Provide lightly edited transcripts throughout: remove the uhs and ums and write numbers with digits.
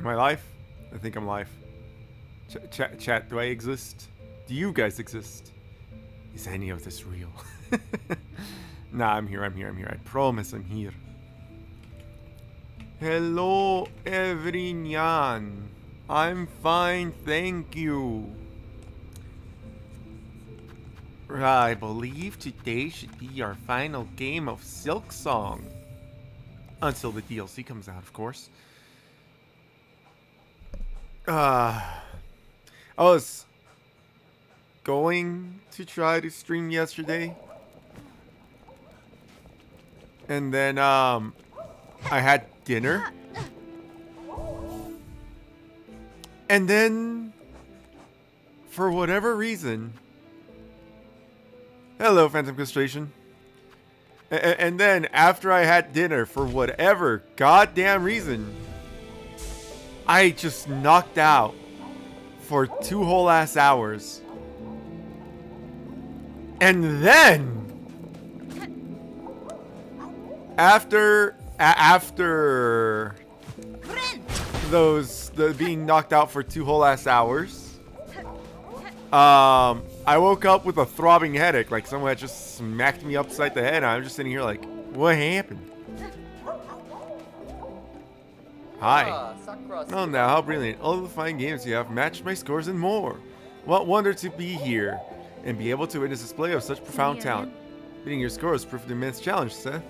Am I live? I think I'm live. Chat, do I exist? Do you guys exist? Is any of this real? Nah, I'm here. I promise I'm here. Hello, everyone. I'm fine, thank you. I believe today should be our final game of Silksong. Until the DLC comes out, of course. I was going to try to stream yesterday. And then, I had dinner. And then, for whatever reason... Hello, Phantom Castration. And then, after I had dinner, for whatever goddamn reason, I just knocked out for 2 whole ass hours. And then, after being knocked out for 2 whole ass hours, I woke up with a throbbing headache, like someone had just smacked me upside the head, and I'm just sitting here like, what happened? Hi. Oh, now, how brilliant. All the fine games you have matched my scores and more. What wonder to be here and be able to witness a display of such profound talent. Beating your scores proved an immense challenge, Seth.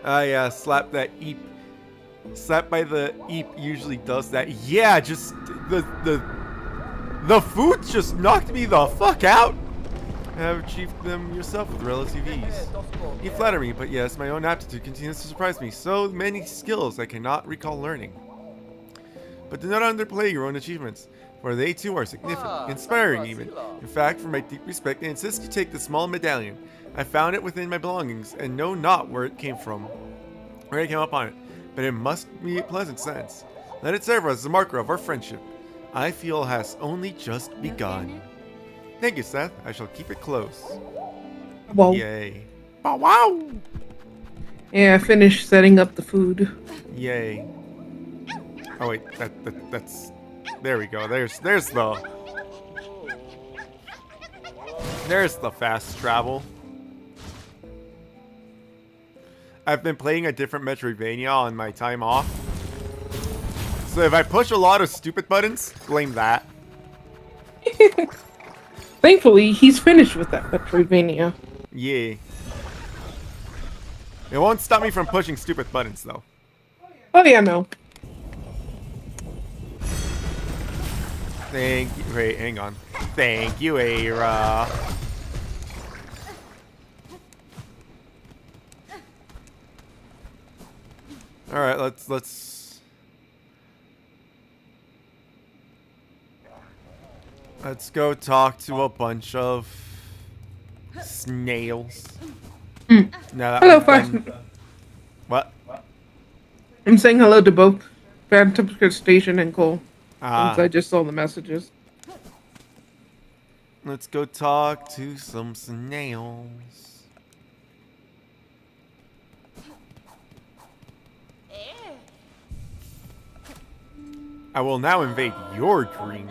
Yeah, slap that eep. Slap by the eep usually does that. Yeah, just the food just knocked me the fuck out. Have achieved them yourself with relative ease. You flatter me, but yes, my own aptitude continues to surprise me. So many skills I cannot recall learning. But do not underplay your own achievements, for they too are significant, inspiring even. In fact, for my deep respect, I insist you take the small medallion. I found it within my belongings, and know not where it came from, where I came upon it, but it must be a pleasant sense. Let it serve as a marker of our friendship. I feel has only just begun. Thank you, Seth. I shall keep it close. Whoa. Yay. Bow wow! Yeah, I finished setting up the food. Yay. Oh wait, that's there we go. There's the fast travel. I've been playing a different Metroidvania on my time off. So if I push a lot of stupid buttons, blame that. Thankfully, he's finished with that Metroidvania. Yeah. It won't stop me from pushing stupid buttons though. Oh yeah, no. Thank you. Wait, hang on. Thank you, Aira. Alright, let's go talk to a bunch of snails. Now that Hello, we've been... What? I'm saying hello to both Phantom Station and Cole. Since I just saw the messages. Let's go talk to some snails. I will now invade your dreams.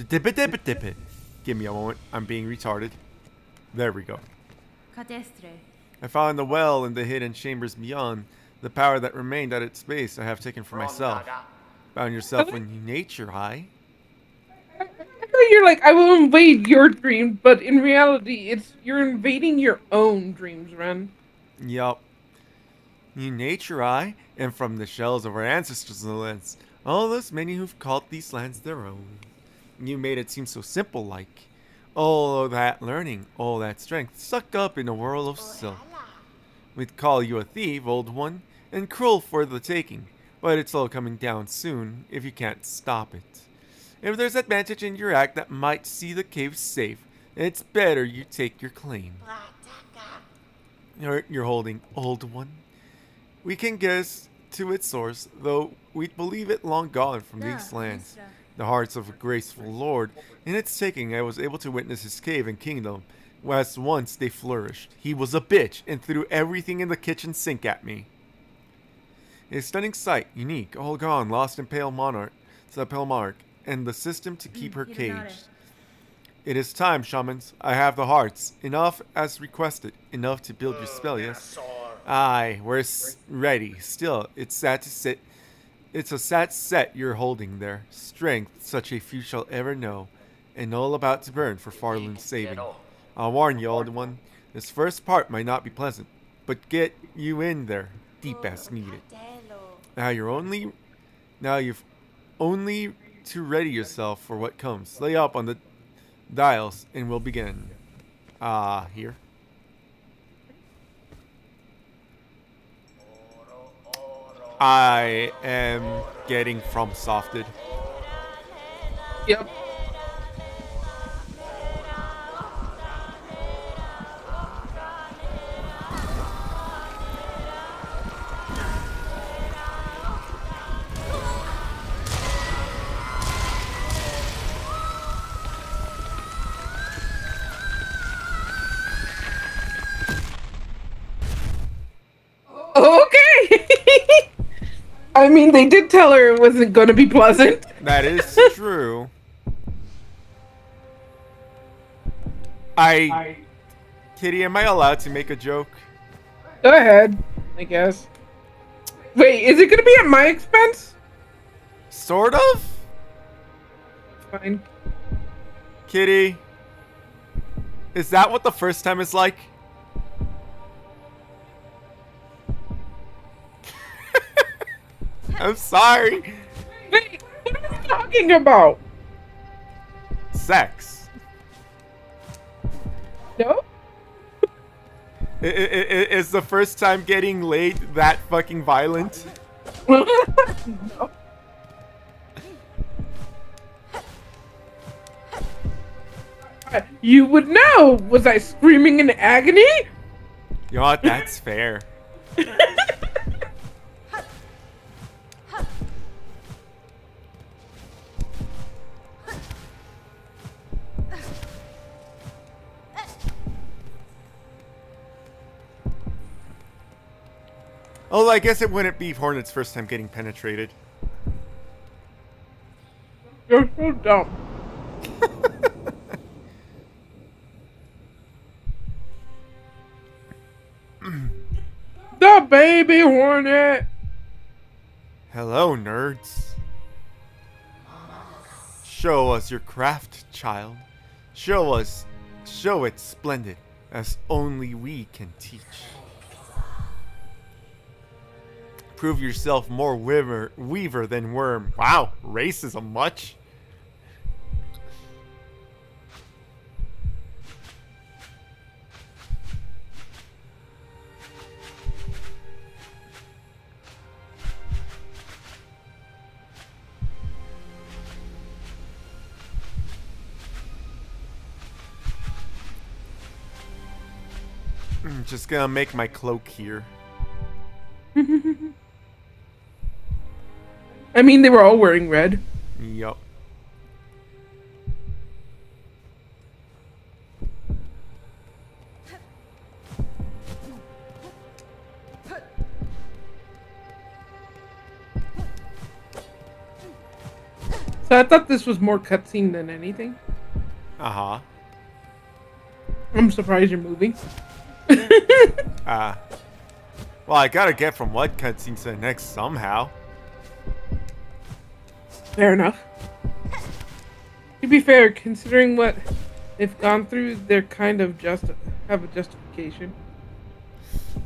Give me a moment. I'm being retarded. There we go. I found the well and the hidden chambers beyond. The power that remained at its base I have taken for myself. Found yourself in nature, I thought you're like, I will invade your dreams, but in reality, you're invading your own dreams, Ren. Yup. In nature, I, and from the shells of our ancestors in the lands, all those many who've called these lands their own. You made it seem so simple, like. All of that learning, all that strength, sucked up in a whirl of silk. We'd call you a thief, old one, and cruel for the taking, but it's all coming down soon, if you can't stop it. If there's advantage in your act that might see the cave safe, it's better you take your claim. You're holding, old one. We can guess to its source, though we'd believe it long gone from these lands. The hearts of a graceful lord. In its taking, I was able to witness his cave and kingdom, As once they flourished. He was a bitch and threw everything in the kitchen sink at me. A stunning sight, unique, all gone, lost in pale monarch, and the system to keep her caged. It is time, shamans. I have the hearts. Enough as requested. Enough to build your spell, yes? Aye, we're ready. Still, it's sad to sit. It's a sad set you're holding there. Strength such a few shall ever know, and all about to burn for Farland's saving. I'll warn you, old one. This first part might not be pleasant, but get you in there, deep as needed. Now you've only to ready yourself for what comes. Lay up on the dials, and we'll begin. Here. I am getting from softed. Yep. Okay. I mean, they did tell her it wasn't going to be pleasant. That is true. Kitty, am I allowed to make a joke? Go ahead, I guess. Wait, is it going to be at my expense? Sort of? Fine. Kitty, is that what the first time is like? I'm sorry. Wait, what are you talking about? Sex. No? Is the first time getting laid that fucking violent? No. You would know. Was I screaming in agony? You know what? That's fair. Although I guess it wouldn't be Hornet's first time getting penetrated. You're so dumb. The baby hornet. Hello, nerds. Show us your craft, child. Show it splendid, as only we can teach. Prove yourself more weaver than worm. Wow, racism much? I'm just gonna make my cloak here. I mean, they were all wearing red. Yup. So I thought this was more cutscene than anything. Uh-huh. I'm surprised you're moving. Well, I gotta get from one cutscene to the next somehow. Fair enough. To be fair, considering what they've gone through, they're kind of have a justification.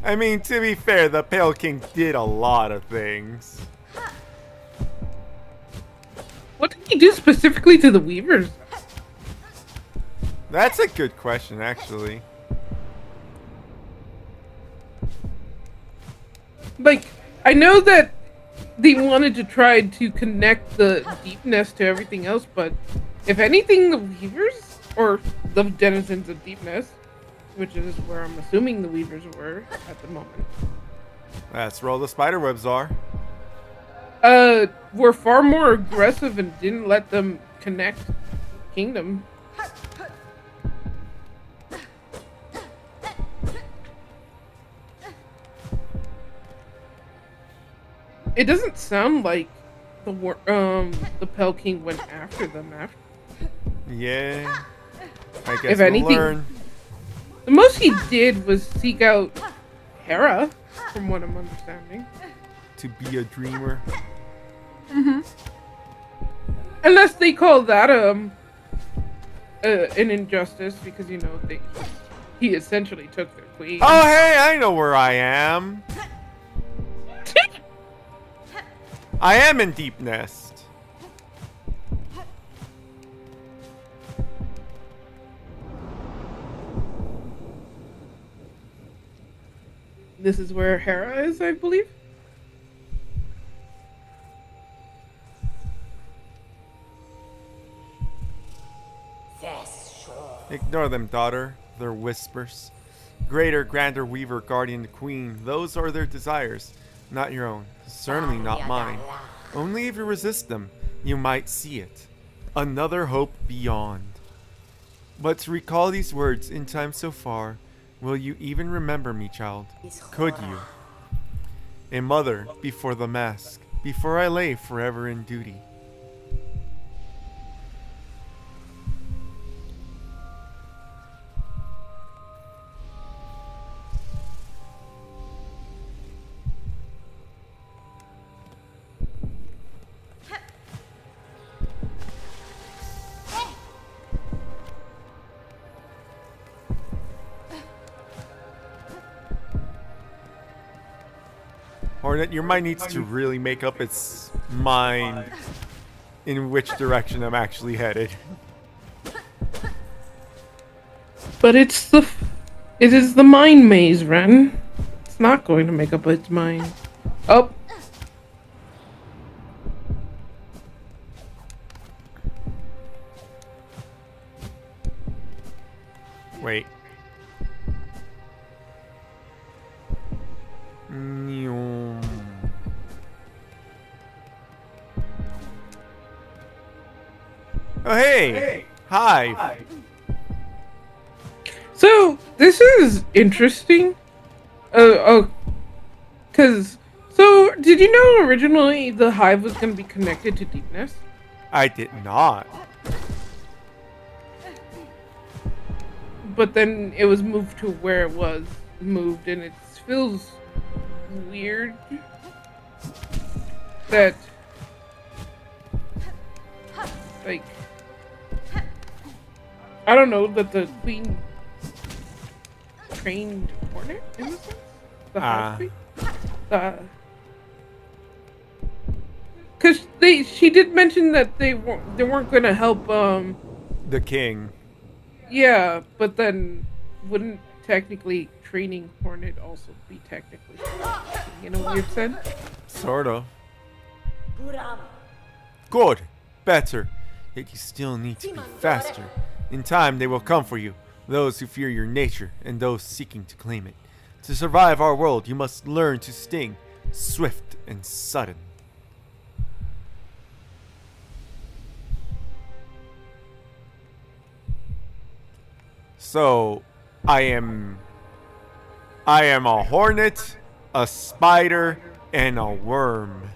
I mean, to be fair, the Pale King did a lot of things. What did he do specifically to the Weavers? That's a good question, actually. Like, I know that they wanted to try to connect the deepness to everything else, but if anything, the Weavers, or the denizens of deepness, which is where I'm assuming the Weavers were at the moment. That's where all the spiderwebs are. Were far more aggressive and didn't let them connect Kingdom. It doesn't sound like the Pale King went after them after. Yeah. I guess If we'll anything, learn. the most he did was seek out Hera, from what I'm understanding. To be a dreamer. Unless they call that an injustice, because he essentially took their queen. Oh, hey, I know where I am. I am in Deep Nest. This is where Hera is, I believe. Ignore them, daughter. Their whispers. Greater, grander weaver, guardian, queen. Those are their desires, not your own. Certainly not mine. Only if you resist them, you might see it. Another hope beyond. But to recall these words in time so far, will you even remember me, child? Could you? A mother before the mask, before I lay forever in duty. Hornet, your mind needs to really make up its mind in which direction I'm actually headed. But it is the mind maze, Ren. It's not going to make up its mind. Oh. Wait. Oh, hey! Hi! So, this is interesting. So, did you know originally the hive was going to be connected to Deepness? I did not. But then it was moved to where it was moved, and it feels weird that, like, I don't know, that the queen trained Hornet in a sense? The hive queen? Because she did mention that they weren't going to help, The king. yeah, but then wouldn't technically training Hornet also be technically in a weird sense? Sort of. Good. Better. Yet you still need to be faster. In time they will come for you. Those who fear your nature and those seeking to claim it. To survive our world, you must learn to sting. Swift and sudden. So, I am a hornet, a spider, and a worm.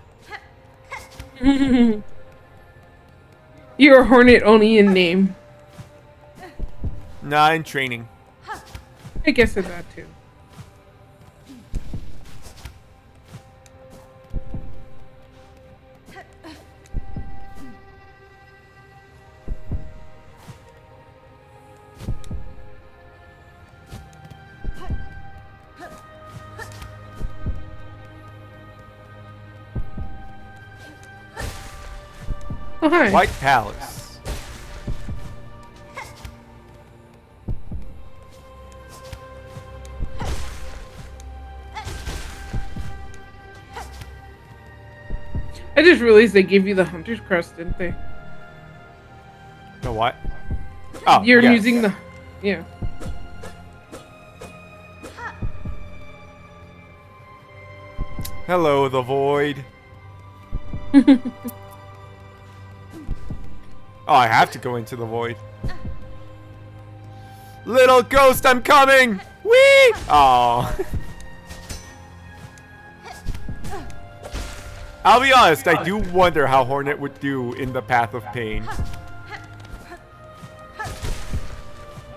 You're a Hornet only in name. Nah, in training. I guess in that too. Oh, hi. White Palace. I just realized they gave you the Hunter's Crest, didn't they? The what? Oh, You're yes. using the... Yeah. Hello, the void. Oh, I have to go into the void. Little ghost, I'm coming! Whee! Oh. I'll be honest, I do wonder how Hornet would do in the Path of Pain.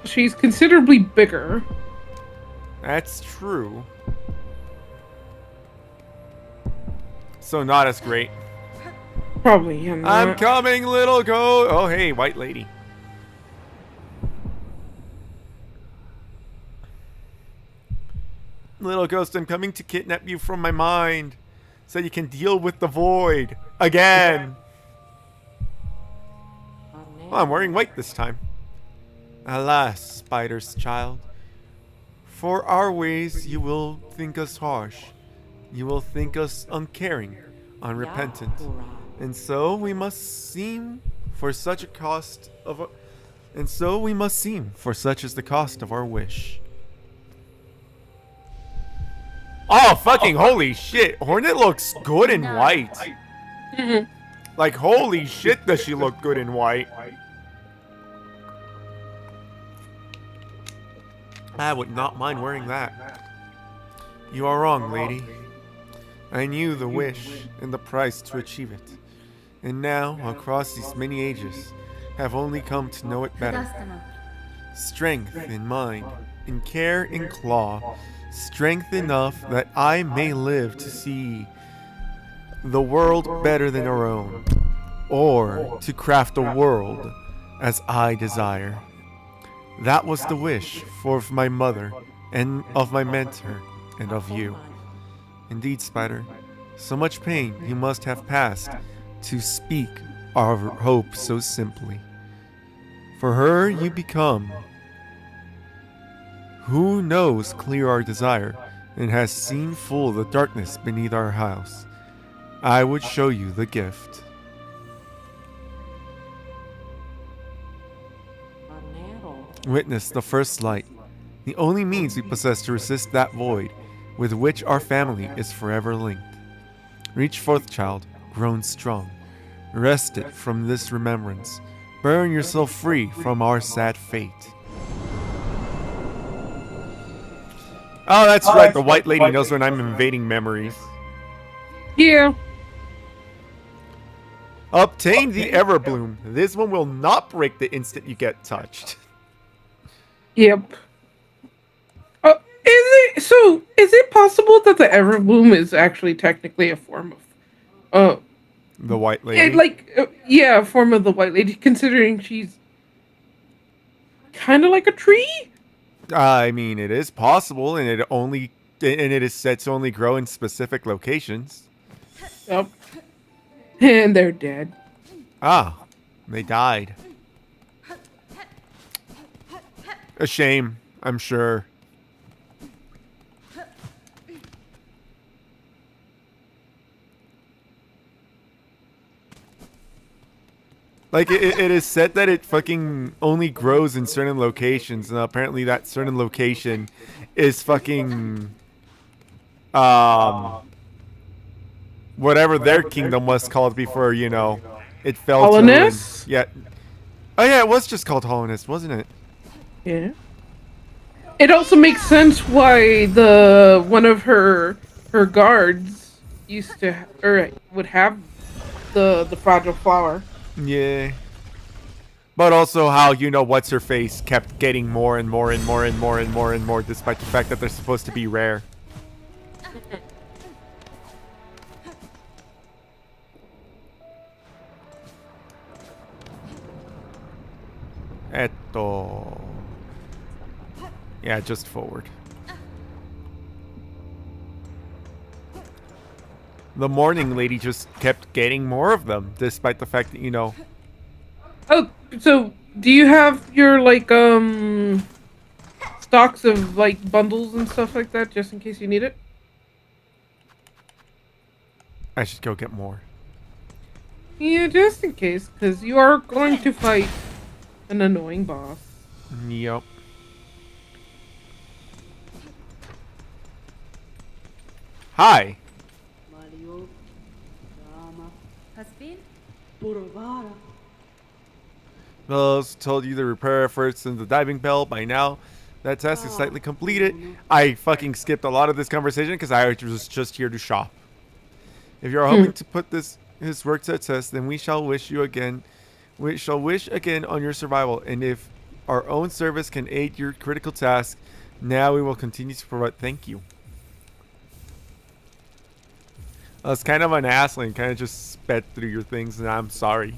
She's considerably bigger. That's true. So not as great. Probably, yeah. I'm coming, little ghost. Oh, hey, white lady. Little ghost, I'm coming to kidnap you from my mind, so you can deal with the void again. Oh, I'm wearing white this time. Alas, spider's child, for our ways you will think us harsh. You will think us uncaring, unrepentant, and so we must seem for such a cost of a, and so we must seem for such is the cost of our wish. Oh, fucking holy shit. Hornet looks good in white. Like, holy shit does she look good in white. I would not mind wearing that. You are wrong, lady. I knew the wish and the price to achieve it. And now, across these many ages, have only come to know it better. Strength in mind, in care in claw, strength enough that I may live to see the world better than our own, or to craft a world as I desire. That was the wish for my mother, and of my mentor, and of you. Indeed, Spider, so much pain you must have passed to speak our hope so simply. For her you become who knows clear our desire, and has seen full the darkness beneath our house. I would show you the gift. Witness the first light, the only means we possess to resist that void with which our family is forever linked. Reach forth, child, grown strong. Wrest it from this remembrance. Burn yourself free from our sad fate. Oh, that's right. The white lady knows when I'm invading memories. Yeah. Obtain the Everbloom. This one will not break the instant you get touched. Yep. Is it possible that the Everbloom is actually technically a form of the white lady? A form of the white lady, considering she's kind of like a tree? I mean, it is possible, and it is said to only grow in specific locations. Yep. And they're dead. Ah, they died. A shame, I'm sure. Like, it is said that it fucking only grows in certain locations, and apparently that certain location is fucking, whatever their kingdom was called before, you know, it fell to ruin. Yeah. Oh yeah, it was just called Hollowness, wasn't it? Yeah. It also makes sense why one of her guards used to, would have the fragile flower. Yeah. But also how, you know, what's her face kept getting more and more and more and more and more and more, despite the fact that they're supposed to be rare. Eto. Yeah, just forward. The morning lady just kept getting more of them, despite the fact that, you know. Oh, so do you have your stocks of bundles and stuff like that, just in case you need it? I should go get more. Yeah, just in case, because you are going to fight an annoying boss. Yep. Hi. Bells told you the repair efforts in the diving bell. By now, that task is slightly completed. I fucking skipped a lot of this conversation because I was just here to shop. If you are hoping to put his work to a test, then we shall wish you again. We shall wish again on your survival, and if our own service can aid your critical task, now we will continue to provide. Thank you. I was kind of an asshole and kind of just sped through your things, and I'm sorry.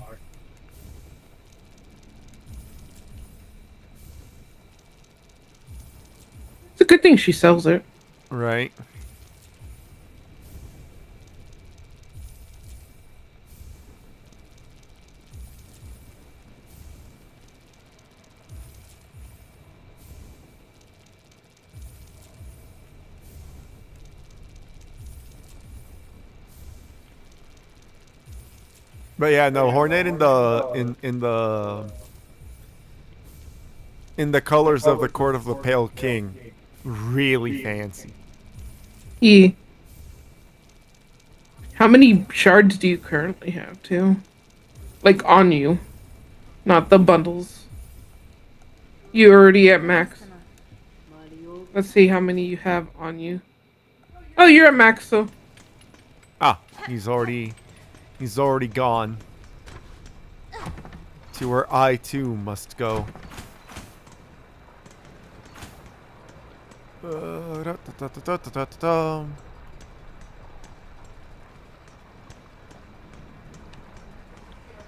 It's a good thing she sells it. Right. But yeah, no, Hornet in the colors of the Court of the Pale King, really fancy. E. How many shards do you currently have, too? Like, on you. Not the bundles. You already at max. Let's see how many you have on you. Oh, you're at max, so. Ah, he's already gone to where I too must go.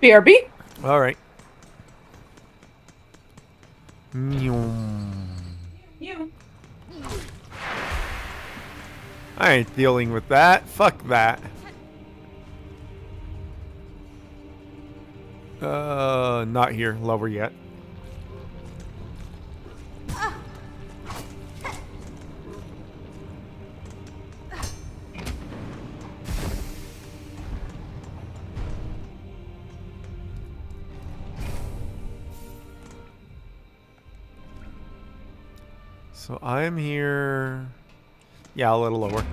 BRB? All right. I ain't dealing with that. Fuck that. Not here. Lower yet. So I am here. Yeah, a little lower.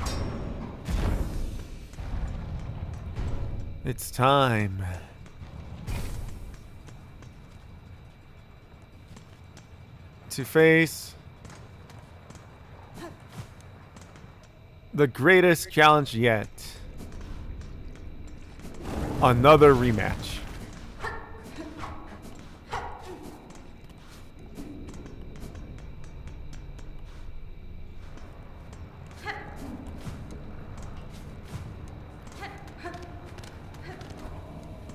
It's time. To face the greatest challenge yet. Another rematch.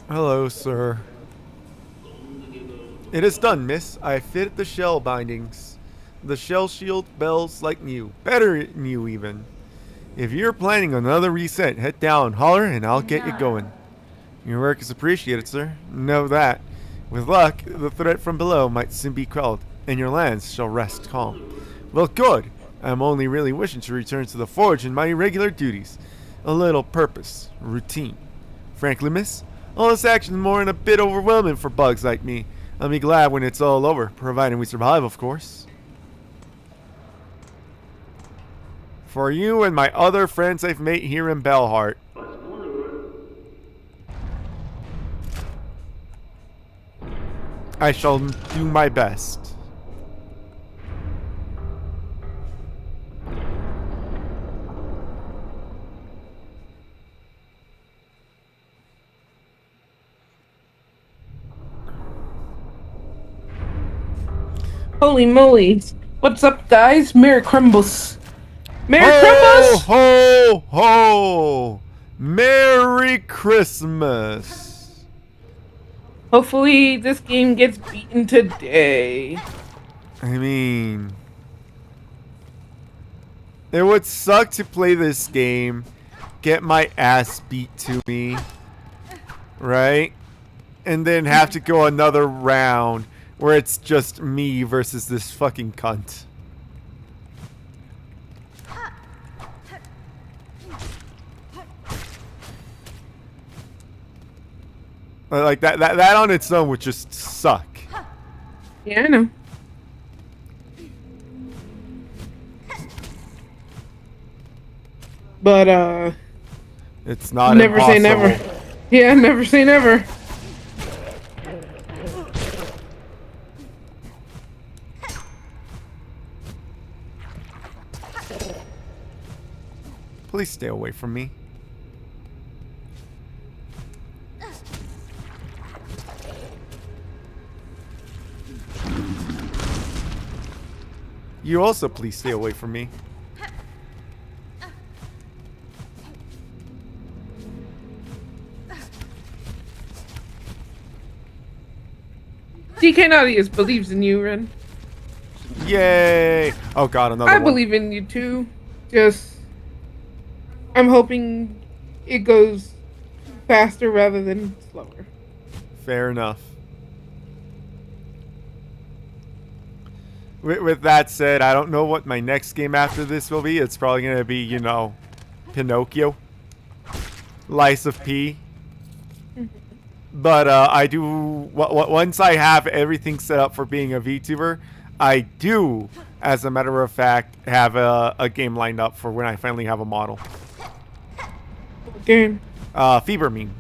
Hello, sir. It is done, miss. I fitted the shell bindings. The shell shield bells like new. Better new, even. If you're planning another reset, head down, holler, and I'll get you going. Your work is appreciated, sir. Know that. With luck, the threat from below might soon be quelled, and your lands shall rest calm. Well, good. I'm only really wishing to return to the forge and my regular duties. A little purpose. Routine. Frankly, miss, all this action is more and a bit overwhelming for bugs like me. I'll be glad when it's all over, providing we survive, of course. For you and my other friends I've made here in Bellheart. I shall do my best. Holy moly. What's up, guys? Merry Crumbles. Merry Ho, Crumbles! ho, ho! Merry Christmas! Hopefully, this game gets beaten today. I mean, it would suck to play this game, get my ass beat to me, right? And then have to go another round where it's just me versus this fucking cunt. Like that on its own would just suck. Yeah, I know. But, It's not never impossible. say never. Yeah, never say never. Please stay away from me. You also please stay away from me. DK Naughtius believes in you, Ren. Yay! Oh god, another I one. believe in you too. Just, I'm hoping it goes faster rather than slower. Fair enough. With that said, I don't know what my next game after this will be. It's probably going to be, you know, Pinocchio. Lice of P. But I do, once I have everything set up for being a VTuber, I do, as a matter of fact, have a game lined up for when I finally have a model. Game. Fever meme.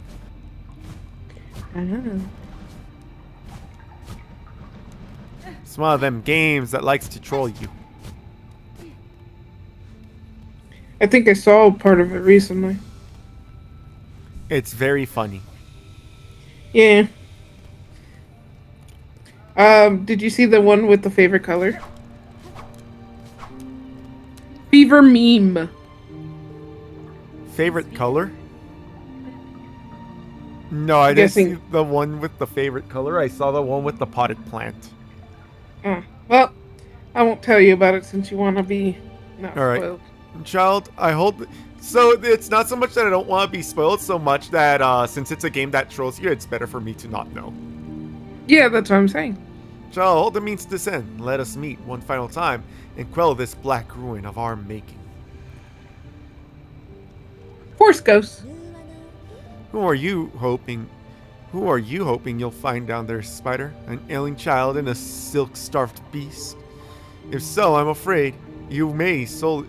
It's one of them games that likes to troll you. I think I saw part of it recently. It's very funny. Yeah. Did you see the one with the favorite color? Fever meme. Favorite color? No, I didn't see the one with the favorite color. I saw the one with the potted plant. Well, I won't tell you about it since you want to be not All right. spoiled. Child, I hold... So, it's not so much that I don't want to be spoiled, so much that since it's a game that trolls you, it's better for me to not know. Yeah, that's what I'm saying. Child, hold the means descend. Let us meet one final time and quell this black ruin of our making. Force Ghost. Who are you hoping you'll find down there, Spider? An ailing child and a silk-starved beast? If so, I'm afraid we may sorely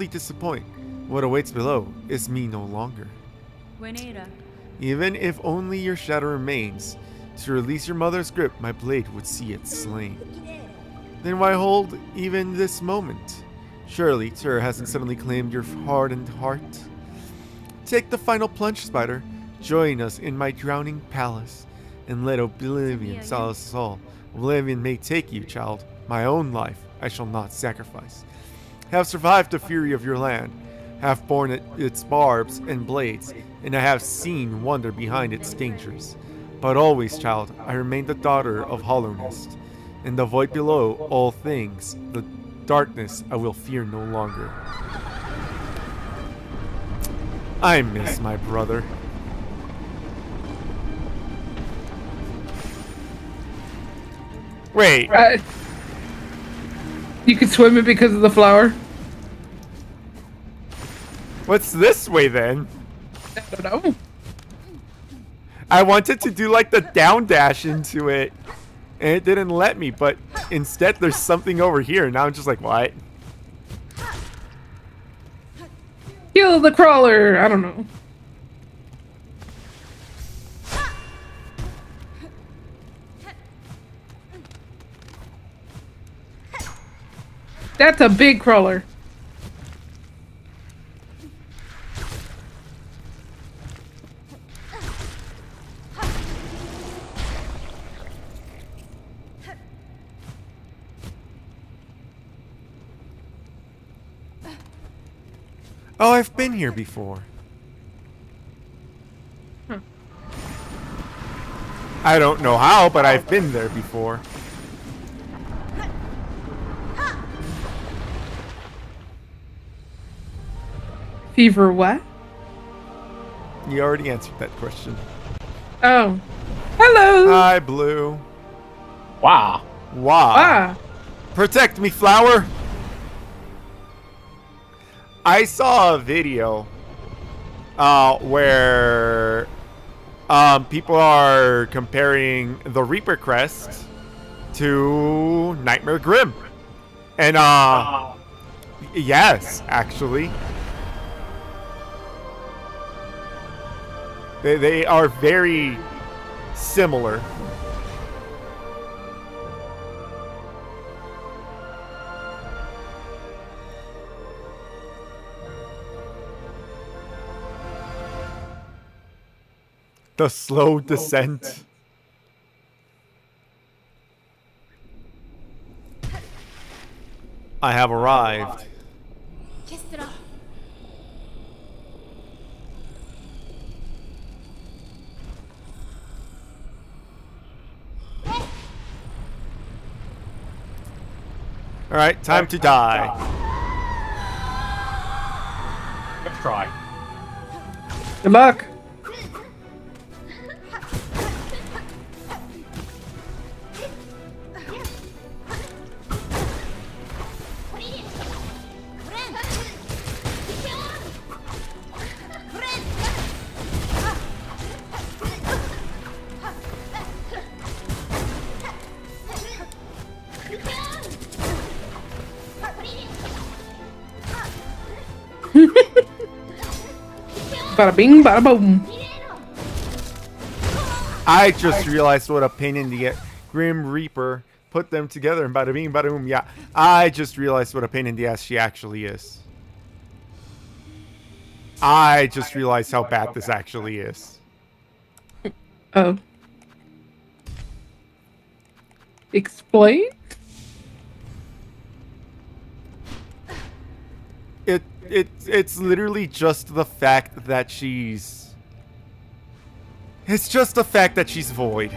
disappoint. What awaits below is me no longer. Even if only your shadow remains, to release your mother's grip, my blade would see it slain. Then why hold even this moment? Surely terror hasn't suddenly claimed your hardened heart. Take the final plunge, Spider. Join us in my drowning palace, and let oblivion solace us all. Oblivion may take you, child. My own life I shall not sacrifice. Have survived the fury of your land, have borne its barbs and blades, and I have seen wonder behind its dangers. But always, child, I remain the daughter of hollowness. In the void below all things, the darkness I will fear no longer. I miss my brother. Wait. You can swim it because of the flower? What's this way then? I don't know. I wanted to do like the down dash into it, and it didn't let me, but instead there's something over here. Now I'm just like, what? Kill the crawler! I don't know. That's a big crawler. Oh, I've been here before. Huh. I don't know how, but I've been there before. Fever what? You already answered that question. Oh. Hello! Hi, Blue. Wow. Wow. Ah. Protect me, flower! I saw a video where people are comparing the Reaper Crest to Nightmare Grim. And yes, actually. They are very similar. The slow descent. I have arrived. Alright, time to die. Let's try. Good luck. Bada bing, bada boom. I just realized what a pain in the Grim Reaper put them together and bada bing, bada boom. Yeah, I just realized what a pain in the ass she actually is. I just realized how bad this actually is. Oh. Explain? It's literally just the fact that she's... It's just the fact that she's void.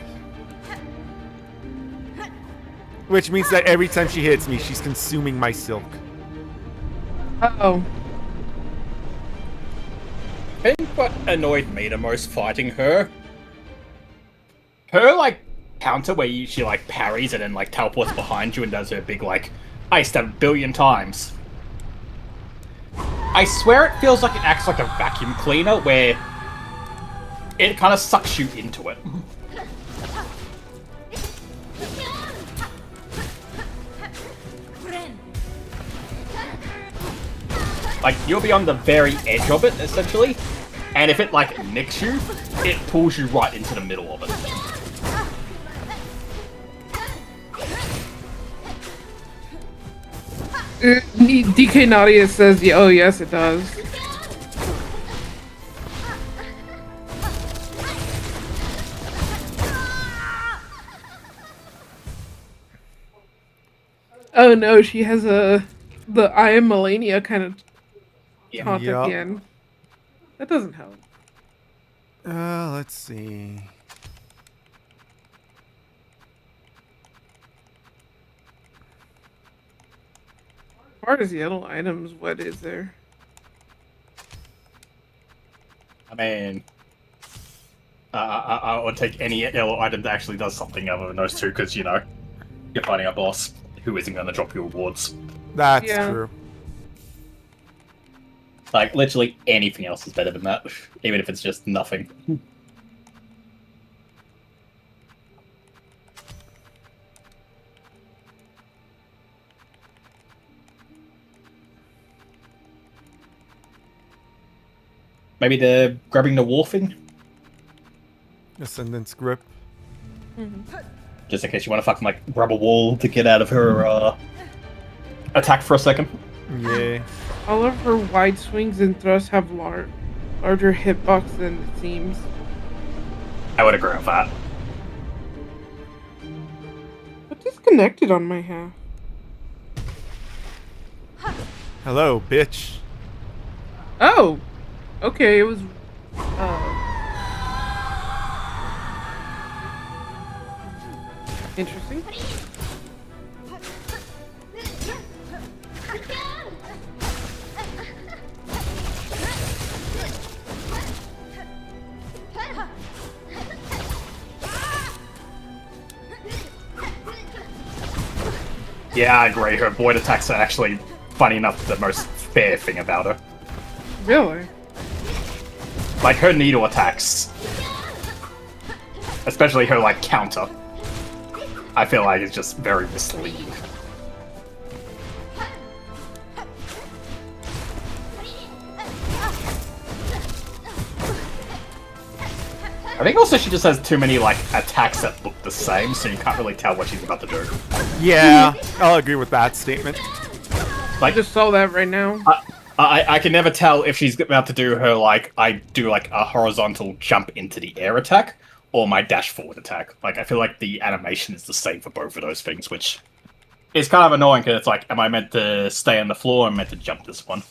Which means that every time she hits me, she's consuming my silk. Uh-oh. I think what annoyed me the most fighting her, her like counter where she like parries and then like teleports behind you and does her big like I stabbed a billion times. I swear it feels like it acts like a vacuum cleaner where it kind of sucks you into it. Like, you'll be on the very edge of it, essentially, and if it, like, nicks you, it pulls you right into the middle of it. DK Nadia says, yeah, oh yes it does. Oh no, she has the I am Melania kind of taunt at the end. That doesn't help. Let's see. As far as yellow items, what is there? I mean, I would take any yellow item that actually does something other than those two, because, you know, you're fighting a boss who isn't going to drop you rewards. That's true. Like, literally anything else is better than that, even if it's just nothing. Maybe they're grabbing the wharfing? Ascendant's grip. Just in case you want to fucking, like, grab a wall to get out of her, attack for a second. Yeah. All of her wide swings and thrusts have larger hitbox than it seems. I would agree with that. What disconnected on my half? Hello, bitch. Oh! Okay, it was... interesting. Yeah, I agree. Her void attacks are actually, funny enough, the most fair thing about her. Really? Like, her needle attacks, especially her, like, counter, I feel like it's just very misleading. I think also she just has too many, like, attacks that look the same, so you can't really tell what she's about to do. Yeah, I'll agree with that statement. I just saw that right now. I can never tell if she's about to do her, like, I do, like, a horizontal jump into the air attack, or my dash forward attack. Like, I feel like the animation is the same for both of those things, which it's kind of annoying because it's like, am I meant to stay on the floor or am I meant to jump this one?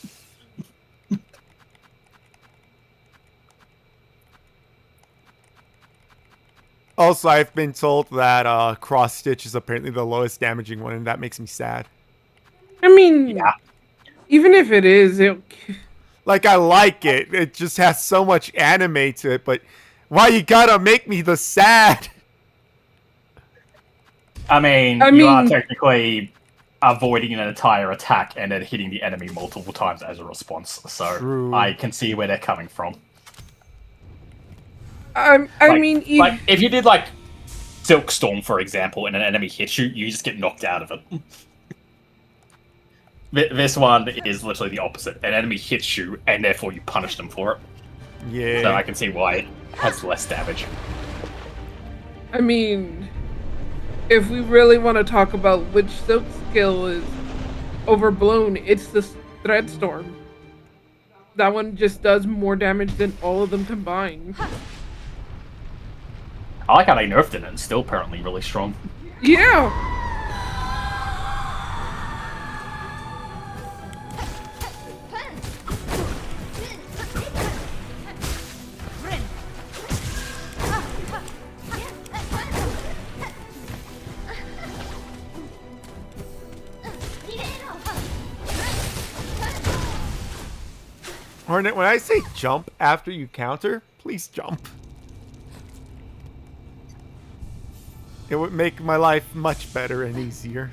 Also, I've been told that cross stitch is apparently the lowest damaging one, and that makes me sad. I mean, Yeah. even if it is, Like, I like it. It just has so much anime to it, but why you gotta make me the sad? I mean, I you are mean- technically avoiding an entire attack and then hitting the enemy multiple times as a response. So True. I can see where they're coming from. I Like- mean, Like, if you did, like, Silksong, for example, and an enemy hits you, you just get knocked out of it. This one is literally the opposite. An enemy hits you, and therefore you punish them for it. Yeah. So I can see why it has less damage. I mean, if we really want to talk about which Silk skill is overblown, it's the Thread Storm. That one just does more damage than all of them combined. I like how they nerfed it, and it's still apparently really strong. Yeah. Hornet, when I say jump after you counter, please jump. It would make my life much better and easier.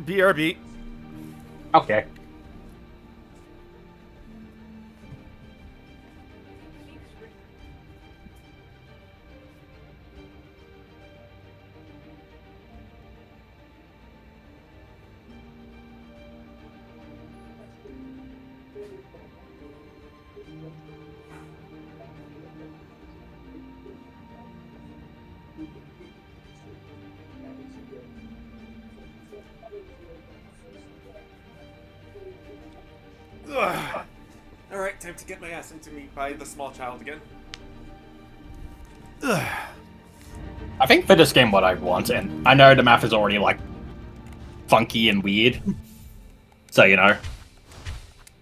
BRB. Okay. Alright, time to get my ass into me by the small child again. I think for this game what I want, and I know the map is already, like, funky and weird. So, you know,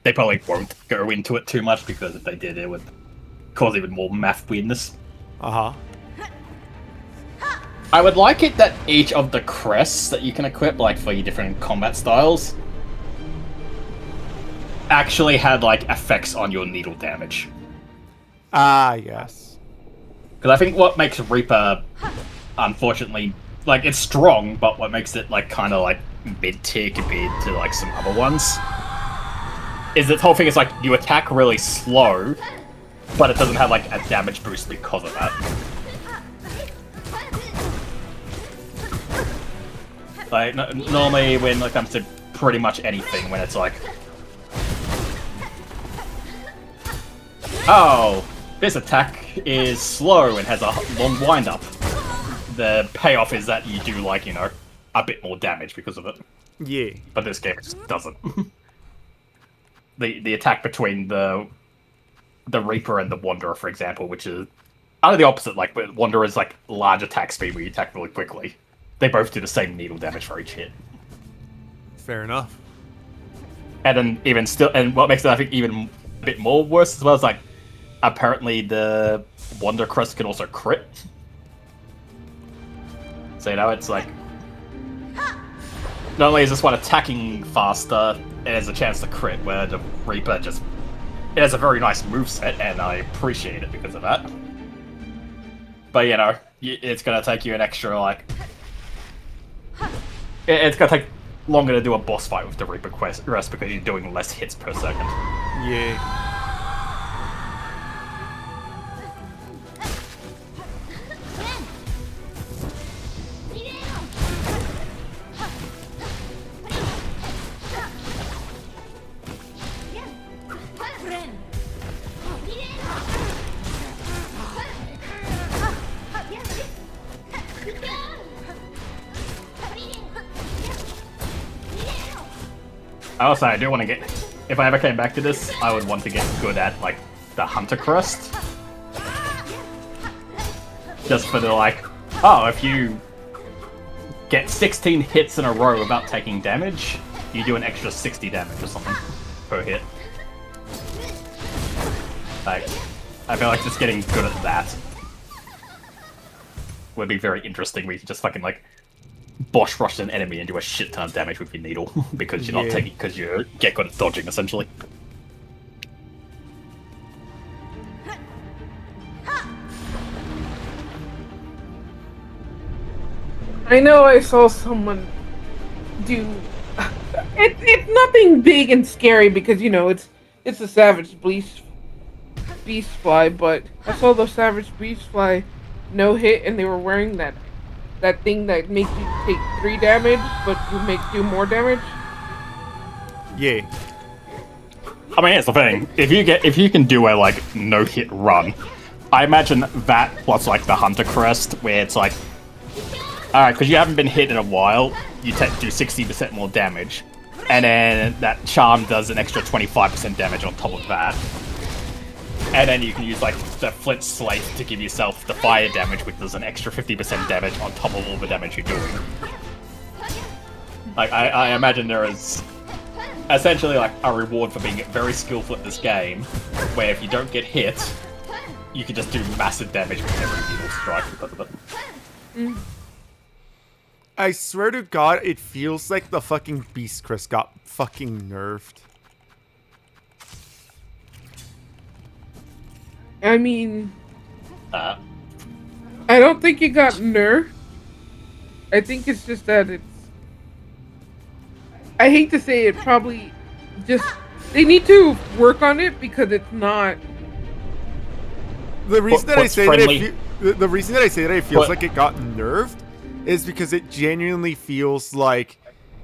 they probably won't go into it too much, because if they did, it would cause even more math weirdness. Uh-huh. I would like it that each of the crests that you can equip, like, for your different combat styles, actually had, like, effects on your needle damage. Ah, yes. Because I think what makes Reaper, unfortunately, like, it's strong, but what makes it, like, kind of, like, mid-tier compared to, like, some other ones, is this whole thing is, like, you attack really slow, but it doesn't have, like, a damage boost because of that. Like, normally when it comes to pretty much anything, when it's like, oh, this attack is slow and has a long wind-up, the payoff is that you do, like, you know, a bit more damage because of it. Yeah. But this game just doesn't. The attack between the Reaper and the Wanderer, for example, which is kind of the opposite. Like, Wanderer is like large attack speed where you attack really quickly. They both do the same needle damage for each hit. Fair enough. And then even still, and what makes it, I think, even a bit more worse as well is, like, apparently the Wanderer Crest can also crit. So, you know, it's like, not only is this one attacking faster, it has a chance to crit, where the Reaper just, it has a very nice moveset, and I appreciate it because of that. But, you know, it's going to take you an extra, like, it's going to take longer to do a boss fight with the Reaper Crest because you're doing less hits per second. Yeah. Also, I do want to get, if I ever came back to this, I would want to get good at, like, the Hunter Crest. Just for the, like, Oh, if you get 16 hits in a row without taking damage, you do an extra 60 damage or something per hit. Like, I feel like just getting good at that would be very interesting. We could just fucking like boss rush an enemy and do a shit ton of damage with your needle because you're not taking because you get good at dodging essentially. I know I saw someone do. It's nothing big and scary because you know it's a savage beast fly, but I saw the savage beast fly no hit, and they were wearing that thing that makes you take 3 damage, but you do more damage. Yeah. I mean, here's the thing: if you can do a like no hit run, I imagine that plus like the Hunter Crest, where it's like, all right, because you haven't been hit in a while, you do 60% more damage, and then that charm does an extra 25% damage on top of that. And then you can use like the Flint Slate to give yourself the fire damage, which does an extra 50% damage on top of all the damage you're doing. Like, I imagine there is essentially like a reward for being very skillful at this game, where if you don't get hit, you can just do massive damage with every needle strike because of it. I swear to God, it feels like the fucking Beast Crest got fucking nerfed. I mean, I don't think it got nerfed. I think it's just that it's. I hate to say it, probably just they need to work on it because it's not. The reason that I say friendly? that the reason that I say that it feels like it got nerfed is because it genuinely feels like,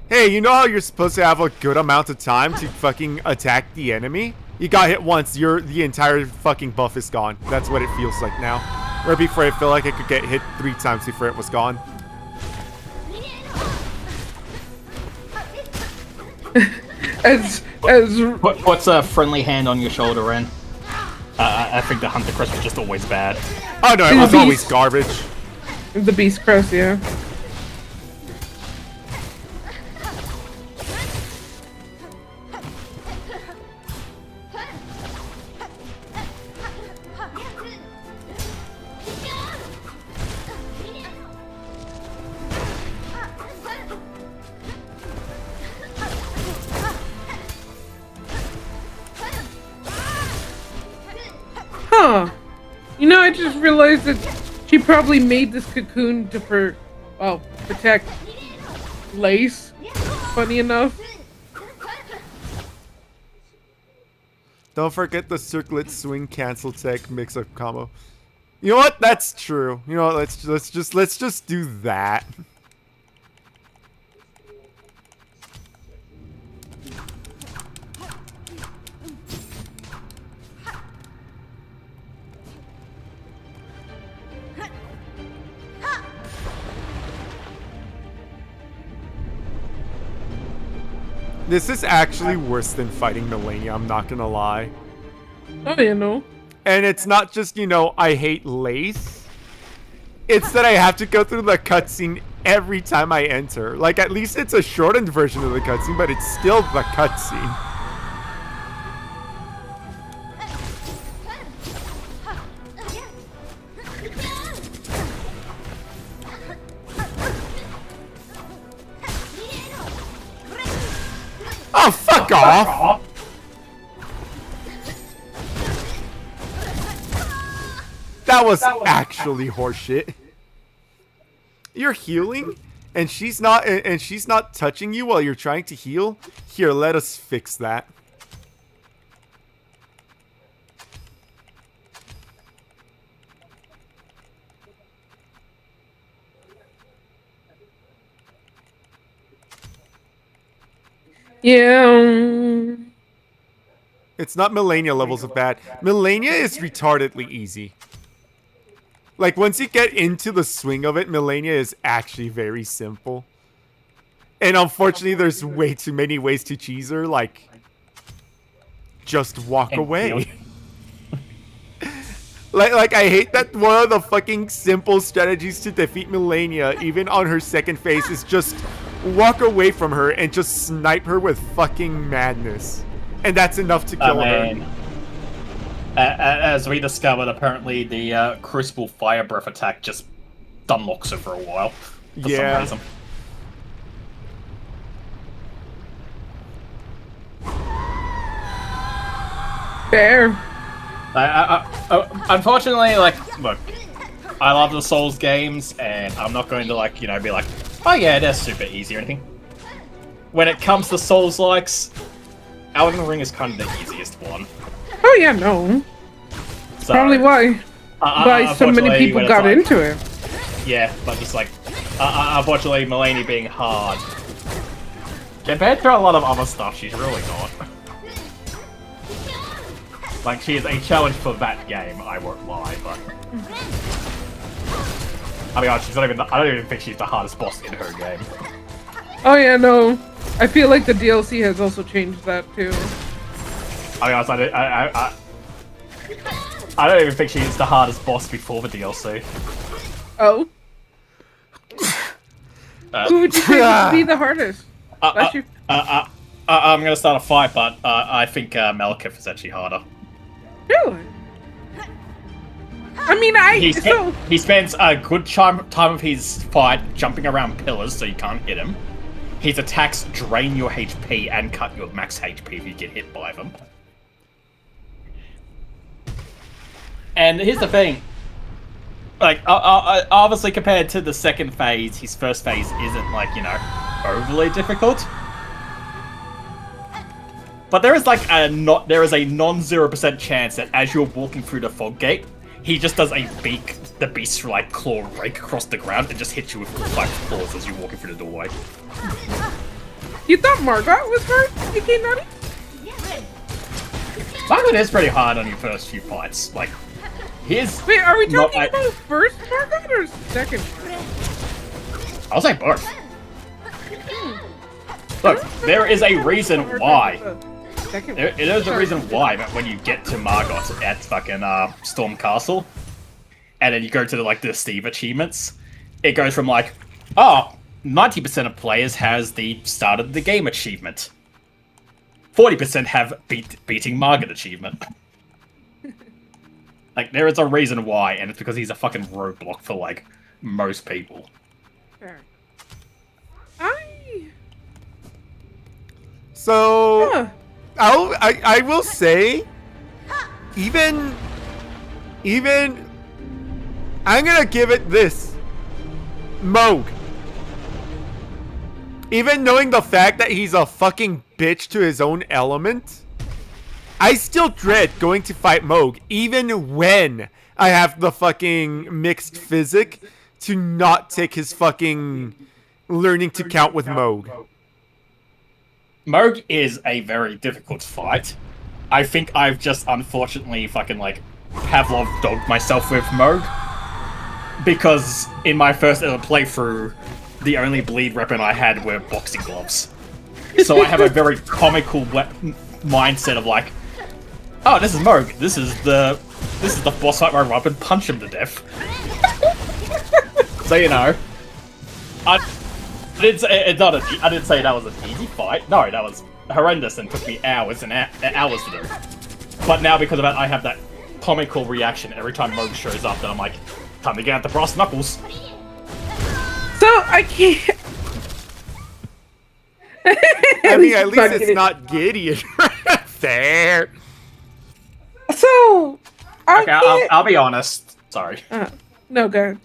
hey, you know how you're supposed to have a good amount of time to fucking attack the enemy? You got hit once, the entire fucking buff is gone. That's what it feels like now. Where before I feel like I could get hit 3 times before it was gone. What's a friendly hand on your shoulder, Ren? I think the Hunter Crest was just always bad. Oh no, it was always garbage. The Beast Crest, yeah. Huh. You know, I just realized that she probably made this cocoon to protect Lace. Funny enough. Don't forget the circlet swing cancel tech mix-up combo. You know what? That's true. You know what? Let's just do that. This is actually worse than fighting Melania, I'm not gonna lie. Oh, you know. And it's not just, you know, I hate Lace. It's that I have to go through the cutscene every time I enter. Like, at least it's a shortened version of the cutscene, but it's still the cutscene. Oh, fuck off! That was actually horseshit. You're healing, and she's not touching you while you're trying to heal. Here, let us fix that. Yeah. It's not Melania levels of bad. Melania is retardedly easy. Like, once you get into the swing of it, Melania is actually very simple. And unfortunately, there's way too many ways to cheese her. Like, just walk away. Like I hate that one of the fucking simple strategies to defeat Melania, even on her second phase, is just walk away from her and just snipe her with fucking madness. And that's enough to kill her. As we discovered, apparently the Crucible Fire Breath attack just unlocks her for a while. For some reason. Fair. Unfortunately, like, look, I love the Souls games, and I'm not going to, like, you know, be like, oh yeah, they're super easy or anything. When it comes to Souls-likes, Elden Ring is kind of the easiest one. Oh yeah, no. So, probably why so many people got like, into it. Yeah, but just like, unfortunately, Melania being hard. Compared to a lot of other stuff, she's really not. Like, she is a challenge for that game, I won't lie, but... I mean, she's not even, I don't even think she's the hardest boss in her game. Oh yeah, no. I feel like the DLC has also changed that, too. I mean, I don't even think she's the hardest boss before the DLC. Oh? Who would you say would be the hardest? I'm gonna start a fight, but I think Malekith is actually harder. Really? I mean, he spends a good time of his fight jumping around pillars so you can't hit him. His attacks drain your HP and cut your max HP if you get hit by them. And here's the thing. Like, obviously compared to the second phase, his first phase isn't, like, you know, overly difficult. But there is like there is a non-0% chance that as you're walking through the fog gate, he just does the beast like claw rake across the ground and just hits you with 5 claws as you're walking through the doorway. You thought Margot was hard? You came out? Margot is pretty hard on your first few fights. Like, his. Wait, are we talking about first Margot or second? I'll say both. Look, there is a reason why. There is a reason why that when you get to Margot at fucking Storm Castle, and then you go to the, like, the Steve achievements, it goes from like, oh, 90% of players has the start of the game achievement. 40% have beating Margot achievement. Like, there is a reason why, and it's because he's a fucking roadblock for, like, most people. Fair. So, I will say, even, I'm gonna give it this. Moog. Even knowing the fact that he's a fucking bitch to his own element, I still dread going to fight Moog, even when I have the fucking mixed physic to not take his fucking learning to count with Moog. Moog is a very difficult fight. I think I've just unfortunately fucking like Pavlov dogged myself with Moog. Because in my first ever playthrough, the only bleed weapon I had were boxing gloves. So I have a very comical mindset of like, oh, this is Moog. This is the boss fight where I run up and punch him to death. So, you know, I didn't say that was an easy fight. No, that was horrendous and took me hours and hours to do. But now because of that, I have that comical reaction every time Moog shows up that I'm like, time to get out the brass knuckles. So I can't. I mean, at least it's not Gideon. Fair. So I'll be honest. Sorry. No, go ahead.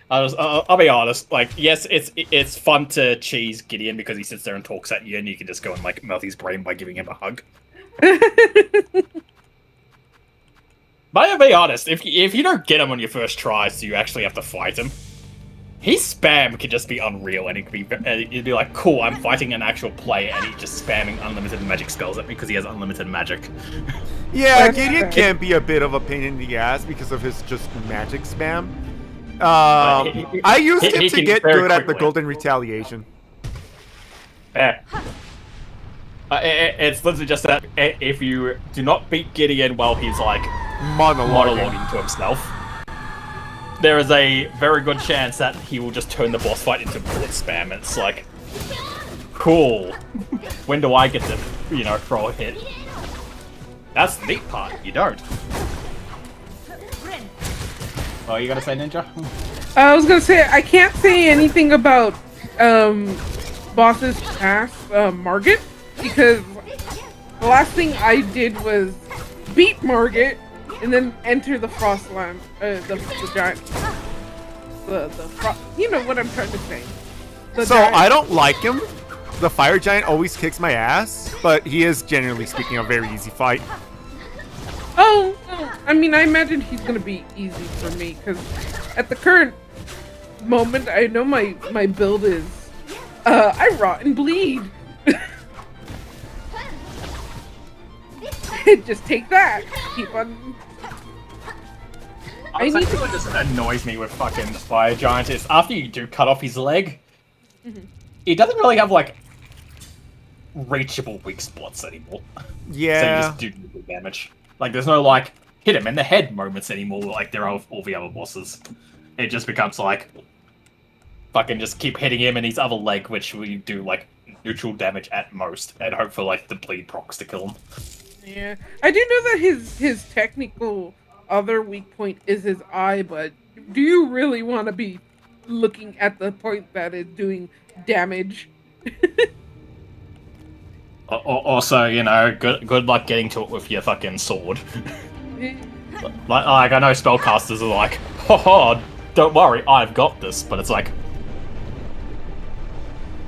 I'll be honest. Like, yes, it's fun to cheese Gideon because he sits there and talks at you, and you can just go and like melt his brain by giving him a hug. But I'll be honest. If you don't get him on your first try, so you actually have to fight him, his spam can just be unreal, and it'd be like, cool, I'm fighting an actual player, and he's just spamming unlimited magic spells at me because he has unlimited magic. Yeah, Gideon can be a bit of a pain in the ass because of his just magic spam. I used him to get good at the Golden Retaliation. Yeah. It's literally just that if you do not beat Gideon while he's like Monologuing. to himself. There is a very good chance that he will just turn the boss fight into bullet spam. It's like, cool. When do I get to, throw a hit? That's the neat part. You don't. Oh, you gotta say, Ninja? I was gonna say I can't say anything about bosses past Margit because the last thing I did was beat Margit and then enter the Frostland, the giant, you know what I'm trying to say. So I don't like him. The fire giant always kicks my ass, but he is generally speaking a very easy fight. Oh, I mean, I imagine he's gonna be easy for me because at the current moment, I know my build is I rot and bleed. Just take that. Keep on. I need to. What just annoys me with fucking fire giant is after you do cut off his leg, he doesn't really have like reachable weak spots anymore. Yeah. So you just do damage. Like there's no like hit him in the head moments anymore like there are with all the other bosses. It just becomes like fucking just keep hitting him in his other leg, which we do like neutral damage at most, and hope for like the bleed procs to kill him. Yeah, I do know that his technical other weak point is his eye, but do you really want to be looking at the point that is doing damage? Also, good luck getting to it with your fucking sword. like I know spellcasters are like, haha, don't worry, I've got this, but it's like,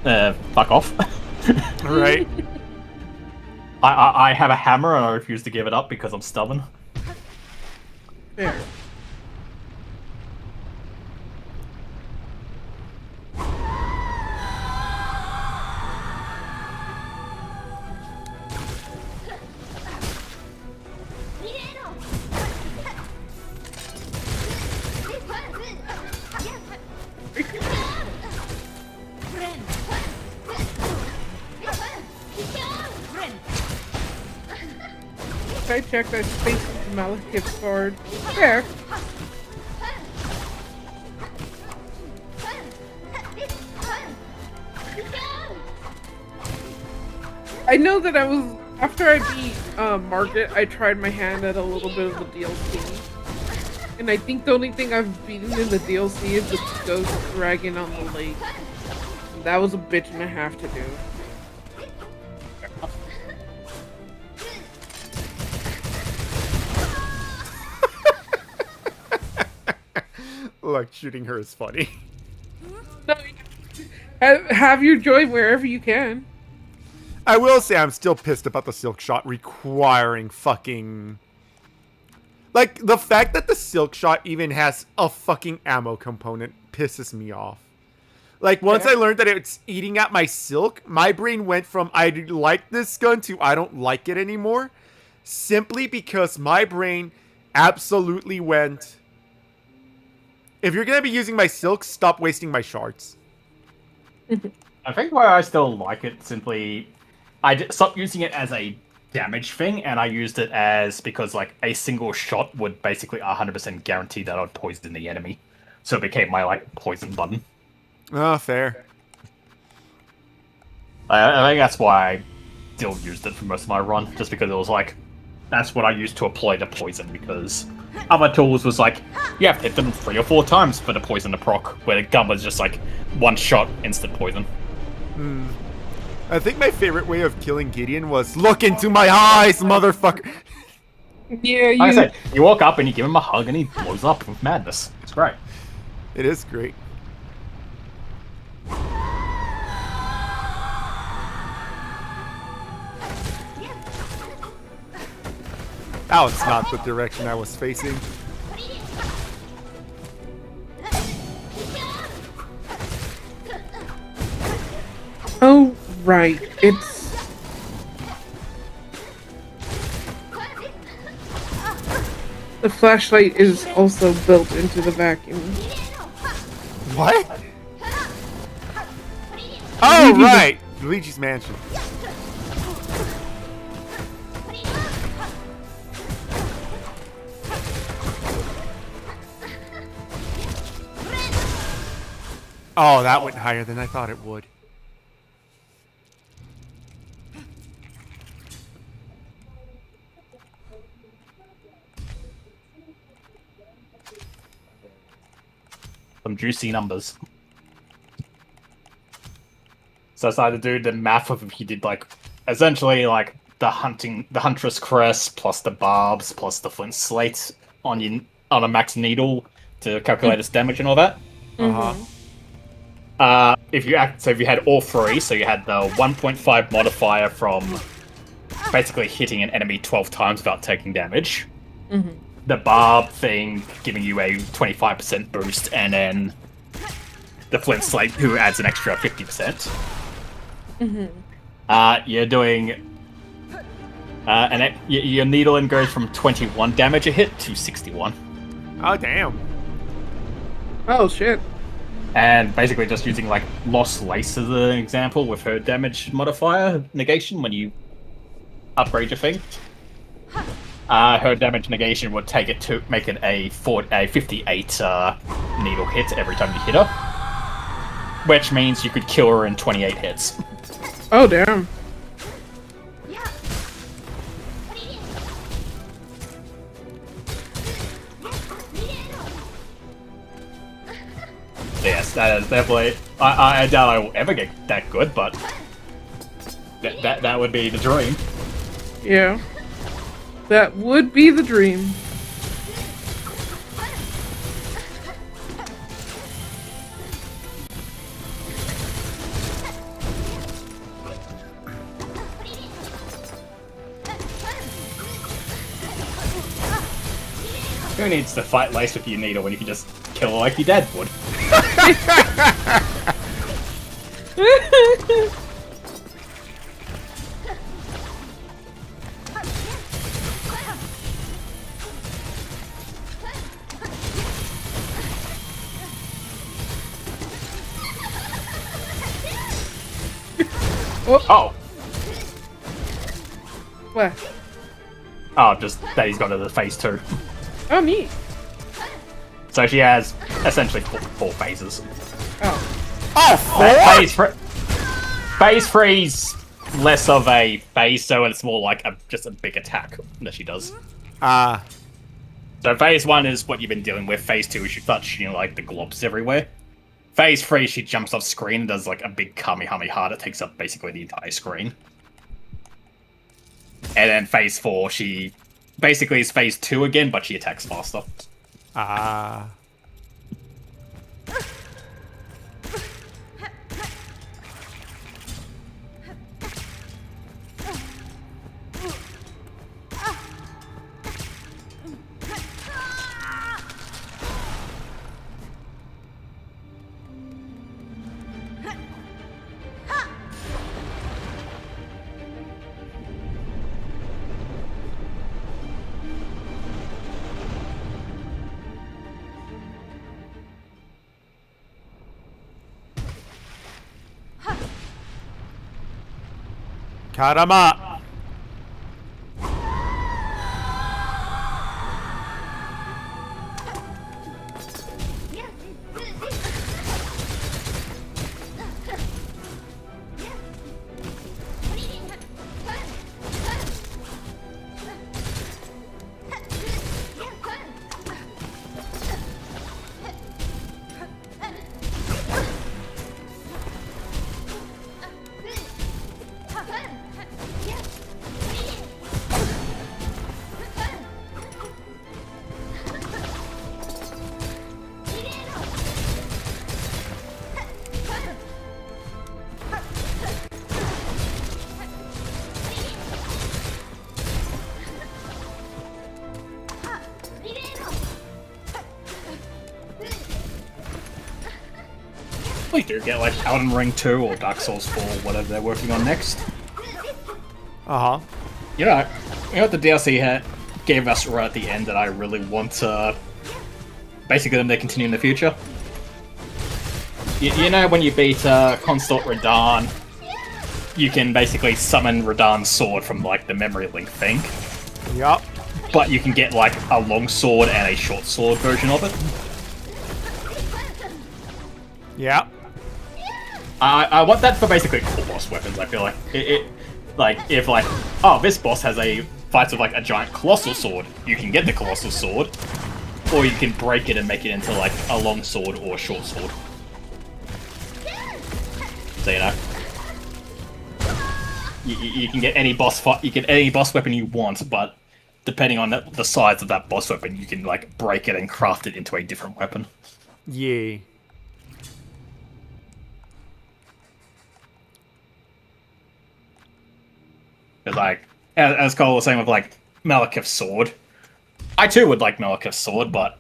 fuck off. Right. I have a hammer and I refuse to give it up because I'm stubborn. Fair. I checked that space into Malekith's sword. Fair. I know that after I beat Margit, I tried my hand at a little bit of the DLC. And I think the only thing I've beaten in the DLC is the Ghost Dragon on the lake. That was a bitch and a half to do. Like, shooting her is funny. No, have your joy wherever you can. I will say I'm still pissed about the silk shot requiring fucking... Like, the fact that the silk shot even has a fucking ammo component pisses me off. Like, once I learned that it's eating at my silk, my brain went from I like this gun to I don't like it anymore. Simply because my brain absolutely went... If you're gonna be using my silk, stop wasting my shards. I think why I still like it simply, I stopped using it as a damage thing, and I used it as because like a single shot would basically 100% guarantee that I'd poison the enemy, so it became my like poison button. Oh, fair. I think that's why I still used it for most of my run, just because it was like that's what I used to apply the poison, because other tools was like, you have to hit them 3 or 4 times for the poison to proc, where the gun was just like one shot, instant poison. I think my favorite way of killing Gideon was, look into my eyes, motherfucker! Yeah, Like I said, you walk up and you give him a hug and he blows up with madness. It's great. It is great. That was not the direction I was facing. Oh, right. It's... The flashlight is also built into the vacuum. What? Oh, right! Luigi's Mansion. Oh, that went higher than I thought it would. Some juicy numbers. So I decided to do the math of if you did like essentially like the huntress crest plus the barbs plus the flint slate on a max needle to calculate its damage and all that. If you had all three, so you had the 1.5 modifier from basically hitting an enemy 12 times without taking damage. The barb thing giving you a 25% boost, and then the flint slate who adds an extra 50%. You're doing your needling goes from 21 damage a hit to 61. Oh, damn. Oh, shit. And basically just using, like, Lost Lace as an example with her damage modifier negation when you upgrade your thing. Her damage negation would take it to make it a 58 needle hit every time you hit her. Which means you could kill her in 28 hits. Oh, damn. Yes, that is definitely. I doubt I will ever get that good, but that would be the dream. Yeah. That would be the dream. Who needs to fight Lace with your needle when you can just kill her like your dad would? Oh! What? Oh, just that he's got to the phase 2. Oh, neat. So she has essentially four phases. Oh. Oh, 4? Phase 3's less of a phase, so it's more like just a big attack that she does. So phase 1 is what you've been dealing with. Phase 2 is she starts shooting like the globs everywhere. Phase 3, she jumps off screen and does like a big Kamehameha that takes up basically the entire screen. And then phase 4, she basically is phase 2 again, but she attacks faster. Karama. We do get like Elden Ring 2 or Dark Souls 4, whatever they're working on next. You know what the DLC gave us right at the end that I really want to basically them to continue in the future? You know when you beat Consort Radahn, you can basically summon Radahn's sword from like the memory link thing. Yup. But you can get like a long sword and a short sword version of it. Yep. I want that for basically all boss weapons. I feel like like if like, oh, this boss has a fights with like a giant colossal sword, you can get the colossal sword, or you can break it and make it into like a long sword or a short sword. So you know, you can get any boss fight, you get any boss weapon you want, but depending on the size of that boss weapon, you can like break it and craft it into a different weapon. Yay. Because like, as Cole was saying with like Malekith's sword, I too would like Malekith's sword, but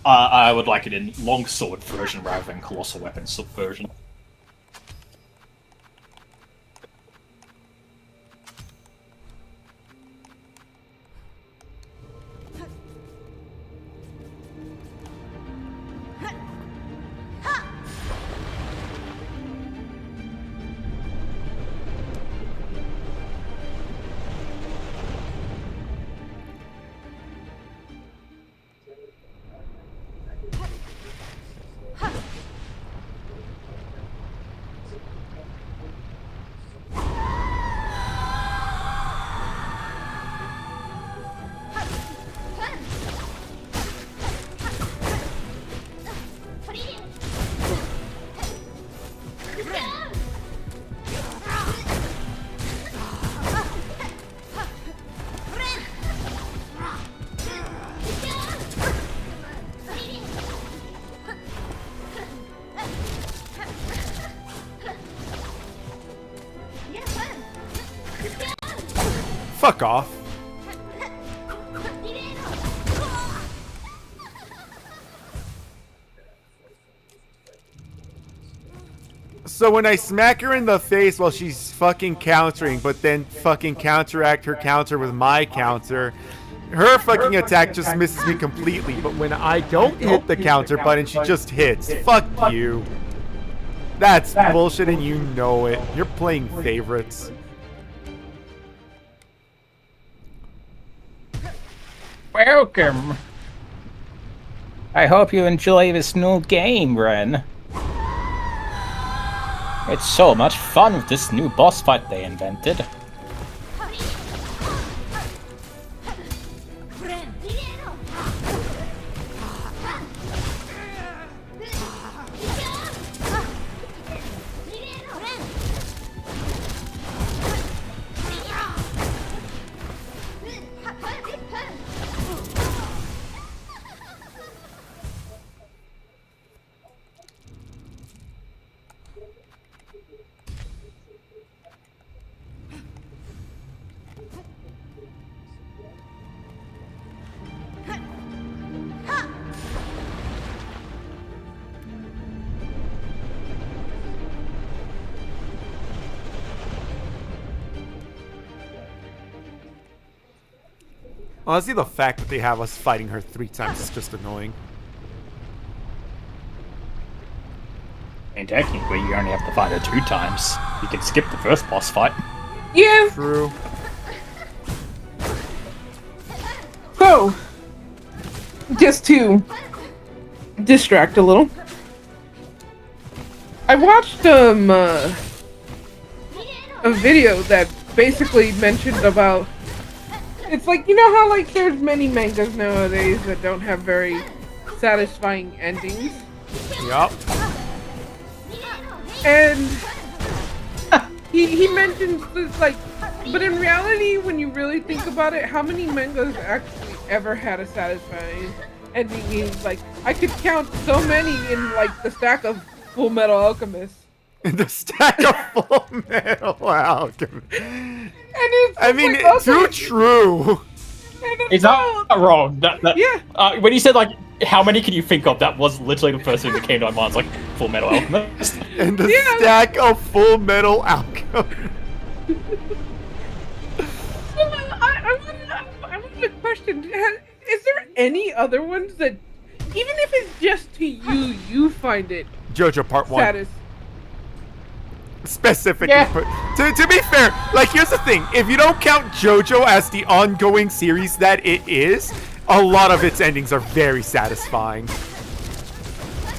I would like it in long sword version rather than colossal weapon version. Fuck off. So when I smack her in the face while she's fucking countering, but then fucking counteract her counter with my counter, her fucking attack just misses me completely. But when I don't hit the counter button, she just hits. Fuck you. That's bullshit and you know it. You're playing favorites. Welcome. I hope you enjoy this new game, Ren. It's so much fun with this new boss fight they invented. Honestly, the fact that they have us fighting her 3 times is just annoying. And technically, you only have to fight her 2 times. You can skip the first boss fight. Yeah. True. So, just to distract a little, I watched a video that basically mentioned about. It's like, you know how like there's many mangas nowadays that don't have very satisfying endings? Yup. And he mentions this like, but in reality, when you really think about it, how many mangas actually ever had a satisfying ending? He's like, I could count so many in like the stack of Full Metal Alchemist. The stack of Full Metal Alchemist. I mean, like, okay. too true. It's not wrong. Yeah. When you said like, how many can you think of? That was literally the first thing that came to my mind. It's like Full Metal Alchemist. And the stack of Full Metal Alchemist. I want to question: is there any other ones that, even if it's just to you, you find it JoJo Part 1. satis? Specifically, Yeah. to be fair, like here's the thing: if you don't count JoJo as the ongoing series that it is, a lot of its endings are very satisfying.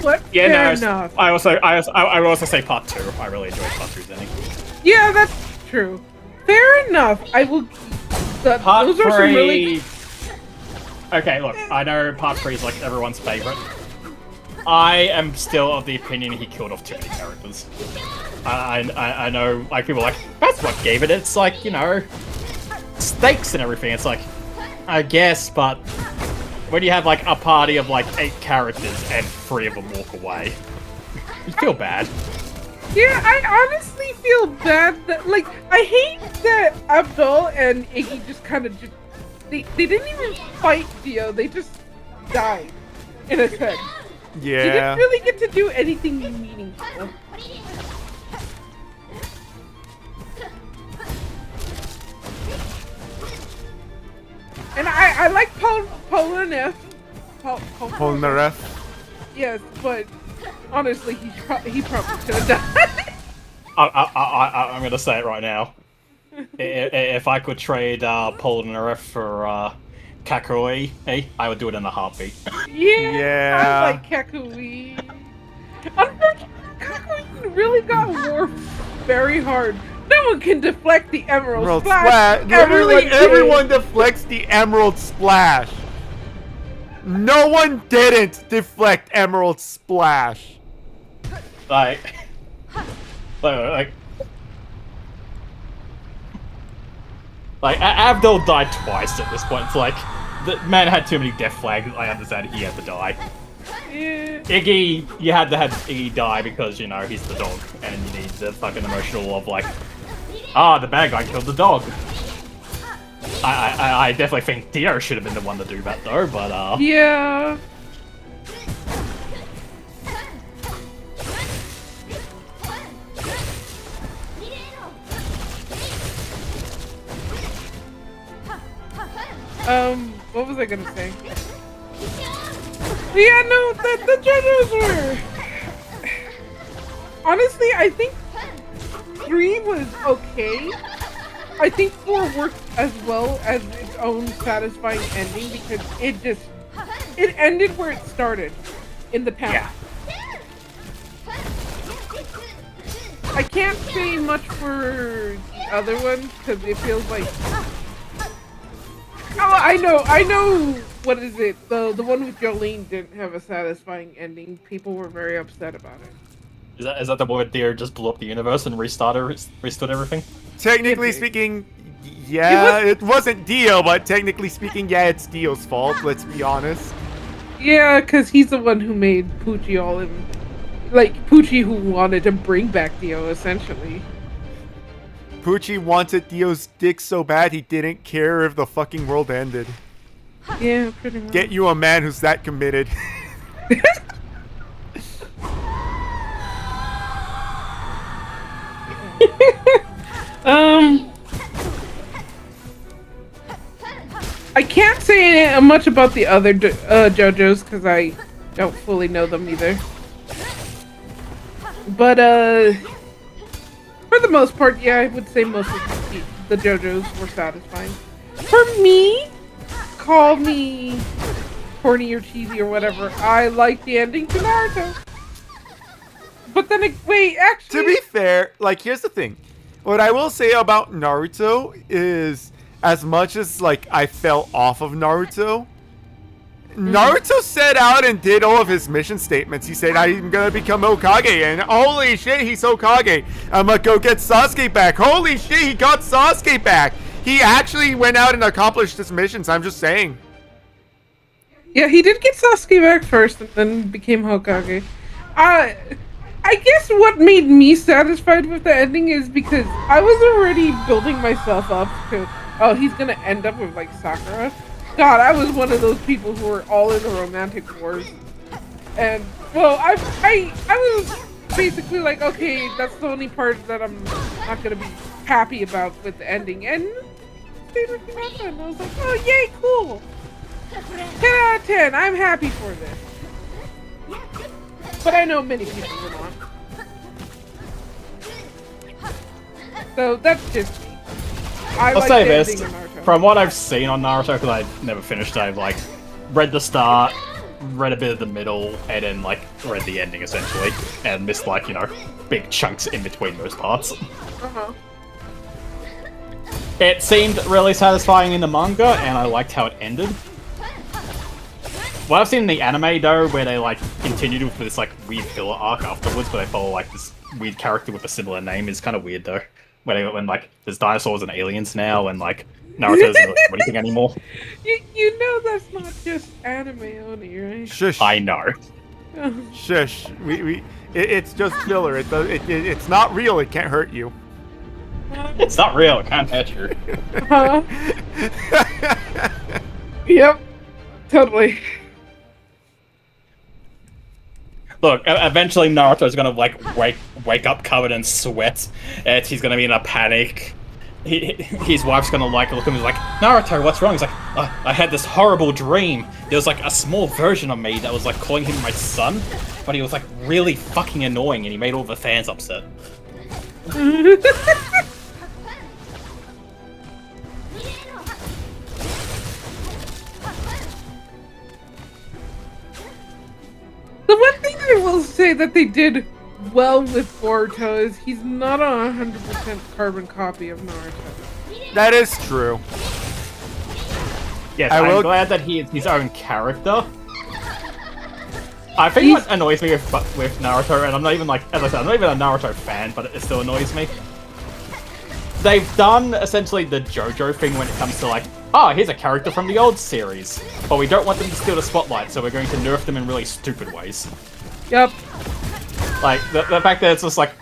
what? Yeah, Fair no. enough. I would also say part 2. I really enjoyed part 2's ending. Yeah, that's true. Fair enough. I will. Part Those are some 3. really. Okay, look, I know part 3 is like everyone's favorite. I am still of the opinion he killed off too many characters. I know, like, people are like, that's what gave it. It's like, you know, stakes and everything. It's like, I guess, but when you have like a party of like 8 characters and 3 of them walk away, you feel bad. Yeah, I honestly feel bad that, like, I hate that Abdul and Iggy just kind of they didn't even fight Dio. They just died, in a sense. Yeah. They didn't really get to do anything meaningful. And I like Polnareff. Polnareff. Yes, but honestly, he probably should have died. I'm gonna say it right now. If I could trade Polnareff for Kakoi, I would do it in a heartbeat. Yeah. I like Kakui. Unfortunately, Kakui really got warped very hard. No one can deflect the Emerald Splash. Literally, everyone deflects the Emerald Splash. No one didn't deflect Emerald Splash. Like Abdul died twice at this point. It's like the man had too many death flags. I understand he had to die. Yeah. Iggy, you had to have Iggy die because, you know, he's the dog, and you need the fucking emotional of like, the bad guy killed the dog. I definitely think Dio should have been the one to do that though, but Yeah. What was I gonna say? Yeah, no, the JoJo's were... Honestly, I think 3 was okay. I think 4 worked as well as its own satisfying ending because it ended where it started, in the past. yeah. I can't say much for the other one because it feels like... Oh, I know. What is it? The one with Jolene didn't have a satisfying ending. People were very upset about it. Is that the one where Dio just blew up the universe and restored everything? Technically speaking, yeah, it wasn't Dio, but technically speaking, yeah, it's Dio's fault. Let's be honest. Yeah, because he's the one who made Poochie all in... Like, Poochie who wanted to bring back Dio, essentially. Poochie wanted Dio's dick so bad he didn't care if the fucking world ended. Yeah, pretty much. Get you a man who's that committed. I can't say much about the other JoJo's because I don't fully know them either. But, for the most part, yeah, I would say most of the JoJo's were satisfying. For me, call me corny or cheesy or whatever, I like the ending to Naruto. But then, wait, actually... To be fair, like, here's the thing. What I will say about Naruto is, as much as, like, I fell off of Naruto, Naruto set out and did all of his mission statements. He said, I'm gonna become Hokage, and holy shit, he's Hokage. I'm gonna go get Sasuke back. Holy shit, he got Sasuke back. He actually went out and accomplished his missions, I'm just saying. Yeah, he did get Sasuke back first and then became Hokage. I guess what made me satisfied with the ending is because I was already building myself up to, oh, he's gonna end up with, like, Sakura. God, I was one of those people who were all in the romantic wars. And, well, I was basically like, okay, that's the only part that I'm not gonna be happy about with the ending. And stayed with me, and I was like, oh, yay, cool. 10 out of 10, I'm happy for this. But I know many people will not. So that's just me. I'll say this, from what I've seen on Naruto, because I've never finished, I've like read the start, read a bit of the middle and then like read the ending essentially, and missed like big chunks in between those parts. It seemed really satisfying in the manga, and I liked how it ended. What I've seen in the anime though, where they like continued with this like weird filler arc afterwards, where they follow like this weird character with a similar name, is kind of weird though. When like there's dinosaurs and aliens now, and like Naruto doesn't really do anything anymore. You know that's not just anime only, right? Shush. I know. Shush. It's just filler. It's not real. It can't hurt you. It's not real. It can't hurt you. Yep. Totally. Look, eventually Naruto's gonna like wake up covered in sweat, and he's gonna be in a panic. His wife's gonna like look at him and be like, Naruto, what's wrong? He's like, I had this horrible dream. There was like a small version of me that was like calling him my son, but he was like really fucking annoying, and he made all the fans upset. The one thing I will say that they did well with Boruto is he's not a 100% carbon copy of Naruto. That is true. Yes, I'm glad that he is his own character. I think what annoys me with Naruto, and I'm not even like, as I said, I'm not even a Naruto fan, but it still annoys me. They've done essentially the JoJo thing when it comes to like, here's a character from the old series, but we don't want them to steal the spotlight, so we're going to nerf them in really stupid ways. Yep. Like, the fact that it's just like,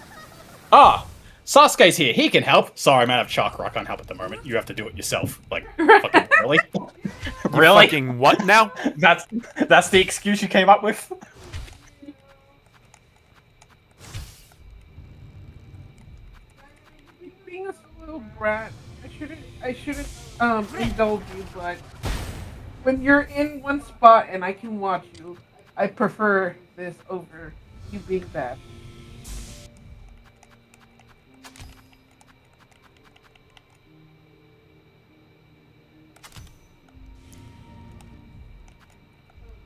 Sasuke's here, he can help. Sorry, I'm out of chakra, I can't help at the moment. You have to do it yourself. Like, fucking really? Really? Fucking what now? That's the excuse you came up with? Being a little brat, I shouldn't indulge you, but when you're in one spot and I can watch you, I prefer this over you being bad.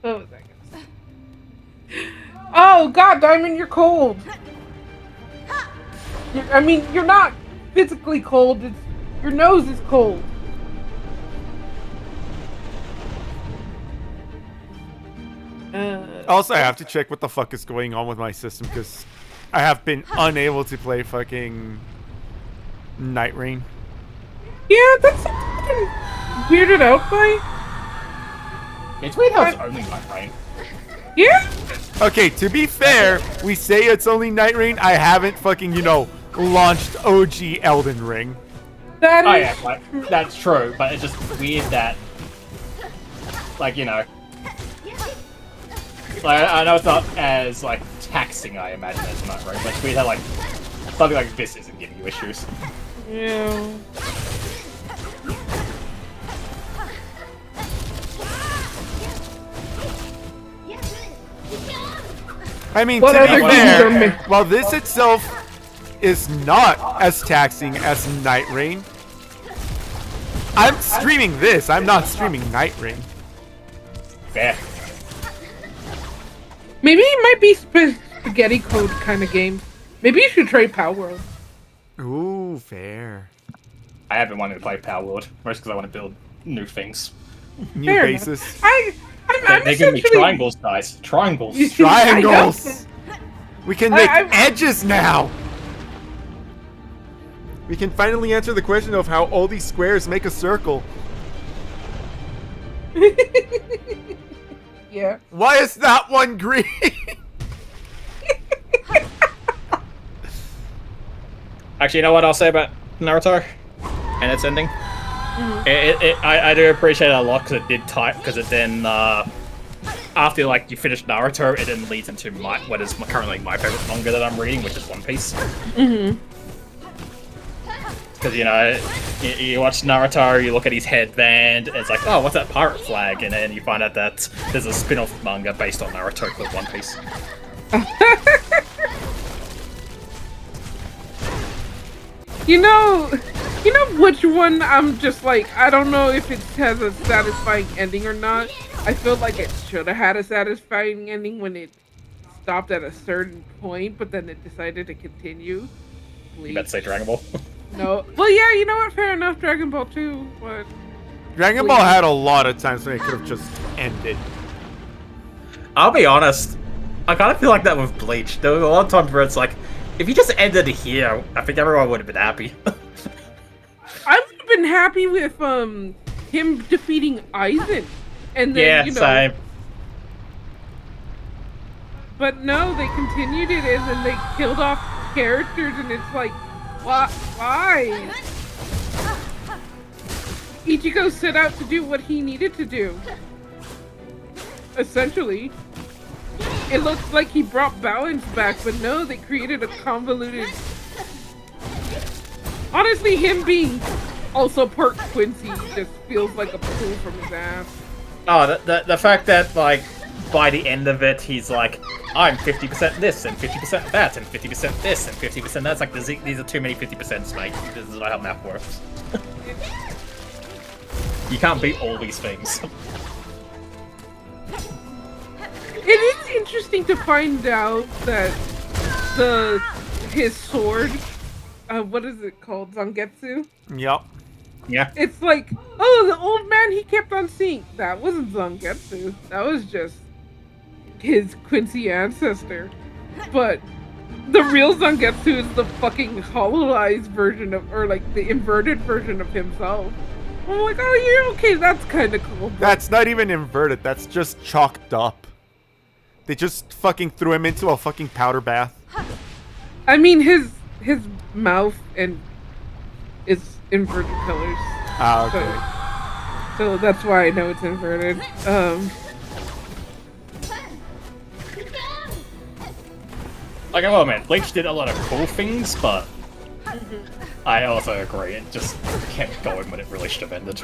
What was I gonna say? Oh God, Diamond, you're cold. You're not physically cold. It's your nose is cold. Also, I have to check what the fuck is going on with my system because I have been unable to play fucking Night Rain. Yeah, that's something weirded out by. It's weird how it's only Night Rain. Yeah. Okay, to be fair, we say it's only Night Rain. I haven't fucking, launched OG Elden Ring. That is yeah, like, that's true, but it's just weird that, like, like, I know it's not as, like, taxing, I imagine, as Night Rain, but it's weird how, like, something like this isn't giving you issues. Yeah. I mean, What to other be games are fair, while this itself is not as taxing as Night Rain, I'm streaming this. I'm not streaming Night Rain. Fair. Maybe it might be spaghetti code kind of game. Maybe you should try Power World. Ooh, fair. I have been wanting to play Power World, mostly because I want to build new things. New Fair bases. I'm They give me essentially- triangles, guys. Triangles. Triangles! We can make I'm- edges now! We can finally answer the question of how all these squares make a circle. Yeah. Why is that one green? Actually, you know what I'll say about Naruto and its ending? I do appreciate it a lot because it did type, because it then, after like you finish Naruto, it then leads into what is currently my favorite manga that I'm reading, which is One Piece. Because, you watch Naruto, you look at his headband, and it's like, oh, what's that pirate flag? And then you find out that there's a spin-off manga based on Naruto called One Piece. You know which one I'm just like, I don't know if it has a satisfying ending or not. I feel like it should have had a satisfying ending when it stopped at a certain point, but then it decided to continue. You better say Dragon Ball. No. Well, yeah, you know what? Fair enough. Dragon Ball 2, but Dragon Ball had a lot of times when it could have just ended. I'll be honest. I kind of feel like that with Bleach. There was a lot of times where it's like, if you just ended here, I think everyone would have been happy. I would have been happy with him defeating Aizen, and then Yeah, you know. same. But no, they continued it, and then they killed off characters, and it's like, why? Ichigo set out to do what he needed to do. Essentially. It looks like he brought balance back, but no, they created a convoluted... Honestly, him being also part Quincy just feels like a pull from his ass. Oh, the fact that, like, by the end of it, he's like, I'm 50% this, and 50% that, and 50% this, and 50% that. It's like, these are too many 50%s, mate. This is not how math works. You can't beat all these things. It is interesting to find out that his sword, what is it called? Zangetsu? Yep. Yeah. It's like, oh, the old man he kept on seeing. That wasn't Zangetsu. That was just his Quincy ancestor. But the real Zangetsu is the fucking hololized version of, or like the inverted version of himself. I'm like, oh, yeah, okay, that's kind of cool. But That's not even inverted. That's just chalked up. They just fucking threw him into a fucking powder bath. I mean, his mouth and is inverted colors. Ah, okay. So that's why I know it's inverted. Like, oh man, Bleach did a lot of cool things, but I also agree, it just kept going when it really should have ended.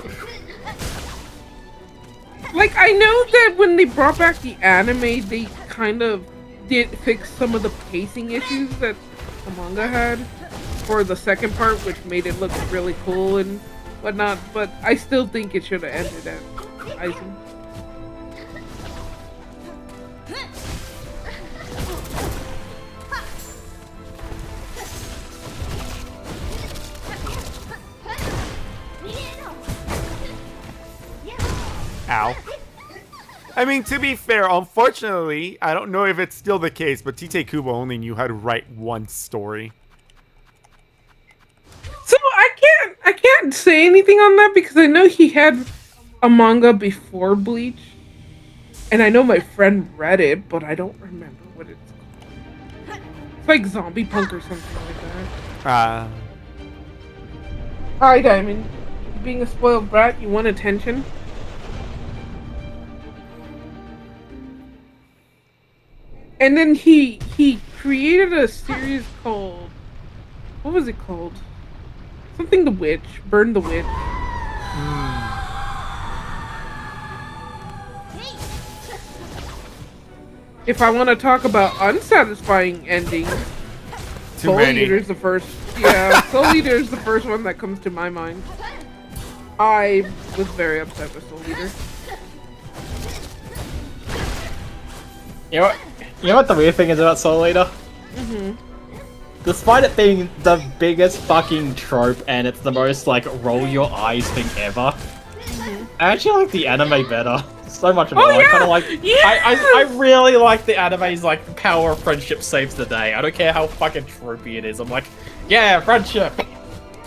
Like, I know that when they brought back the anime, they kind of did fix some of the pacing issues that the manga had for the second part, which made it look really cool and whatnot, but I still think it should have ended at Aizen. Ow. I mean, to be fair, unfortunately, I don't know if it's still the case, but Tite Kubo only knew how to write one story. So I can't say anything on that because I know he had a manga before Bleach, and I know my friend read it, but I don't remember what it's called. It's like Zombie Punk or something like that. Hi, Diamond. Being a spoiled brat, you want attention? And then he created a series called, what was it called? Something the Witch, Burn the Witch. If I want to talk about unsatisfying endings, Soul Eater's the first. Yeah, Soul Eater is the first one that comes to my mind. I was very upset with Soul Eater. You know what the weird thing is about Soul Eater? Despite it being the biggest fucking trope and it's the most, like, roll your eyes thing ever, I actually like the anime better. So much more. Oh, yeah! I kind of like. Yes! I really like the anime's, like, power of friendship saves the day. I don't care how fucking tropey it is. I'm like, yeah, friendship!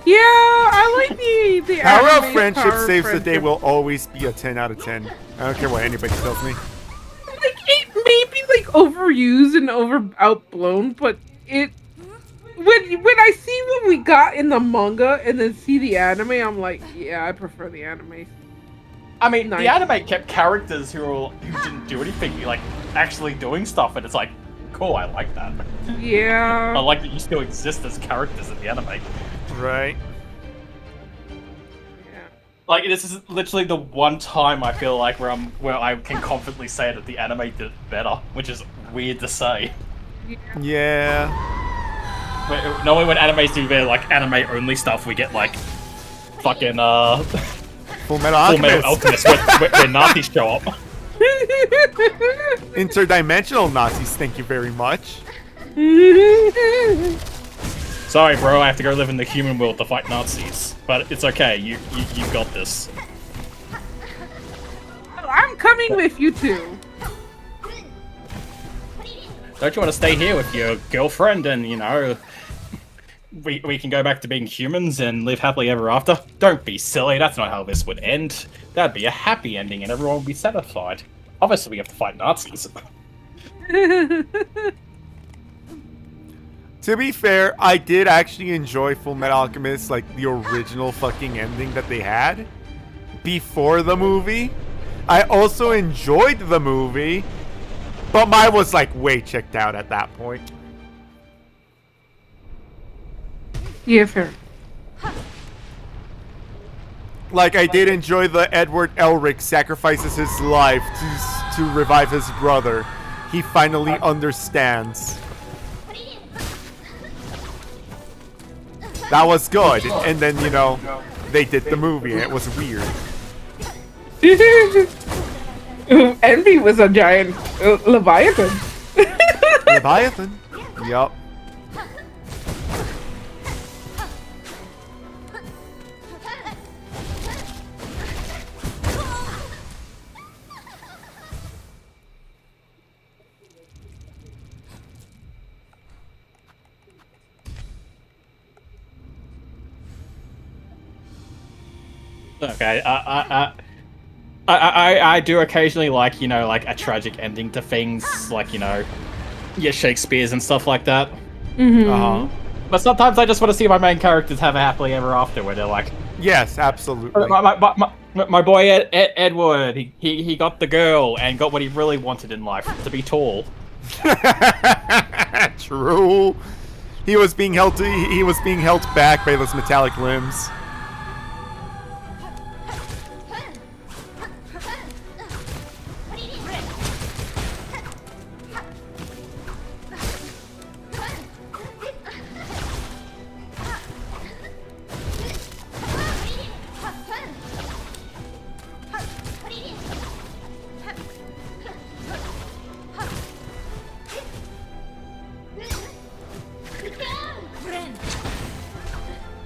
Yeah, I like the Power of anime friendship power of saves the day friendship. will always be a 10 out of 10. I don't care what anybody tells me. Like, it may be like overused and outblown, but it when I see what we got in the manga and then see the anime, I'm like, yeah, I prefer the anime. I mean, Nice. the anime kept characters who didn't do anything, like, actually doing stuff, and it's like, cool, I like that. I Yeah. like that you still exist as characters in the anime. Right. Yeah. Like, this is literally the one time I feel like where I can confidently say that the anime did better, which is weird to say. Yeah. But normally when animes do their, like, anime-only stuff, we get, like, fucking, Full Metal Full Metal Alchemist. Alchemist, where Nazis show up. Interdimensional Nazis, thank you very much. Sorry, bro, I have to go live in the human world to fight Nazis. But it's okay, you got this. I'm coming with you too. Don't you want to stay here with your girlfriend and, you know, we can go back to being humans and live happily ever after? Don't be silly, that's not how this would end. That'd be a happy ending and everyone would be satisfied. Obviously we have to fight Nazis. To be fair, I did actually enjoy Full Metal Alchemist, like the original fucking ending that they had before the movie. I also enjoyed the movie, but mine was like way checked out at that point. Yeah, fair. Like, I did enjoy the Edward Elric sacrifices his life to revive his brother. He finally understands. That was good. And then, you know, they did the movie and it was weird. Envy was a giant Leviathan. Leviathan? Yup. Okay, I do occasionally like, you know, like a tragic ending to things, like, you know, yeah, Shakespeare's and stuff like that. Uh-huh. But sometimes I just want to see my main characters have a happily ever after, where they're like, Yes, absolutely. my boy Edward, he got the girl and got what he really wanted in life, to be tall. True. He was being held back by those metallic limbs.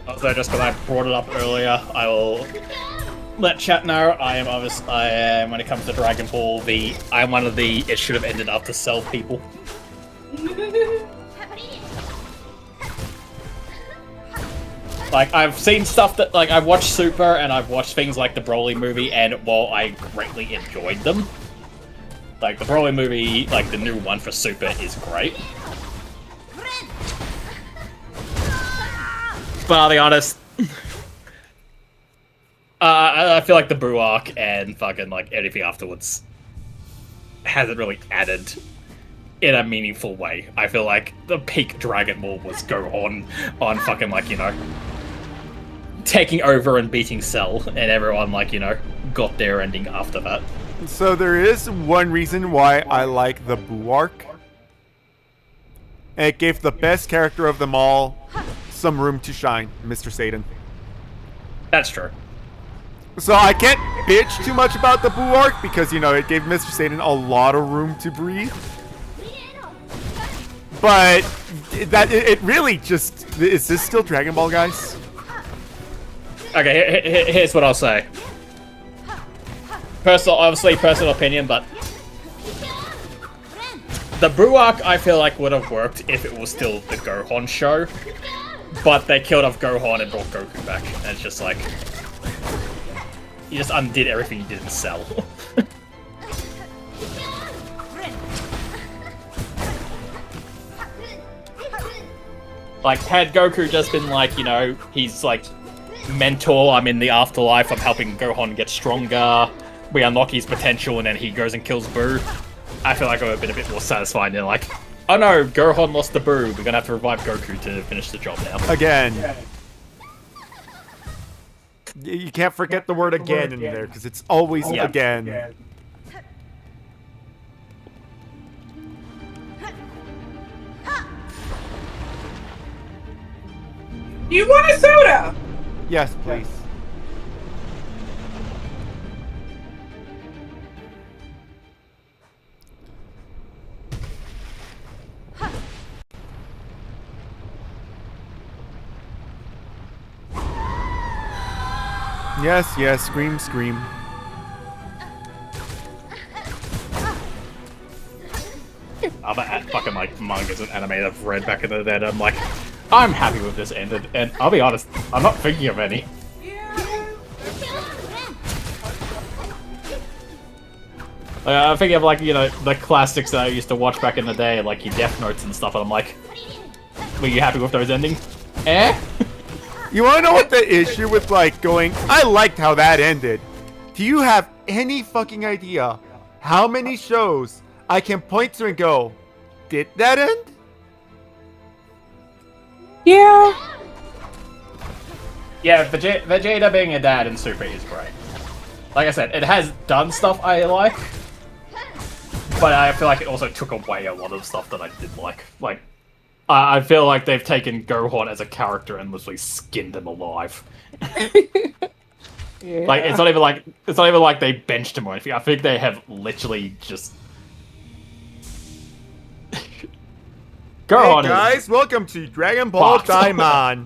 Also, just because I brought it up earlier, I will let chat know I am when it comes to Dragon Ball V, I'm one of the it should have ended up to sell people. Like, I've seen stuff that, like, I've watched Super and I've watched things like the Broly movie, and while I greatly enjoyed them, like the Broly movie, like the new one for Super is great. But I'll be honest, I feel like the Boo arc and fucking like anything afterwards hasn't really added in a meaningful way. I feel like the peak Dragon Ball was Gohan on fucking like, you know, taking over and beating Cell, and everyone like, you know, got their ending after that. So there is one reason why I like the Boo arc. It gave the best character of them all some room to shine, Mr. Satan. That's true. So I can't bitch too much about the Boo arc because, you know, it gave Mr. Satan a lot of room to breathe. But it really just... Is this still Dragon Ball, guys? Okay, here's what I'll say. Obviously personal opinion, but the Boo arc I feel like would have worked if it was still the Gohan show, but they killed off Gohan and brought Goku back, and it's just like, you just undid everything you did in Cell. Like, had Goku just been like, you know, he's like, mentor, I'm in the afterlife, I'm helping Gohan get stronger, we unlock his potential, and then he goes and kills Boo, I feel like I would have been a bit more satisfied than like, oh no, Gohan lost the Boo, we're gonna have to revive Goku to finish the job now. Again. You can't forget the word again in there, because it's always again. You want a soda? Yes, please. Yes, yes, scream, scream. Other fucking like mangas and anime I've read back in the day, and I'm like, I'm happy with this ended, and I'll be honest, I'm not thinking of any. I'm thinking of like, you know, the classics that I used to watch back in the day, like your Death Notes and stuff, and I'm like, were you happy with those endings? Eh? You wanna know what the issue with like going, I liked how that ended. Do you have any fucking idea how many shows I can point to and go, did that end? Yeah. Yeah, Vegeta being a dad in Super is great. Like I said, it has done stuff I like, but I feel like it also took away a lot of stuff that I did like. Like, I feel like they've taken Gohan as a character and literally skinned him alive. Yeah. Like, it's not even like they benched him or anything. I think they have literally just. Gohan Hey guys, welcome to Dragon Ball Fucked. Daimon.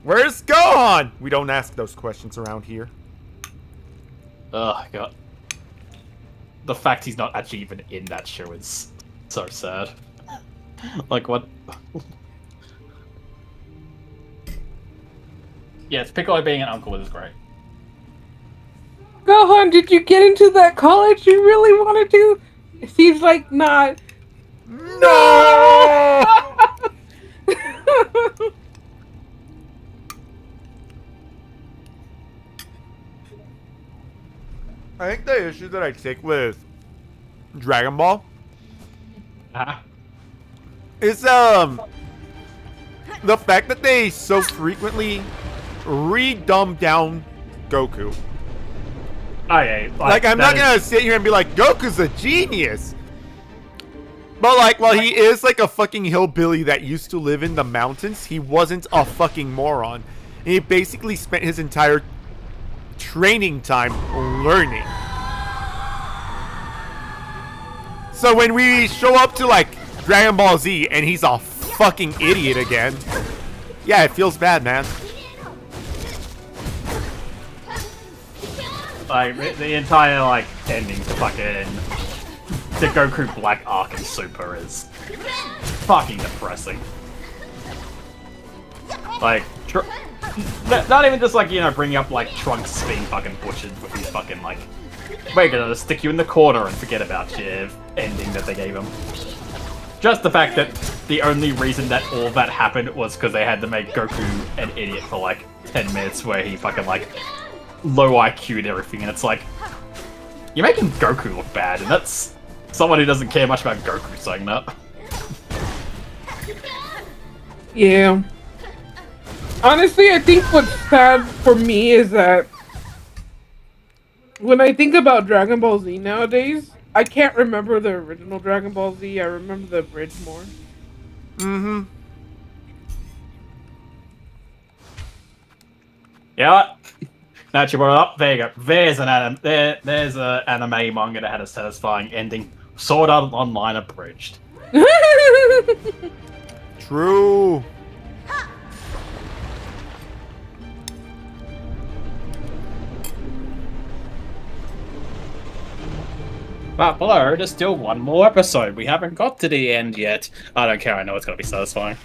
Where's Gohan? We don't ask those questions around here. Oh god. The fact he's not actually even in that show is so sad. Like what? Yes, Piccolo being an uncle is great. Gohan, did you get into that college you really wanted to? It seems like not. No! I think the issue that I take with Dragon Ball is the fact that they so frequently re-dumb down Goku. Oh yeah, Like I'm not gonna sit here and be like, Goku's a genius. But like, while he is like a fucking hillbilly that used to live in the mountains, he wasn't a fucking moron. And he basically spent his entire training time learning. So when we show up to like Dragon Ball Z and he's a fucking idiot again, yeah, it feels bad, man. Like the entire like ending to fucking the Goku Black arc in Super is fucking depressing. Like, not even just like, you know, bringing up like Trunks being fucking butchered with his fucking like, we're gonna stick you in the corner and forget about your ending that they gave him. Just the fact that the only reason that all that happened was because they had to make Goku an idiot for like 10 minutes where he fucking like low IQ'd everything, and it's like, you're making Goku look bad, and that's someone who doesn't care much about Goku saying that. Yeah. Honestly, I think what's sad for me is that when I think about Dragon Ball Z nowadays, I can't remember the original Dragon Ball Z. I remember the bridge more. Mm-hmm. Yeah. Now that you brought it up, there you go. There's an there's a anime manga that had a satisfying ending. Sword Art Online abridged. True. But below, there's still one more episode. We haven't got to the end yet. I don't care. I know it's gonna be satisfying.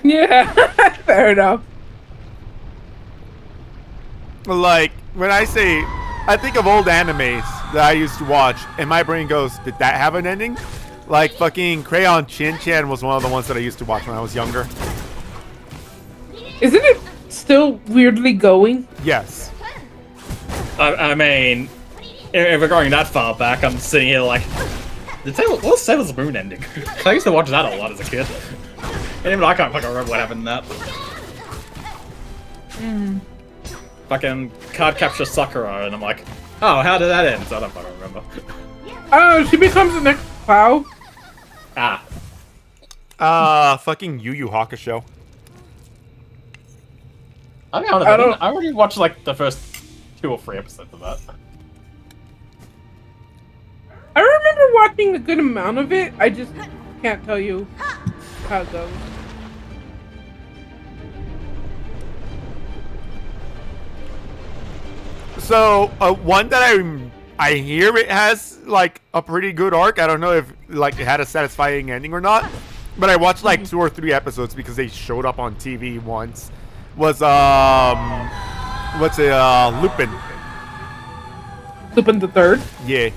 Yeah, fair enough. Like, when I say, I think of old animes that I used to watch, and my brain goes, did that have an ending? Like, fucking Crayon Shin-Chan was one of the ones that I used to watch when I was younger. Isn't it still weirdly going? Yes. I mean, if we're going that far back, I'm sitting here like, what's Sailor Moon ending? I used to watch that a lot as a kid. And even I can't fucking remember what happened in that. Fucking Card Capture Sakura, and I'm like, oh, how did that end? So I don't fucking remember. Oh, she becomes the next Clow. Fucking Yu Yu Hakusho. I'll be honest, I already watched like the first 2 or 3 episodes of that. I remember watching a good amount of it. I just can't tell you how it goes. So one that I hear it has like a pretty good arc. I don't know if like it had a satisfying ending or not, but I watched like 2 or 3 episodes because they showed up on TV once. Was what's it? Lupin. Lupin the Third. Yeah.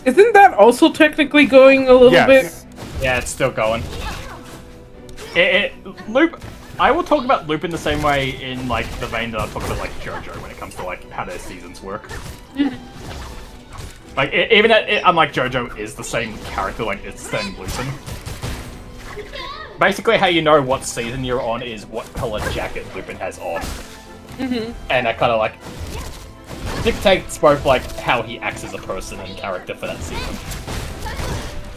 Isn't that also technically going a little bit? Yeah, it's still going. I will talk about Lupin the same way in like the vein that I talk about like JoJo when it comes to like how their seasons work. Like even unlike JoJo is the same character, like it's the same Lupin. Basically, how you know what season you're on is what color jacket Lupin has on, and that kind of like dictates both like how he acts as a person and character for that season.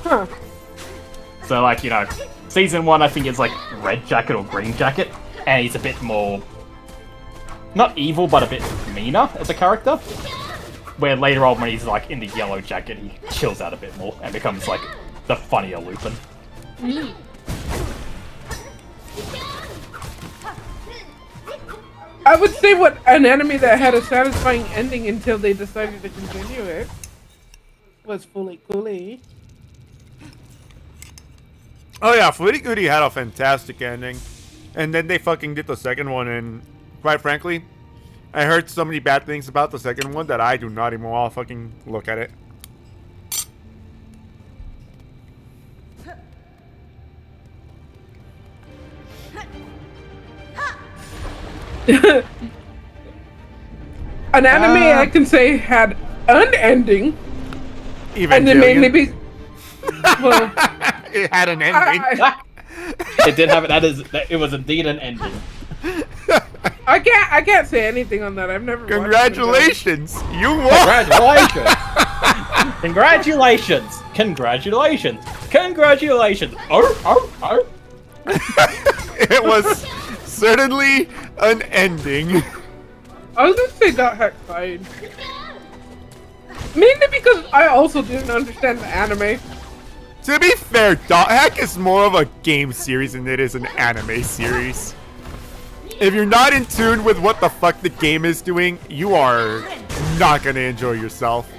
Huh. So like, you know, season 1 I think is like red jacket or green jacket, and he's a bit more not evil but a bit meaner as a character. Where later on when he's like in the yellow jacket he chills out a bit more and becomes like the funnier Lupin. I would say what an anime that had a satisfying ending until they decided to continue it was Fully Cooley. Oh yeah, Footy Goody had a fantastic ending, and then they fucking did the second one, and quite frankly, I heard so many bad things about the second one that I do not even want to fucking look at it. An anime I can say had an ending, and then mainly be well. It had an ending. It did have it. It was indeed an ending. I can't say anything on that. I've never. Congratulations, you won. Congratulations. Congratulations. Congratulations. Congratulations. Oh. It was certainly an ending. I was gonna say Dot Hack fine. Mainly because I also didn't understand the anime. To be fair, Dot Hack is more of a game series than it is an anime series. If you're not in tune with what the fuck the game is doing, you are not gonna enjoy yourself.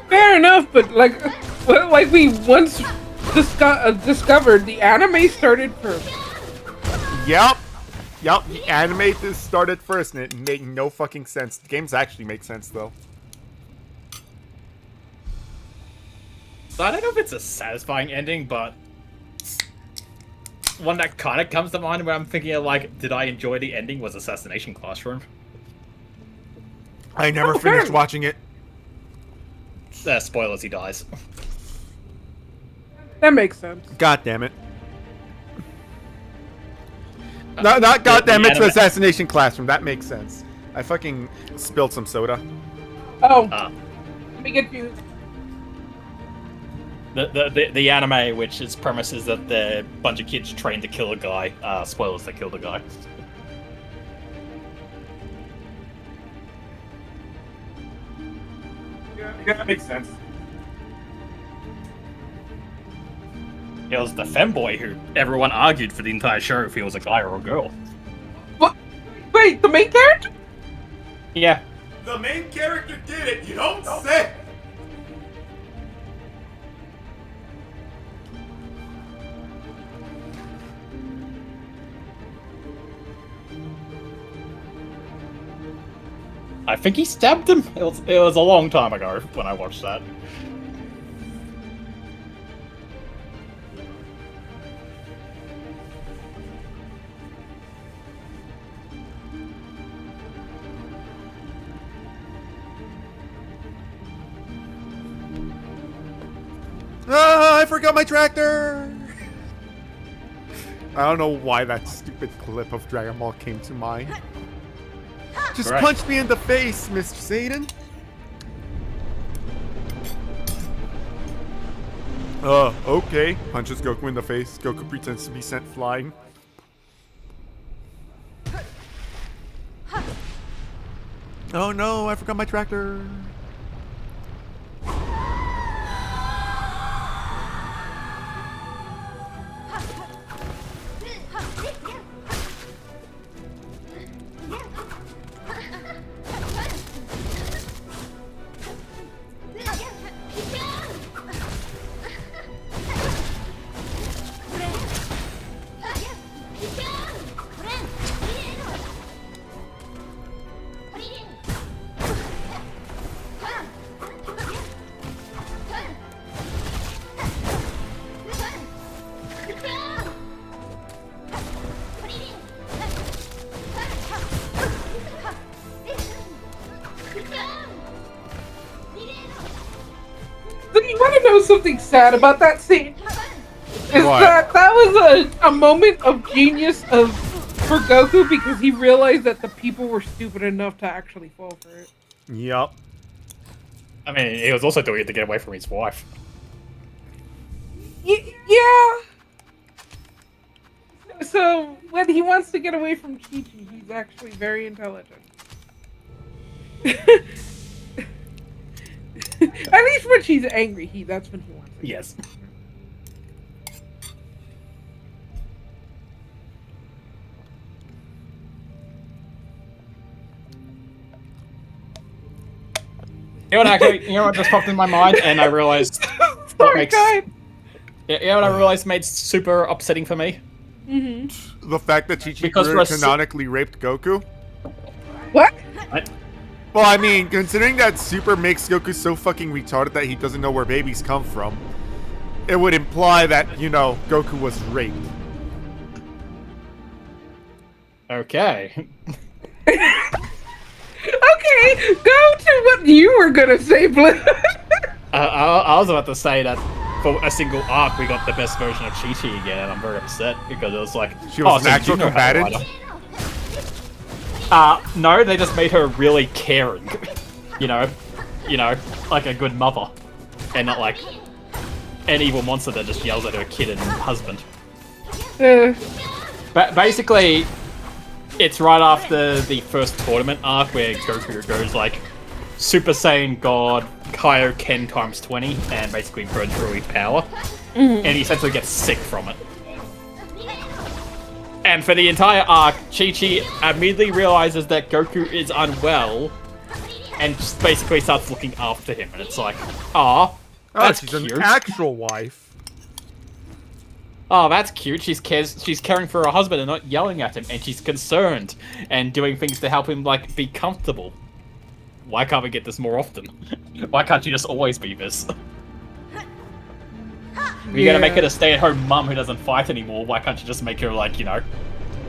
Fair enough, but like we once discovered, the anime started first. Yep, the anime just started first, and it made no fucking sense. The games actually make sense, though. So I don't know if it's a satisfying ending, but one that kind of comes to mind when I'm thinking of like, did I enjoy the ending was Assassination Classroom. I never finished watching it. Spoilers, he dies. That makes sense. God damn it. Not goddamn it's Assassination Classroom. That makes sense. I fucking spilled some soda. Oh. Let me get you. The anime, which its premise is that the bunch of kids trained to kill a guy. Spoilers, they killed a guy. Yeah, that makes sense. It was the femboy who everyone argued for the entire show if he was a guy or a girl. What? Wait, the main character? Yeah. The main character did it. You don't say. I think he stabbed him. It was a long time ago when I watched that. I forgot my tractor! I don't know why that stupid clip of Dragon Ball came to mind. Just punch me in the face, Mr. Satan! Okay. Punches Goku in the face. Goku pretends to be sent flying. Oh no, I forgot my tractor! something sad about that scene. Is What? that was a moment of genius for Goku because he realized that the people were stupid enough to actually fall for it. Yup. I mean, he was also doing it to get away from his wife. Yeah. So when he wants to get away from Chi-Chi, he's actually very intelligent. At least when she's angry, that's when he wants it. Yes. You know what just popped in my mind, and I realized Sorry, guys. You know what I realized made super upsetting for me? Mm-hmm. The fact that Chi-Chi Because we're canonically raped Goku? What? Well, I mean, considering that Super makes Goku so fucking retarded that he doesn't know where babies come from, it would imply that, you know, Goku was raped. Okay. Okay, go to what you were gonna say, Blue. I was about to say that for a single arc, we got the best version of Chi-Chi again, and I'm very upset because it was like... She was so an you actual know how to combatant? ride her. No, they just made her really caring. You know, like a good mother. And not like an evil monster that just yells at her kid and husband. But basically, it's right after the first tournament arc where Goku goes like Super Saiyan God, Kaioken times 20, and basically burns through his power. And he essentially gets sick from it. And for the entire arc, Chi-Chi immediately realizes that Goku is unwell and just basically starts looking after him. And it's like, aw, that's she's cute. an actual wife. Oh, that's cute. She's caring for her husband and not yelling at him, and she's concerned and doing things to help him, like, be comfortable. Why can't we get this more often? Why can't you just always be this? You're gonna make it a stay-at-home mum who doesn't fight anymore. Why can't you just make her, like, you know,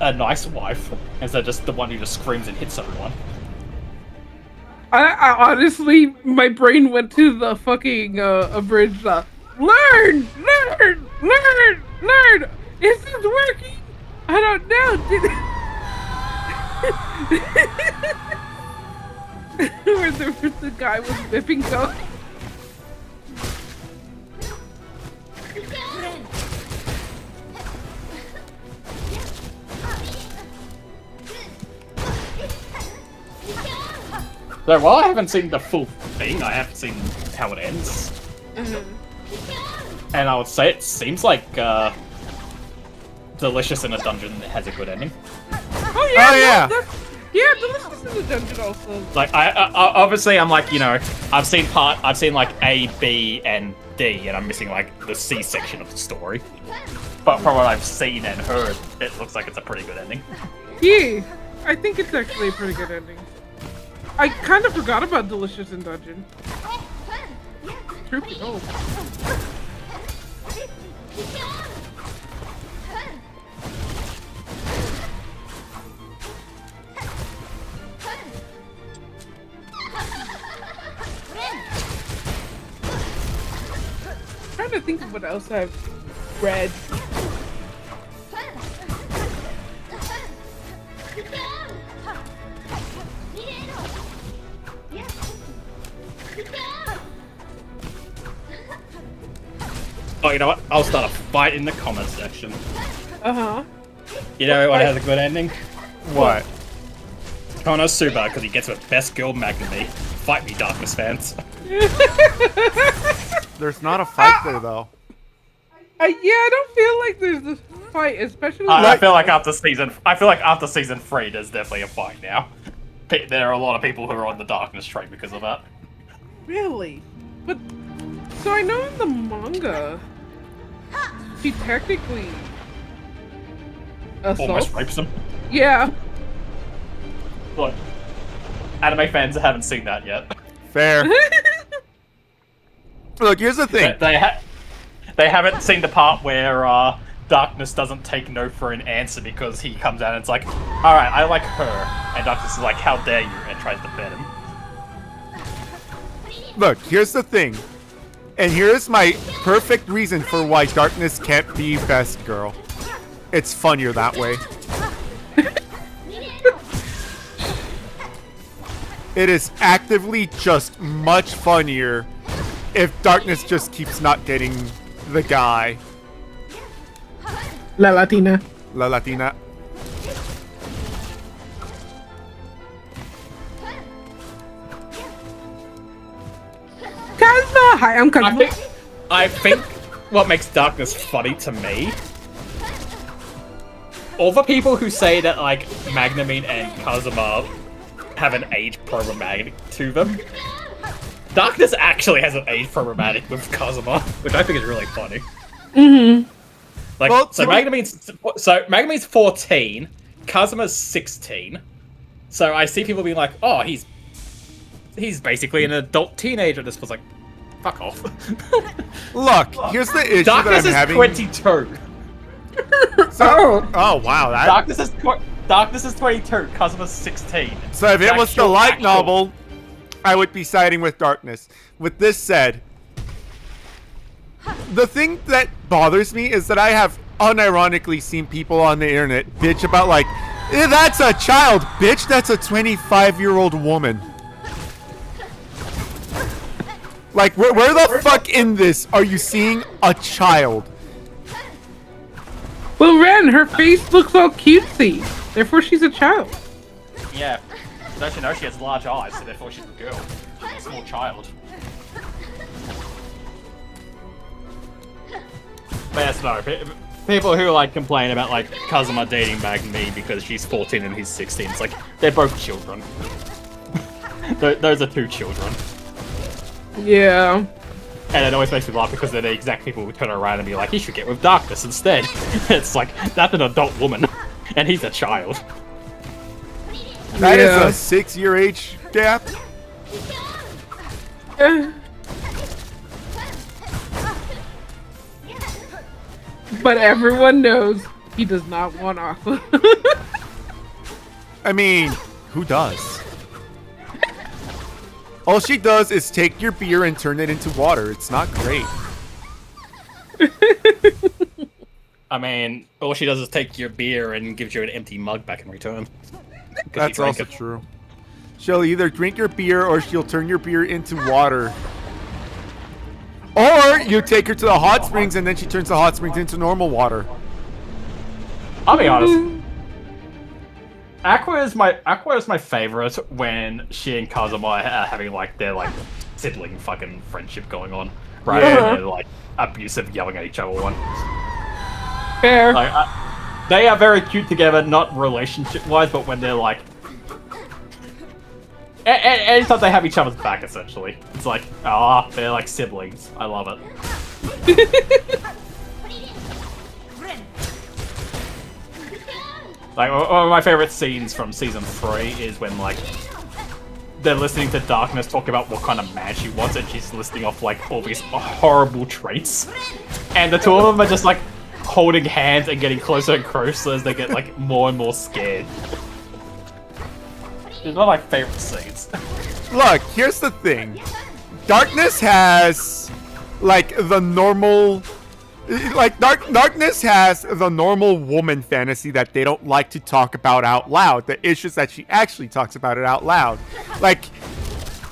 a nice wife instead of just the one who just screams and hits everyone? I honestly, my brain went to the fucking abridged. Learn. Is this working? I don't know. Where the guy was whipping Goku. So while I haven't seen the full thing, I haven't seen how it ends. And I would say it seems like Delicious in a Dungeon has a good ending. Oh yeah. Yeah, Delicious in the Dungeon also. Like I obviously I'm like, you know, I've seen like A, B, and D, and I'm missing like the C section of the story. But from what I've seen and heard, it looks like it's a pretty good ending. Yeah, I think it's actually a pretty good ending. I kind of forgot about Delicious in Dungeon. Truth be told. I'm trying to think of what else I've read. Oh, you know what? I'll start a fight in the comments section. Uh-huh. You know what has a good ending? What? Konosuba, because he gets with best girl Magami. Fight me, Darkness fans. There's not a fight there, though. Yeah, I don't feel like there's this fight, especially. I feel like after season 3, there's definitely a fight now. There are a lot of people who are on the Darkness train because of that. Really? But so I know in the manga, she technically assaults. Almost rapes him. Yeah. Look, anime fans haven't seen that yet. Fair. Look, here's the thing. They haven't seen the part where Darkness doesn't take no for an answer because he comes out and it's like, alright, I like her. And Darkness is like, how dare you, and tries to bet him. Look, here's the thing. And here's my perfect reason for why darkness can't be best girl. It's funnier that way. It is actively just much funnier if darkness just keeps not getting the guy. La Latina. La Latina. Kazma! Hi, I'm Kazma. I think what makes darkness funny to me, all the people who say that like Magnamine and Kazuma have an age problematic to them, darkness actually has an age problematic with Kazuma, which I think is really funny. Mm-hmm. Like, Well, so Magnamine's 14, Kazuma's 16. So I see people being like, "Oh, he's basically an adult teenager." This was like, fuck off. Look, here's the issue Darkness that I'm is having. 22. Oh wow, that. Darkness is 22. Kazuma's 16. So if it was the light novel, I would be siding with darkness. With this said, the thing that bothers me is that I have unironically seen people on the internet bitch about like, that's a child, bitch, that's a 25-year-old woman. Like, where the fuck in this are you seeing a child? Well, Ren, her face looks all cutesy. Therefore, she's a child. Yeah. Don't you know she has large eyes, so therefore she's a girl. She's a small child. But yes, no. People who like complain about like Kazuma dating Magni because she's 14 and he's 16, it's like they're both children. Those are two children. Yeah. And it always makes me laugh because they're the exact people who turn around and be like, he should get with darkness instead. It's like, that's an adult woman, and he's a child. That is a 6-year age gap. But everyone knows he does not want Aqua. I mean, who does? All she does is take your beer and turn it into water. It's not great. I mean, all she does is take your beer and gives you an empty mug back in return. That's also true. She'll either drink your beer or she'll turn your beer into water. Or you take her to the hot springs and then she turns the hot springs into normal water. I'll be honest. Aqua is my favorite when she and Kazuma are having like their like sibling fucking friendship going on, right? Yeah. And they're like abusive, yelling at each other one. Fair. Like, they are very cute together, not relationship-wise, but when they're like, anytime they have each other's back, essentially, it's like, they're like siblings. I love it. Like, one of my favorite scenes from season 3 is when, like, they're listening to Darkness talk about what kind of man she wants, and she's listing off, like, all these horrible traits. And the two of them are just, like, holding hands and getting closer and closer as they get, like, more and more scared. It's one of my favorite scenes. Look, here's the thing. Darkness has, like, the normal... Like, Darkness has the normal woman fantasy that they don't like to talk about out loud. The issues that she actually talks about it out loud. Like,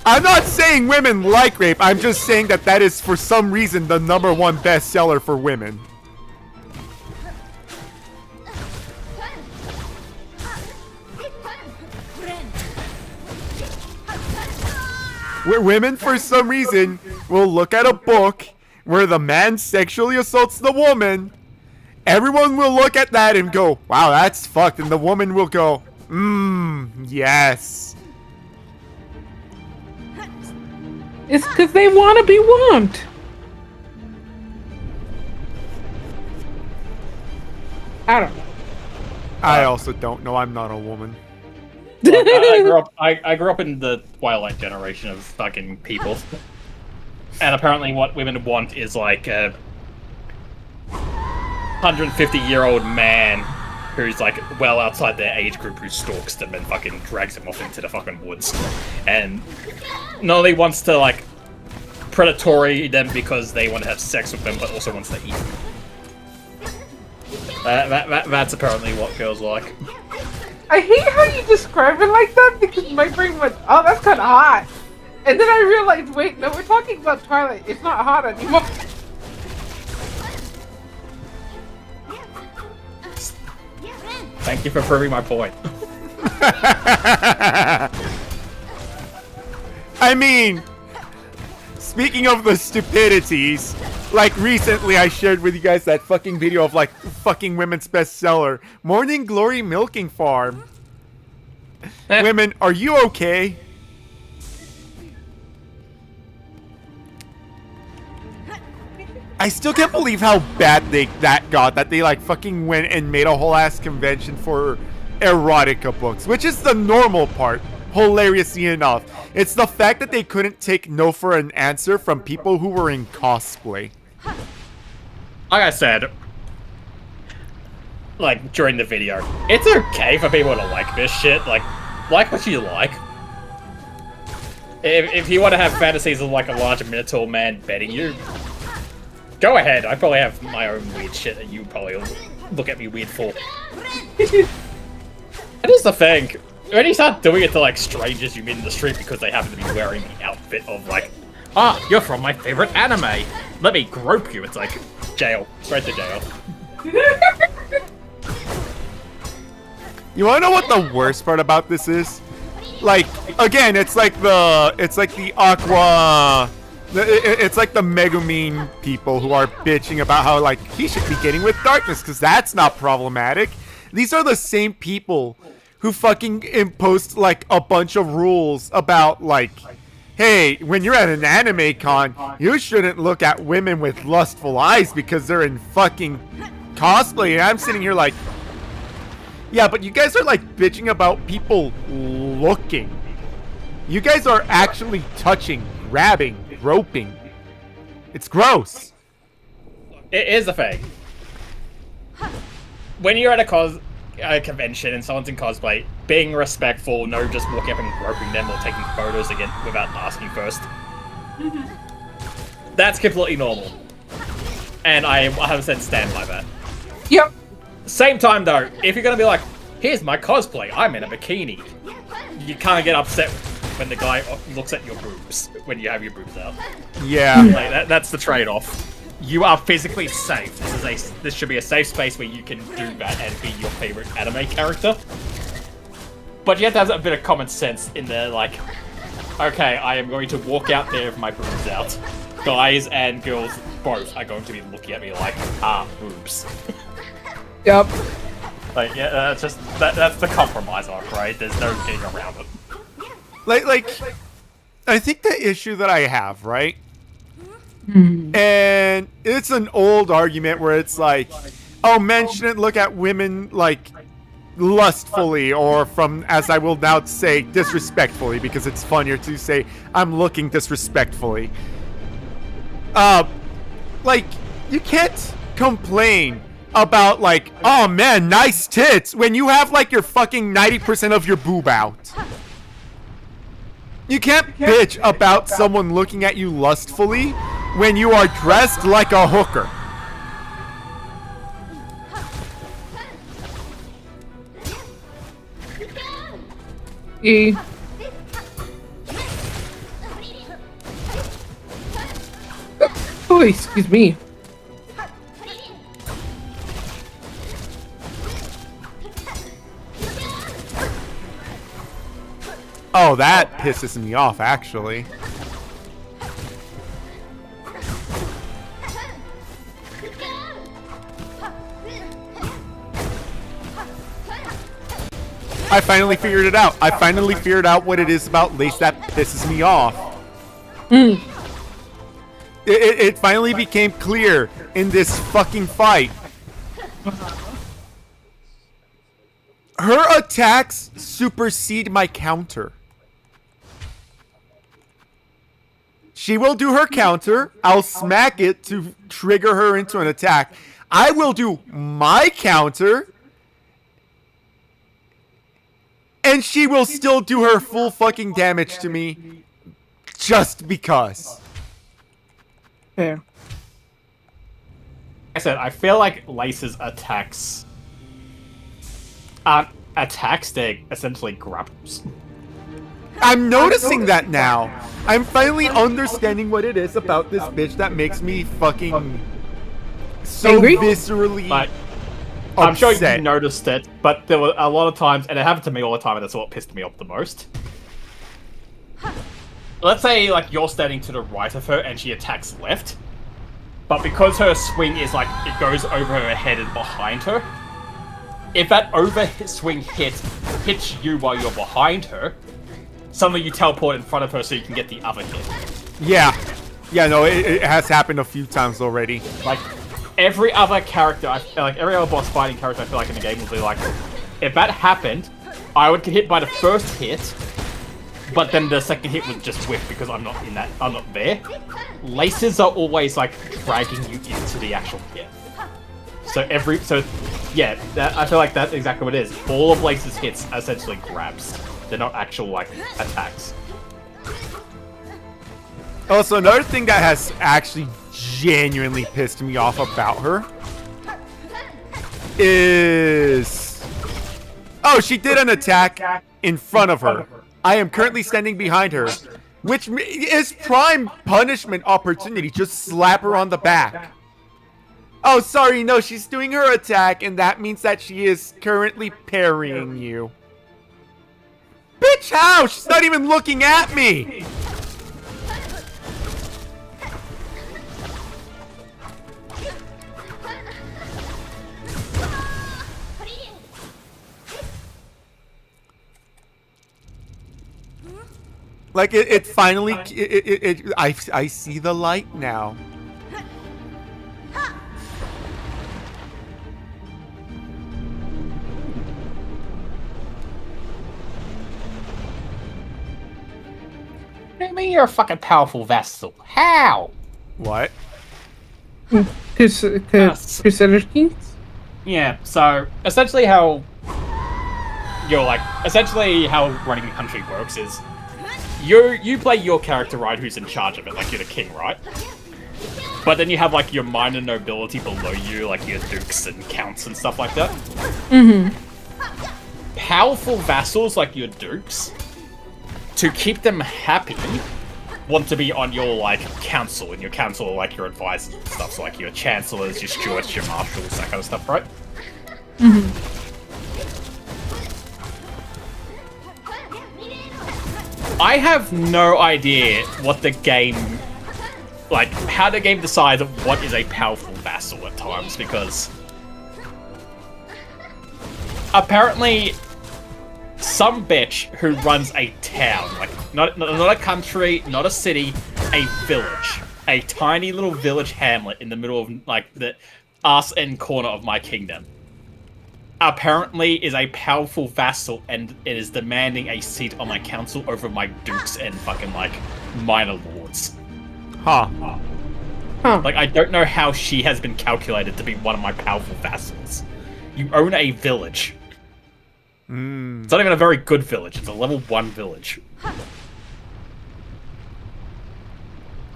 I'm not saying women like rape. I'm just saying that that is, for some reason, the #1 bestseller for women. Where women, for some reason, will look at a book where the man sexually assaults the woman, everyone will look at that and go, wow, that's fucked. And the woman will go, yes. It's because they want to be want. I don't know. I also don't know. I'm not a woman. Well, I grew up in the Twilight generation of fucking people. And apparently what women want is like a 150-year-old man who's like well outside their age group who stalks them and fucking drags them off into the fucking woods. And not only wants to like predatory them because they want to have sex with them, but also wants to eat them. That's apparently what girls like. I hate how you describe it like that because my brain went, oh, that's kind of hot. And then I realized, wait, no, we're talking about Twilight. It's not hot anymore. Thank you for proving my point. I mean, speaking of the stupidities, like recently I shared with you guys that fucking video of like fucking women's bestseller, Morning Glory Milking Farm. Women, are you okay? I still can't believe how bad that got, that they like fucking went and made a whole ass convention for erotica books, which is the normal part, hilariously enough. It's the fact that they couldn't take no for an answer from people who were in cosplay. Like I said, like during the video, it's okay for people to like this shit, like what you like. If you want to have fantasies of like a large minotaur man bedding you, go ahead. I probably have my own weird shit that you probably look at me weird for. That is the thing. When you start doing it to like strangers you meet in the street because they happen to be wearing the outfit of like, ah, you're from my favorite anime. Let me grope you. It's like jail, straight to jail. You wanna know what the worst part about this is? Like, again, it's like the Aqua. It's like the Megumin people who are bitching about how, like, he should be getting with darkness because that's not problematic. These are the same people who fucking imposed, like, a bunch of rules about, like, hey, when you're at an anime con, you shouldn't look at women with lustful eyes because they're in fucking cosplay. And I'm sitting here like, yeah, but you guys are, like, bitching about people looking. You guys are actually touching, grabbing, groping. It's gross. It is a thing. When you're at a convention and someone's in cosplay, being respectful, no just walking up and groping them or taking photos again without asking first. That's completely normal. And I 100% stand by that. Yep. Same time though, if you're gonna be like, here's my cosplay, I'm in a bikini, you can't get upset when the guy looks at your boobs when you have your boobs out. Yeah. Like, that's the trade-off. You are physically safe. This should be a safe space where you can do that and be your favorite anime character. But you have to have a bit of common sense in there, like, okay, I am going to walk out there with my boobs out. Guys and girls both are going to be looking at me like, ah, boobs. Yep. Like, yeah, that's just that's the compromise arc, right? There's no getting around it. Like, I think the issue that I have, right? And it's an old argument where it's like, oh, men shouldn't look at women, like, lustfully, or from, as I will now say, disrespectfully, because it's funnier to say, I'm looking disrespectfully. Like, you can't complain about, like, oh, man, nice tits, when you have, like, your fucking 90% of your boob out. You can't bitch about someone looking at you lustfully when you are dressed like a hooker. E. Oh, excuse me. Oh, that pisses me off, actually. I finally figured it out. I finally figured out what it is about Lace that pisses me off. It finally became clear in this fucking fight. Her attacks supersede my counter. She will do her counter. I'll smack it to trigger her into an attack. I will do my counter. And she will still do her full fucking damage to me. Just because. Fair. Like I said, I feel like Lace's attacks aren't attacks, they're essentially grabs. I'm noticing that now. I'm finally understanding what it is about this bitch that makes me fucking so Angry? viscerally Like, I'm sure upset. you noticed it, but there were a lot of times, and it happened to me all the time, and that's what pissed me off the most. Let's say, like, you're standing to the right of her and she attacks left, but because her swing is, like, it goes over her head and behind her, if that swing hits you while you're behind her, suddenly you teleport in front of her so you can get the other hit. Yeah. Yeah, no, it has happened a few times already. Like, every other character, like, every other boss fighting character I feel like in the game will be like, if that happened, I would get hit by the first hit, but then the second hit would just whiff because I'm not there. Laces are always, like, dragging you into the actual hit. Yeah, I feel like that's exactly what it is. All of Lace's hits are essentially grabs. They're not actual, like, attacks. Also, another thing that has actually genuinely pissed me off about her is... Oh, she did an attack in front of her. I am currently standing behind her, which is prime punishment opportunity. Just slap her on the back. Oh, sorry, no, she's doing her attack, and that means that she is currently parrying you. Bitch, how? She's not even looking at me! Like, it finally, I see the light now. What do you mean you're a fucking powerful vassal? How? What? Crusader Kings? Yeah, so essentially how running the country works is you play your character, right, who's in charge of it, like you're the king, right? But then you have like your minor nobility below you, like your dukes and counts and stuff like that. Mm-hmm. Powerful vassals like your dukes, to keep them happy, want to be on your, like, council, and your council are, like, your advisors and stuff, so, like, your chancellors, your stewards, your marshals, that kind of stuff, right? Mm-hmm. I have no idea what the game, like, how the game decides what is a powerful vassal at times, because apparently some bitch who runs a town, like, not a country, not a city, a village. A tiny little village hamlet in the middle of, like, the arse end corner of my kingdom. Apparently is a powerful vassal and it is demanding a seat on my council over my dukes and fucking, like, minor lords. Huh. Like, I don't know how she has been calculated to be one of my powerful vassals. You own a village. It's not even a very good village. It's a level 1 village.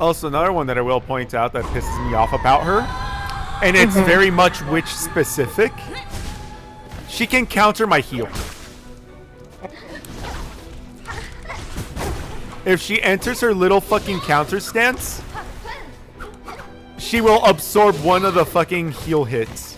Also, another one that I will point out that pisses me off about her, and it's very much witch specific. She can counter my heal. If she enters her little fucking counter stance, she will absorb one of the fucking heal hits.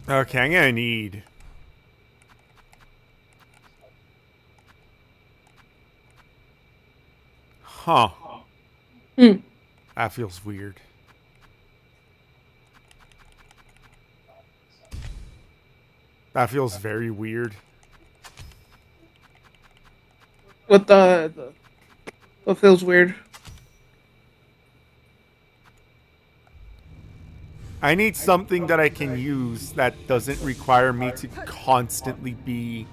Okay, I'm gonna need... Huh. Hmm. That feels weird. That feels very weird. What what feels weird? I need something that I can use that doesn't require me to constantly be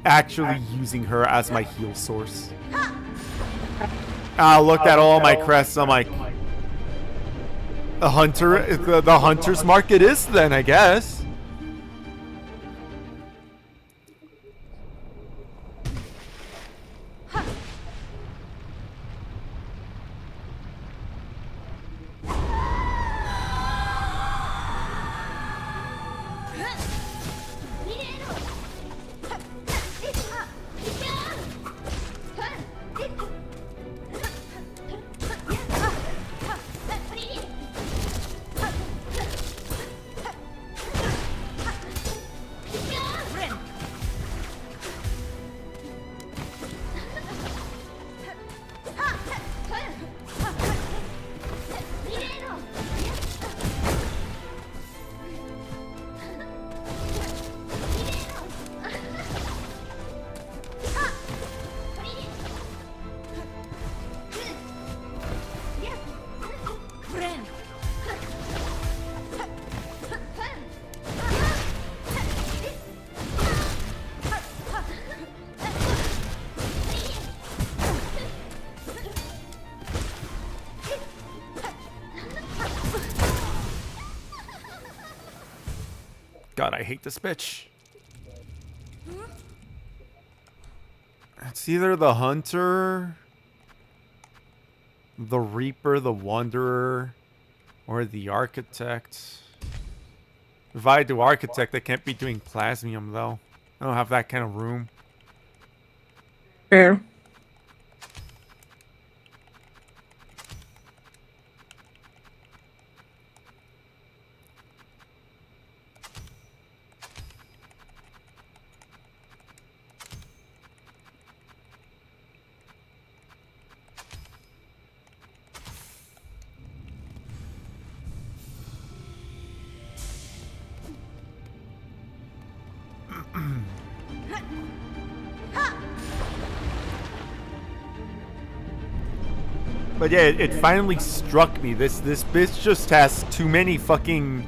actually using her as my heal source. I looked at all my crests. I'm like, the hunter's market is then, I guess. God, I hate this bitch. It's either the Hunter, the Reaper, the Wanderer, or the Architect. If I do Architect, I can't be doing Plasmium, though. I don't have that kind of room. Fair. But yeah, it finally struck me. This bitch just has too many fucking...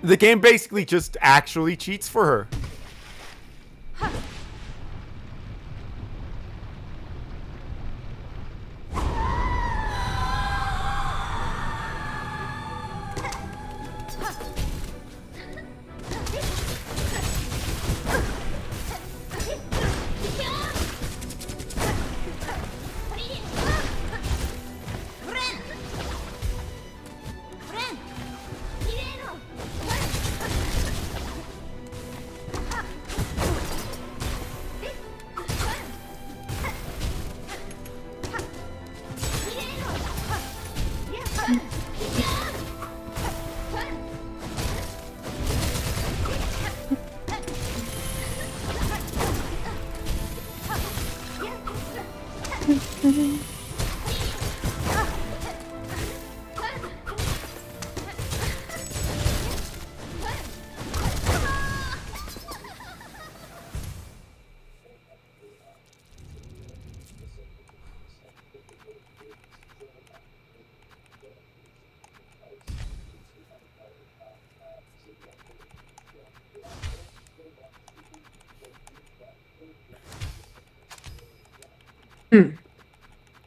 The game basically just actually cheats for her.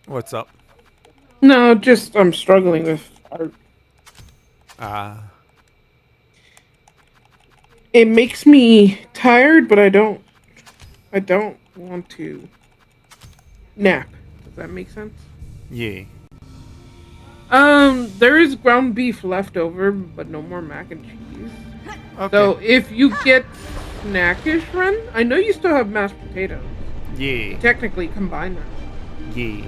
What's up? No, just I'm struggling with art. It makes me tired, but I don't want to nap. Does that make sense? Yeah. There is ground beef left over, but no more mac and cheese. Okay. So if you get snackish, Ren, I know you still have mashed potatoes. Yeah. Technically combine them. Yeah.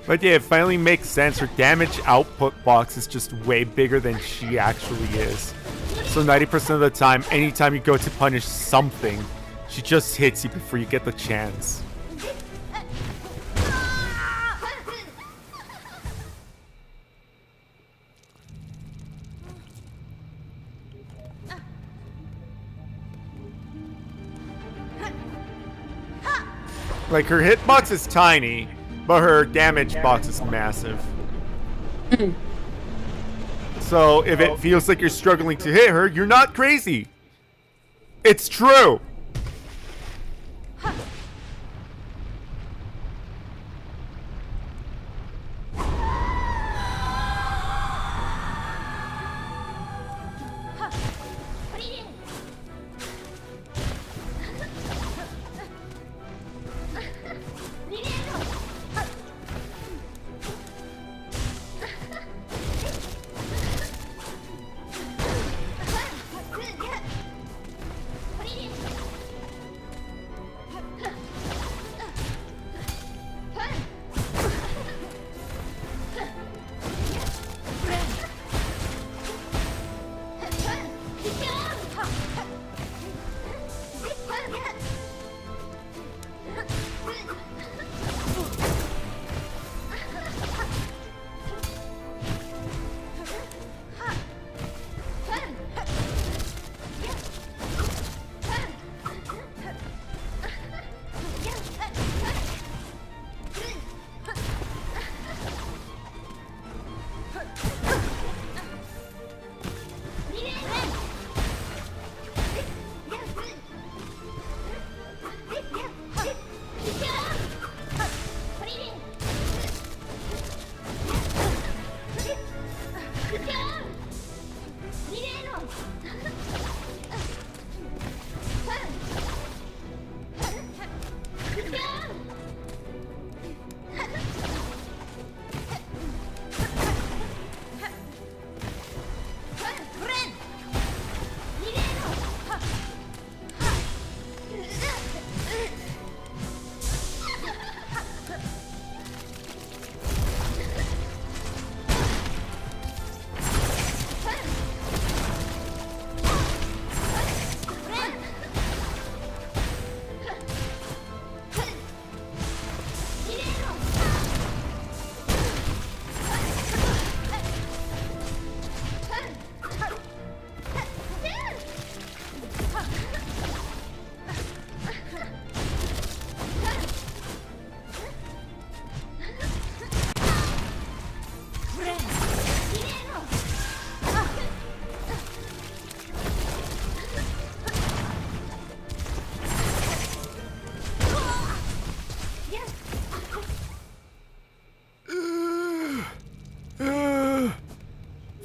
But yeah, it finally makes sense. Her damage output box is just way bigger than she actually is. So 90% of the time, anytime you go to punish something, she just hits you before you get the chance. Like, her hitbox is tiny, but her damage box is massive. So if it feels like you're struggling to hit her, you're not crazy. It's true.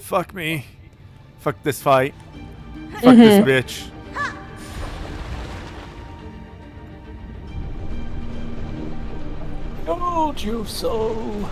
Fuck me. Fuck this fight. Fuck this bitch. Told you so.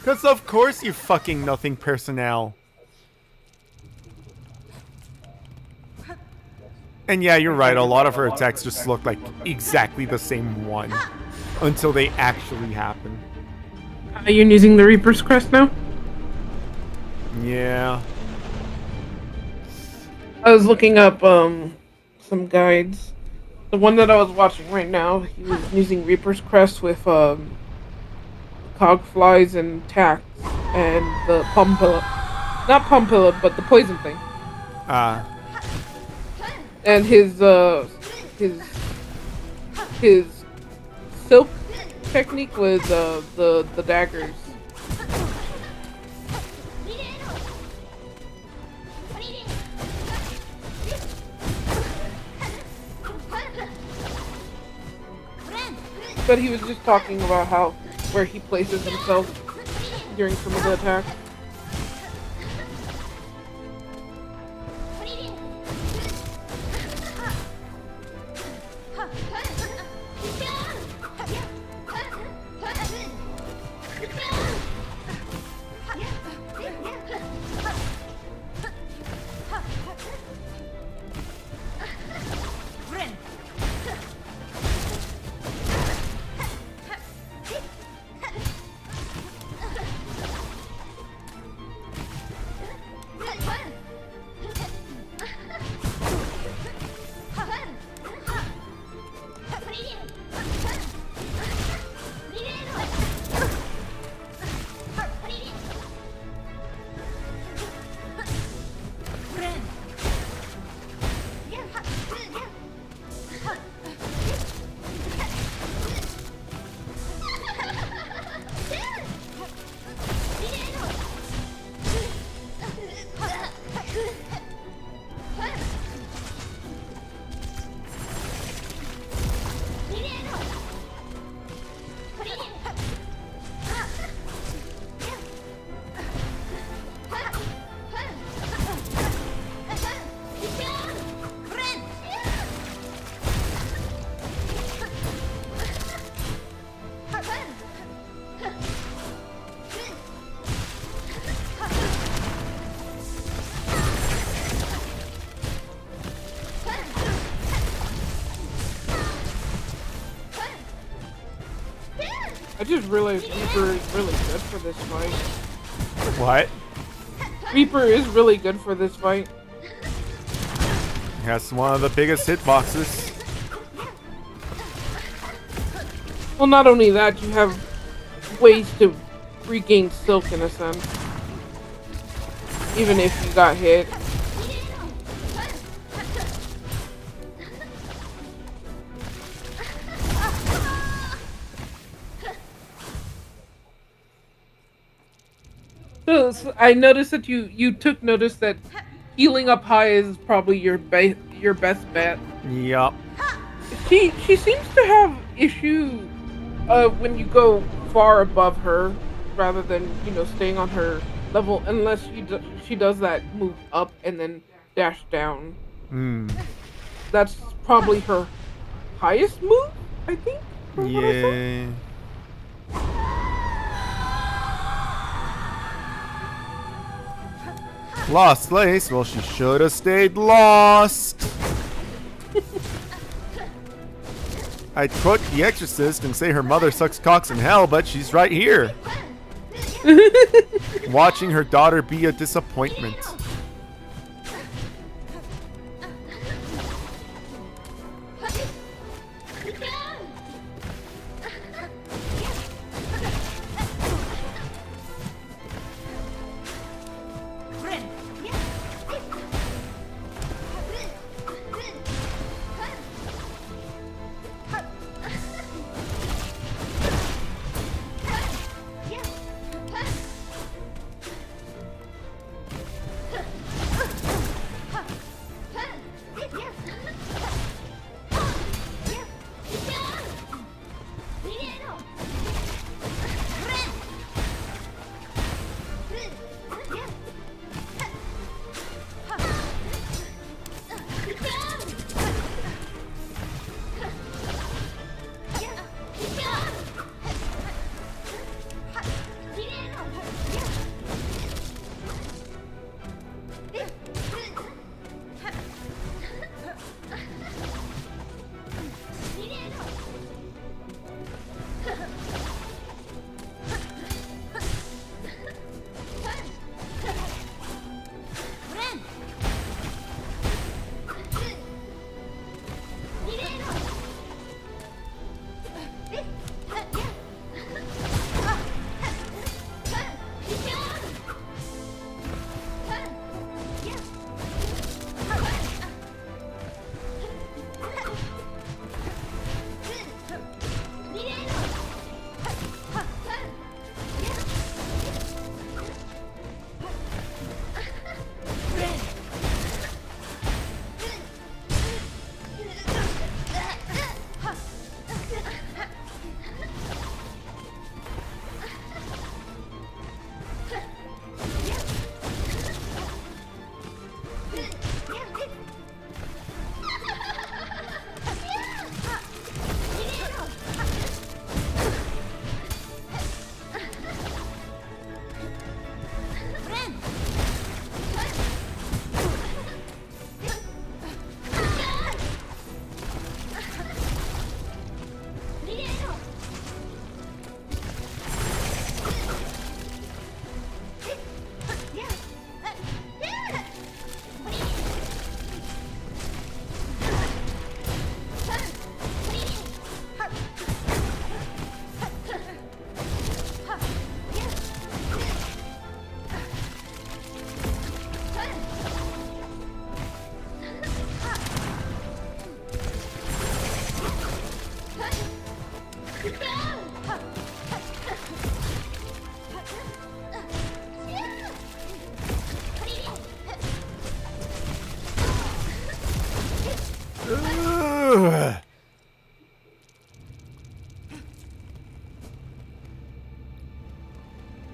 Because of course you fucking nothing personnel. And yeah, you're right, a lot of her attacks just look like exactly the same one. until they actually happen. You're using the Reaper's Crest now? Yeah. I was looking up some guides. The one that I was watching right now, he was using Reaper's Crest with cogflies and tacks and the pumpilla. Not pumpilla, but the poison thing. And his silk technique was the daggers. But he was just talking about where he places himself during some of the attacks. I just realized Reaper is really good for this fight. What? Reaper is really good for this fight. He has one of the biggest hitboxes. Well, not only that, you have ways to regain silk in a sense. Even if you got hit. So I noticed that you took notice that healing up high is probably your best bet. Yup. She seems to have issue when you go far above her rather than staying on her level, unless she does that move up and then dash down. That's probably her highest move, I think. from what I saw. Yeah. Lost Lace? Well, she should have stayed lost. I'd quote The Exorcist and say her mother sucks cocks in hell, but she's right here. Watching her daughter be a disappointment. Ugh.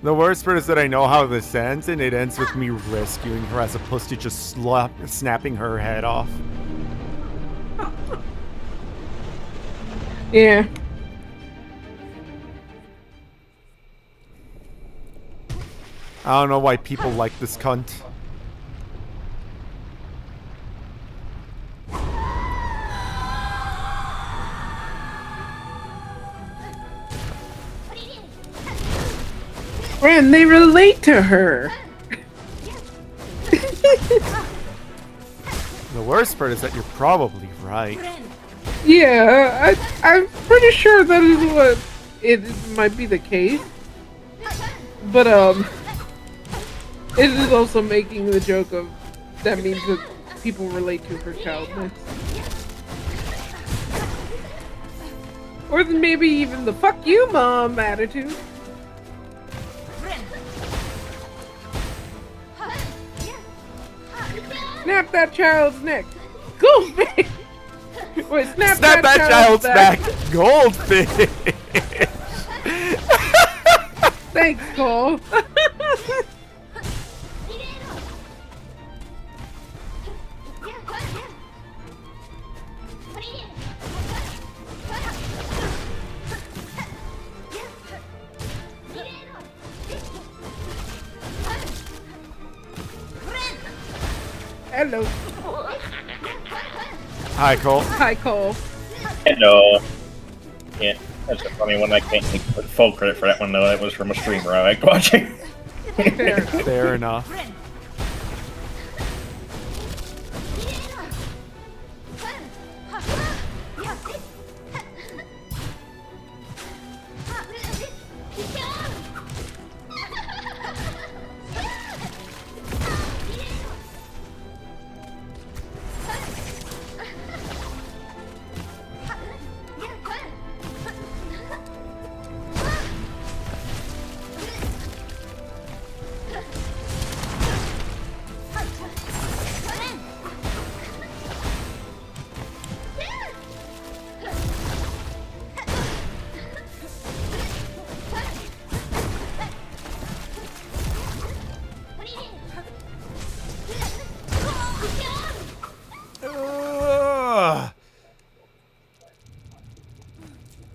The worst part is that I know how this ends, and it ends with me rescuing her as opposed to just snapping her head off. Yeah. I don't know why people like this cunt. And they relate to her. The worst part is that you're probably right. Yeah, I'm pretty sure that is what it might be the case. But it is also making the joke of that means that people relate to her childness. Or maybe even the "fuck you, mom" attitude. Snap that child's neck. Goldfish! Wait, snap that child's back. Goldfish! Thanks, Cole. Hello. Hi, Cole. Hi, Cole. Hello. Yeah, that's a funny one. I can't take full credit for that one, though. That was from a streamer I liked watching. Fair enough. Fair enough.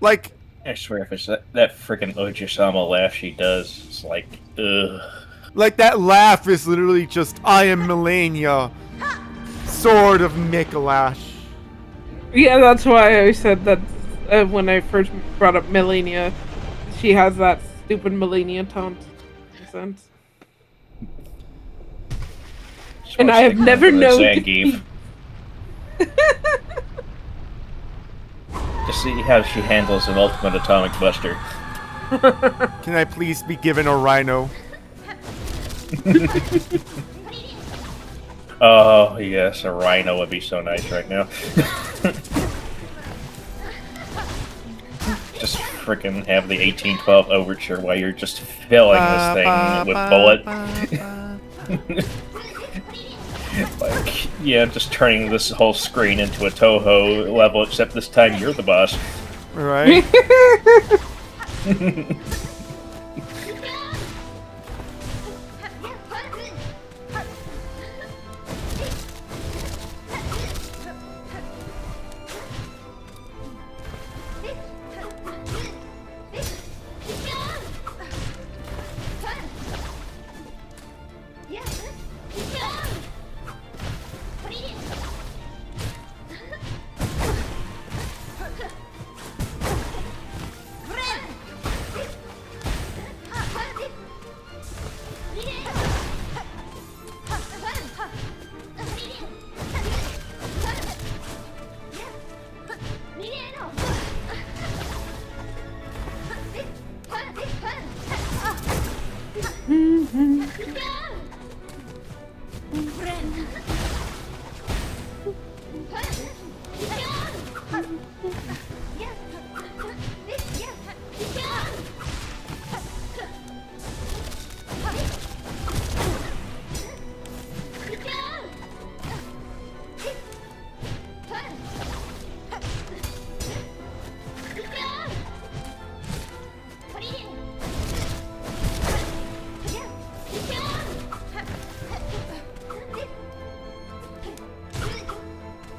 Like, I swear, if it's that freaking Ojisama laugh she does, it's like, ugh. like that laugh is literally just, I am Melania, Sword of Mikolash. Yeah, that's why I said that when I first brought up Melania. She has that stupid Melania taunt. Sense. And I have never known. To see how she handles an ultimate atomic buster. Can I please be given a rhino? Oh, yes, a rhino would be so nice right now. Just freaking have the 1812 overture while you're just filling this thing with bullets. Like, yeah, just turning this whole screen into a Toho level, except this time you're the boss. Right?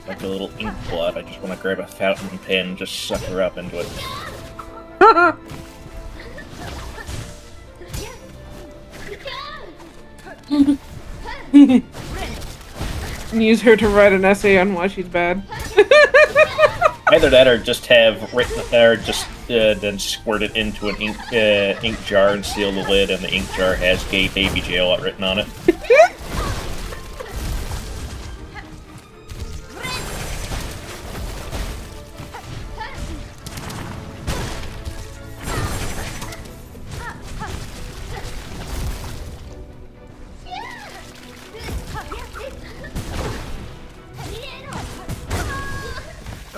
like a little ink blot. I just want to grab a fountain pen and just suck her up into it. And use her to write an essay on why she's bad. Either that, or just have written, or just then squirt it into an ink jar and seal the lid, and the ink jar has "Gay Baby Jail" written on it.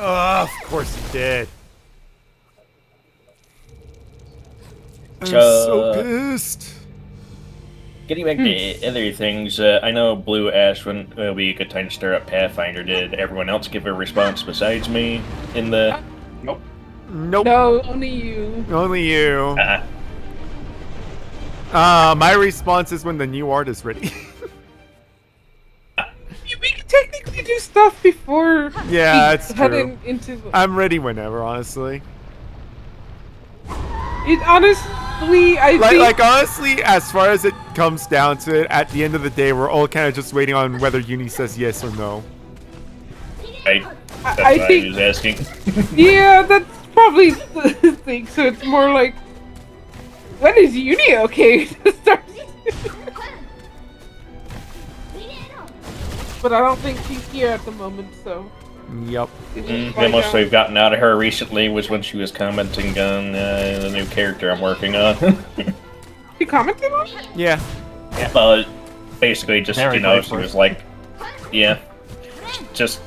Oh, of course he did. I'm So so pissed. Getting back to other things, I know Blue asked when it would be a good time to start up Pathfinder. Did everyone else give a response besides me in the... Nope. Nope. No, only you. Only you. My response is when the new art is ready. We can technically do stuff before Yeah, we it's head true. into. I'm ready whenever, honestly. It honestly, I think. Like honestly, as far as it comes down to it, at the end of the day, we're all kind of just waiting on whether Uni says yes or no. Right? That's I what think- I was asking. Yeah, that's probably the thing. So it's more like, when is Uni okay to start? But I don't think she's here at the moment, so. Yep. The most we've gotten out of her recently was when she was commenting on the new character I'm working on. She commented on it? Yeah. Well, basically just, Very you know, she grateful. was like, yeah, just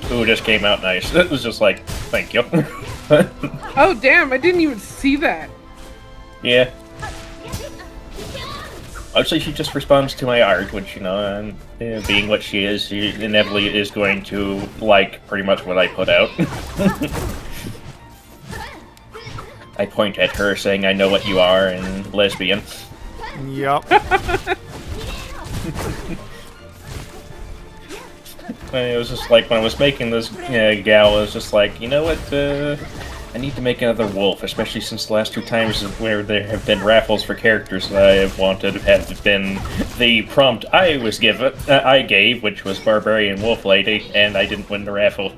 came out nice. It was just like, thank you. Oh damn! I didn't even see that. Yeah. Actually, she just responds to my art, which, you know, being what she is, she inevitably is going to like pretty much what I put out. I point at her saying, I know what you are, and lesbian. Yep. It was just like, when I was making this gal, I was just like, you know what, I need to make another wolf, especially since the last two times where there have been raffles for characters that I have wanted have been the prompt I gave, which was Barbarian Wolf Lady, and I didn't win the raffle.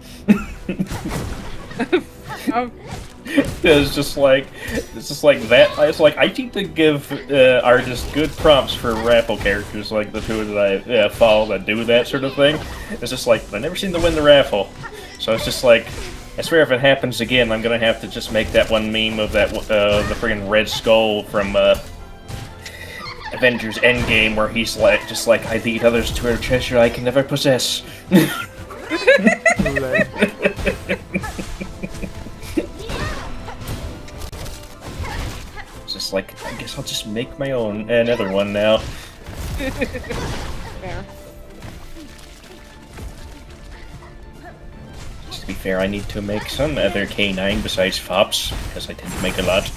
It's just like that. It's like I need to give artists good prompts for raffle characters like the two that I follow that do that sort of thing. It's just like I never seem to win the raffle, so it's just like I swear if it happens again, I'm gonna have to just make that one meme of that the friggin' Red Skull from Avengers Endgame where he's like just like I lead others to a treasure I can never possess. Just like, I guess I'll just make my own another one now. Fair. Just to be fair, I need to make some other K9 besides Fops, because I tend to make a lot.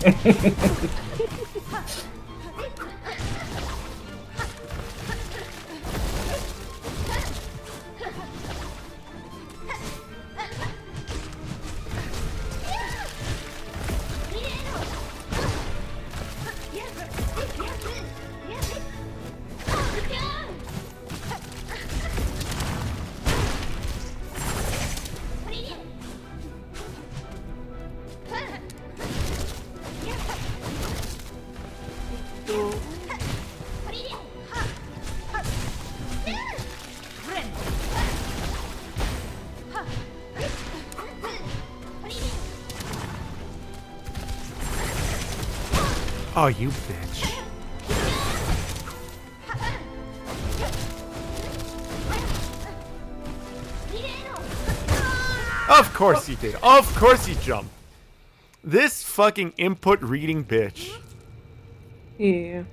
Oh, you bitch. Of course he did. Of course he jumped. This fucking input reading bitch. Yeah.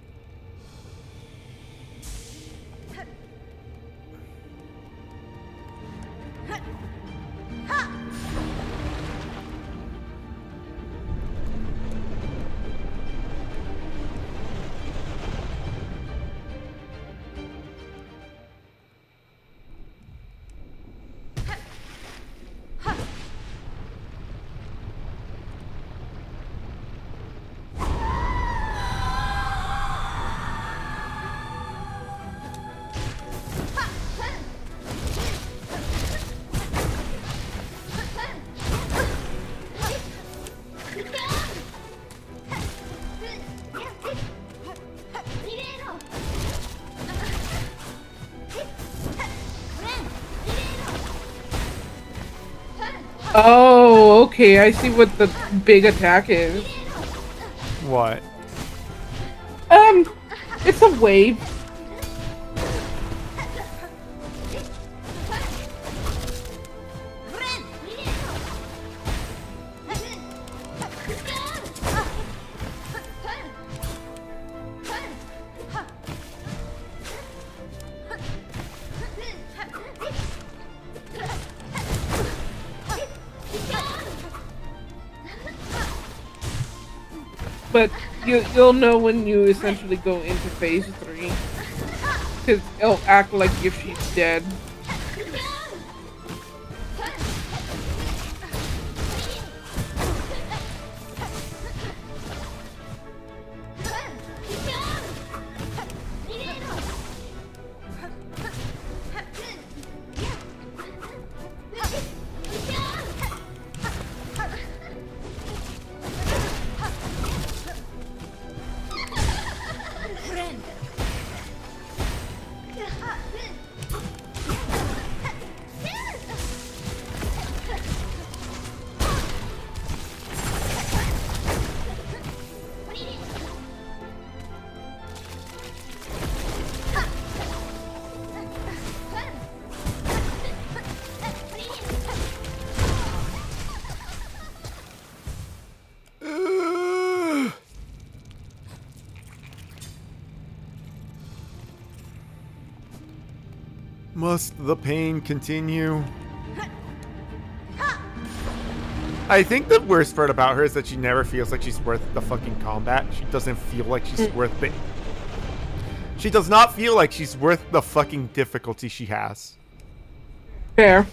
Oh, okay. I see what the big attack is. What? It's a wave. But you'll know when you essentially go into phase 3. Because it'll act like if she's dead. Must the pain continue? I think the worst part about her is that she never feels like she's worth the fucking combat. She doesn't feel like she's worth it. She does not feel like she's worth the fucking difficulty she has. Fair.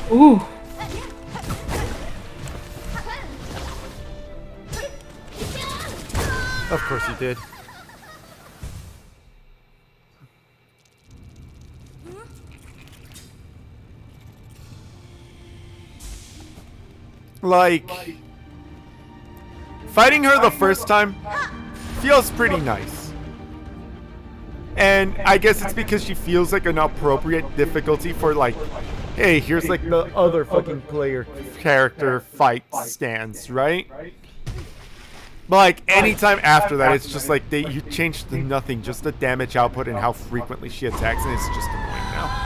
Ooh. Of course he did. Like, fighting her the first time feels pretty nice. And I guess it's because she feels like an appropriate difficulty for, like, hey, here's like the other fucking player character fight stance, right? But like anytime after that, it's just like you change to nothing, just the damage output and how frequently she attacks, and it's just annoying now.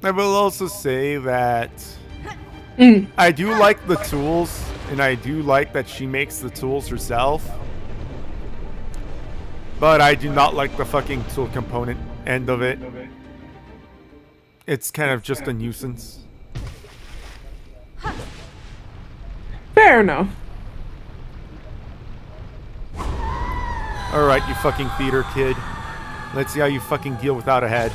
I will also say that I do like the tools, and I do like that she makes the tools herself. But I do not like the fucking tool component end of it. it's kind of just a nuisance. Fair enough. Alright, you fucking theater kid. Let's see how you fucking deal without a head.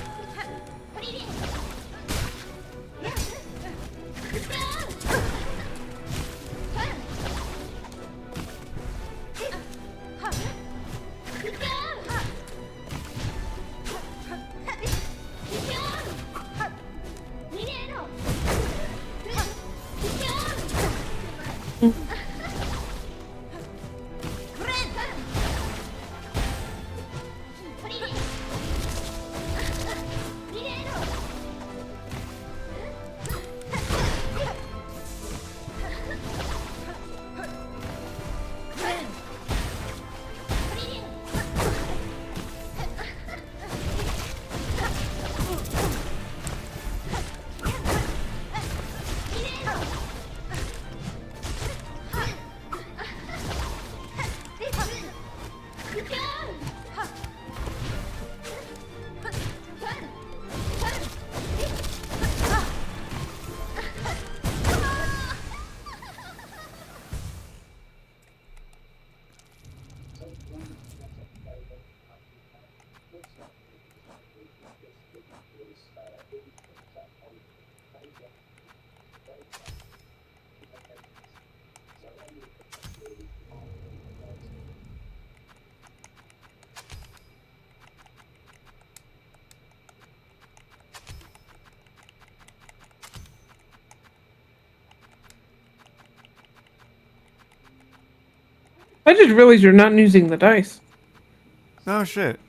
I just realized you're not using the dice. Oh shit.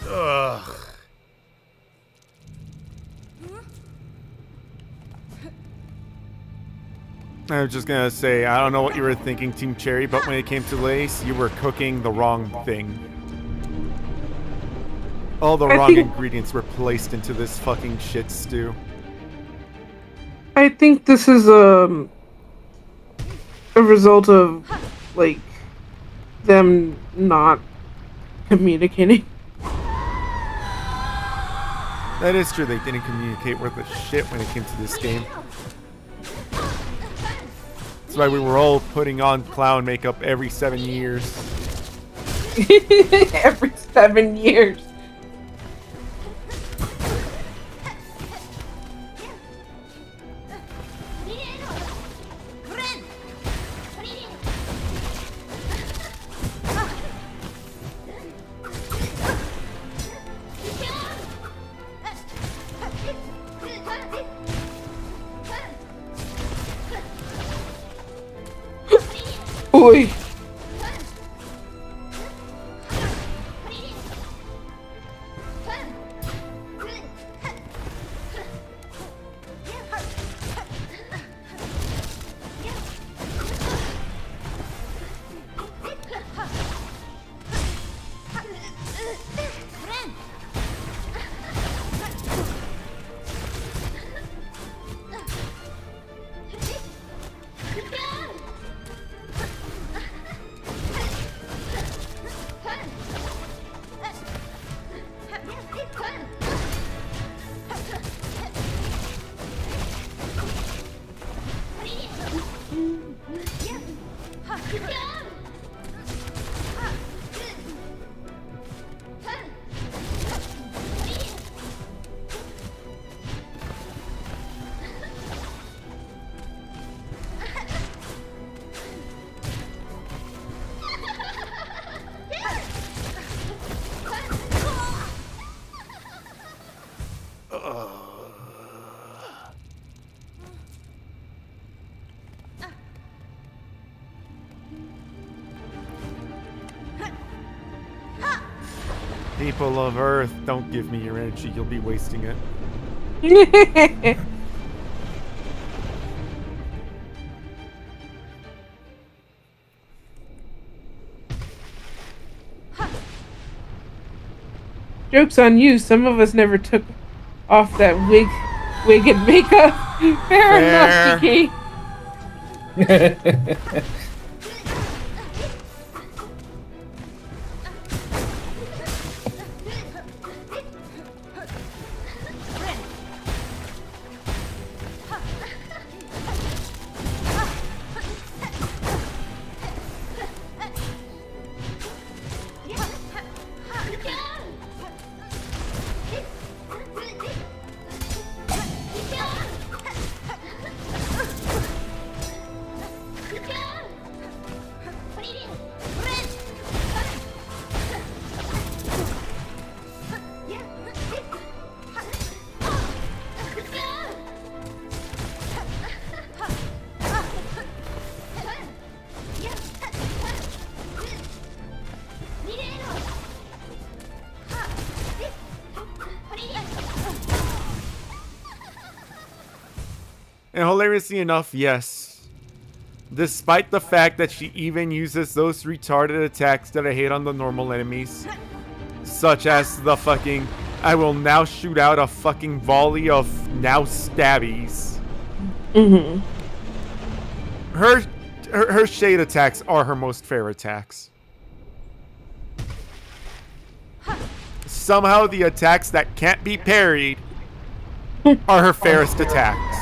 Ugh. I was just gonna say, I don't know what you were thinking, Team Cherry, but when it came to Lace, you were cooking the wrong thing. All the wrong ingredients were placed into this fucking shit stew. I think this is a result of, like, them not communicating. That is true, they didn't communicate worth a shit when it came to this game. That's why we were all putting on clown makeup every 7 years. Every 7 years. boy. People of Earth, don't give me your energy. You'll be wasting it. Joke's on you. Some of us never took off that wig and makeup. Fair enough, Kiki. And hilariously enough, yes. Despite the fact that she even uses those retarded attacks that I hate on the normal enemies. Such as the fucking, I will now shoot out a fucking volley of now stabbies. Mm-hmm. Her shade attacks are her most fair attacks. Somehow the attacks that can't be parried are her fairest attacks.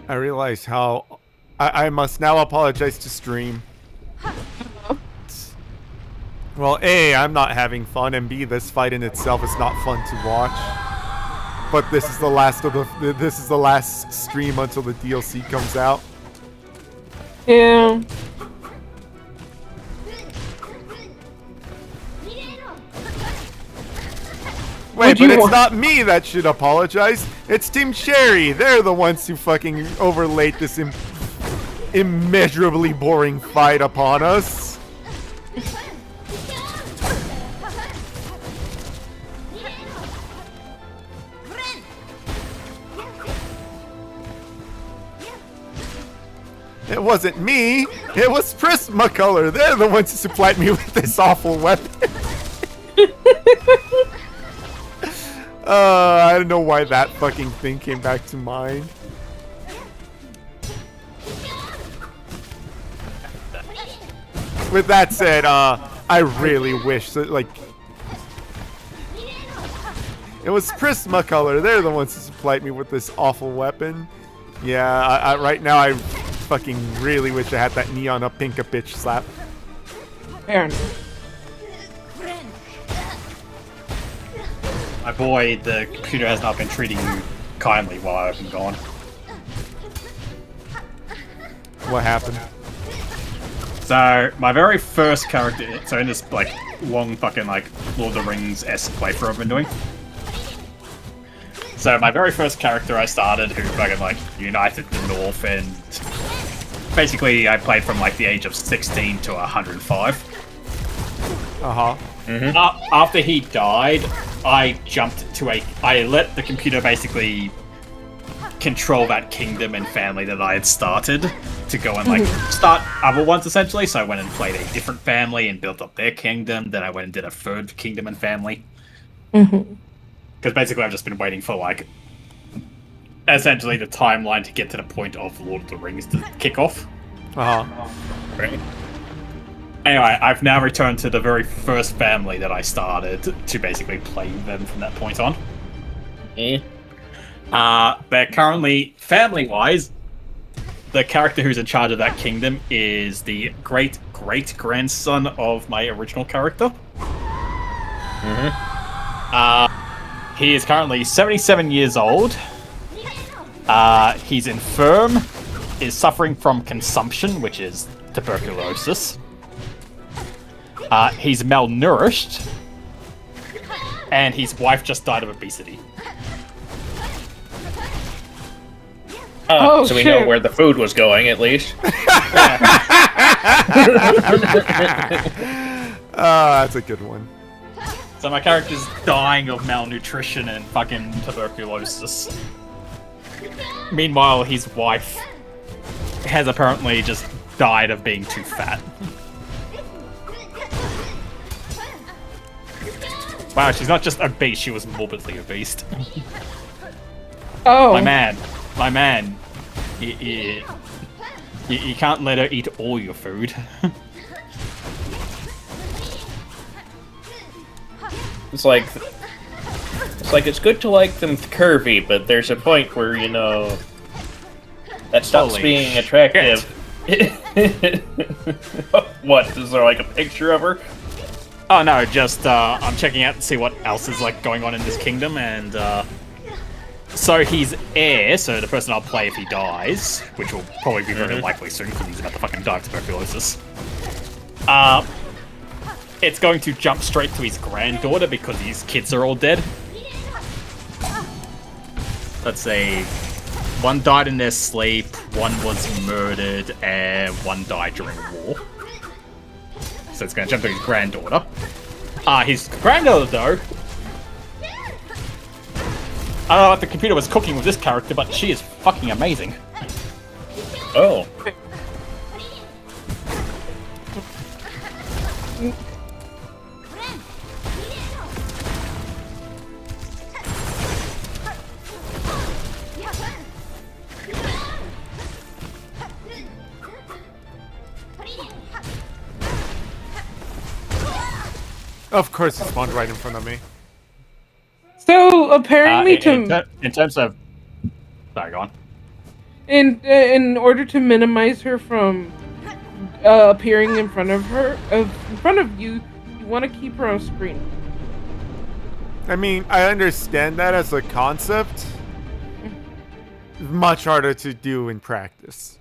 I realize how I must now apologize to stream. Well, A, I'm not having fun, and B, this fight in itself is not fun to watch. But this is the last stream until the DLC comes out. Yeah. Wait, but it's not me that should apologize. It's Team Cherry. They're the ones who fucking overlaid this immeasurably boring fight upon us. It wasn't me. It was Prismacolor. They're the ones who supplied me with this awful weapon. I don't know why that fucking thing came back to mind. With that said, I really wish that, like, it was Prismacolor. They're the ones who supplied me with this awful weapon. Yeah, right now I fucking really wish I had that neon up pink a bitch slap. Fair enough. My boy, the computer has not been treating you kindly while I've been gone. What happened? So, my very first character, so in this, like, long fucking, like, Lord of the Rings-esque playthrough I've been doing. So, my very first character I started, who fucking, like, united the North, and basically I played from, like, the age of 16 to 105. Uh-huh. Mm-hmm. After he died, I let the computer basically control that kingdom and family that I had started to go and, like, start other ones, essentially. So I went and played a different family and built up their kingdom. Then I went and did a third kingdom and family. Because basically I've just been waiting for, like, essentially the timeline to get to the point of Lord of the Rings to kick off. Uh-huh. Right. Anyway, I've now returned to the very first family that I started to basically play them from that point on. They're currently, family-wise, the character who's in charge of that kingdom is the great-great-grandson of my original character. He is currently 77 years old. He's infirm, is suffering from consumption, which is tuberculosis. He's malnourished, and his wife just died of obesity. So we know where the food was going, at least. That's a good one. So my character's dying of malnutrition and fucking tuberculosis. Meanwhile, his wife has apparently just died of being too fat. Wow, she's not just obese, she was morbidly obese. Oh. My man. You can't let her eat all your food. It's like it's good to like them curvy, but there's a point where, you know, that stops Holy being attractive. What, is there like a picture of her? Oh no, just I'm checking out to see what else is like going on in this kingdom, and so he's heir, so the person I'll play if he dies, which will probably be very likely soon because he's about to fucking die of tuberculosis. It's going to jump straight to his granddaughter because his kids are all dead. Let's see. One died in their sleep, one was murdered, and one died during war. So it's going to jump to his granddaughter. His granddaughter, though... I don't know what the computer was cooking with this character, but she is fucking amazing. Oh. Of course, it spawned right in front of me. So apparently, in terms of, sorry, go on. in order to minimize her from appearing in front of you, you want to keep her on screen. I mean, I understand that as a concept. Much harder to do in practice.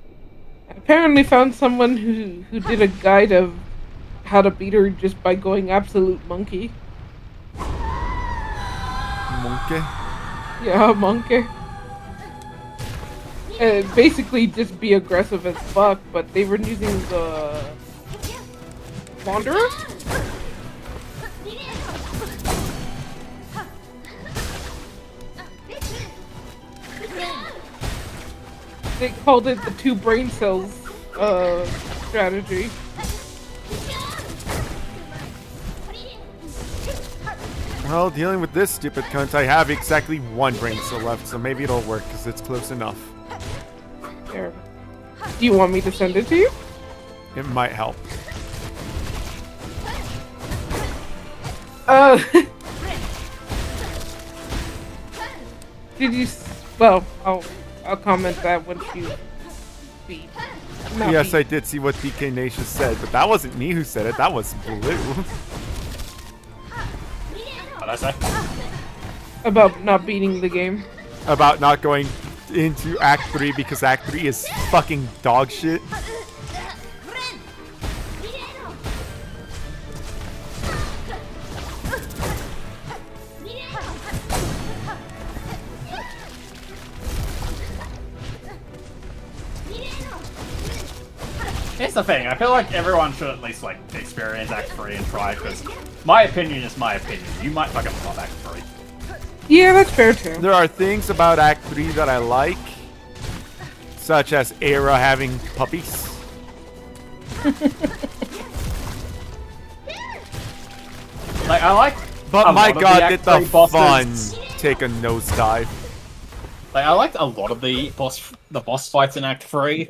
I apparently found someone who did a guide of how to beat her just by going absolute monkey. Monkey? Yeah, monkey. Basically just be aggressive as fuck, but they were using the Wanderer? They called it the 2 brain cells strategy. Well, dealing with this stupid cunt, I have exactly 1 brain cell left, so maybe it'll work because it's close enough. There. Do you want me to send it to you? It might help. Did you? Well, I'll comment that once you beat. Yes, I did see what DK Nation said, but that wasn't me who said it. That was Blue. What'd I say? About not beating the game. About not going into Act 3 because Act 3 is fucking dog shit. Here's the thing, I feel like everyone should at least like experience Act 3 and try, because my opinion is my opinion. You might fucking love Act 3. Yeah, that's fair too. There are things about Act 3 that I like, such as Era having puppies. Like, I like... But my god, did the fun bosses. take a nosedive. Like, I liked a lot of the boss fights in Act 3.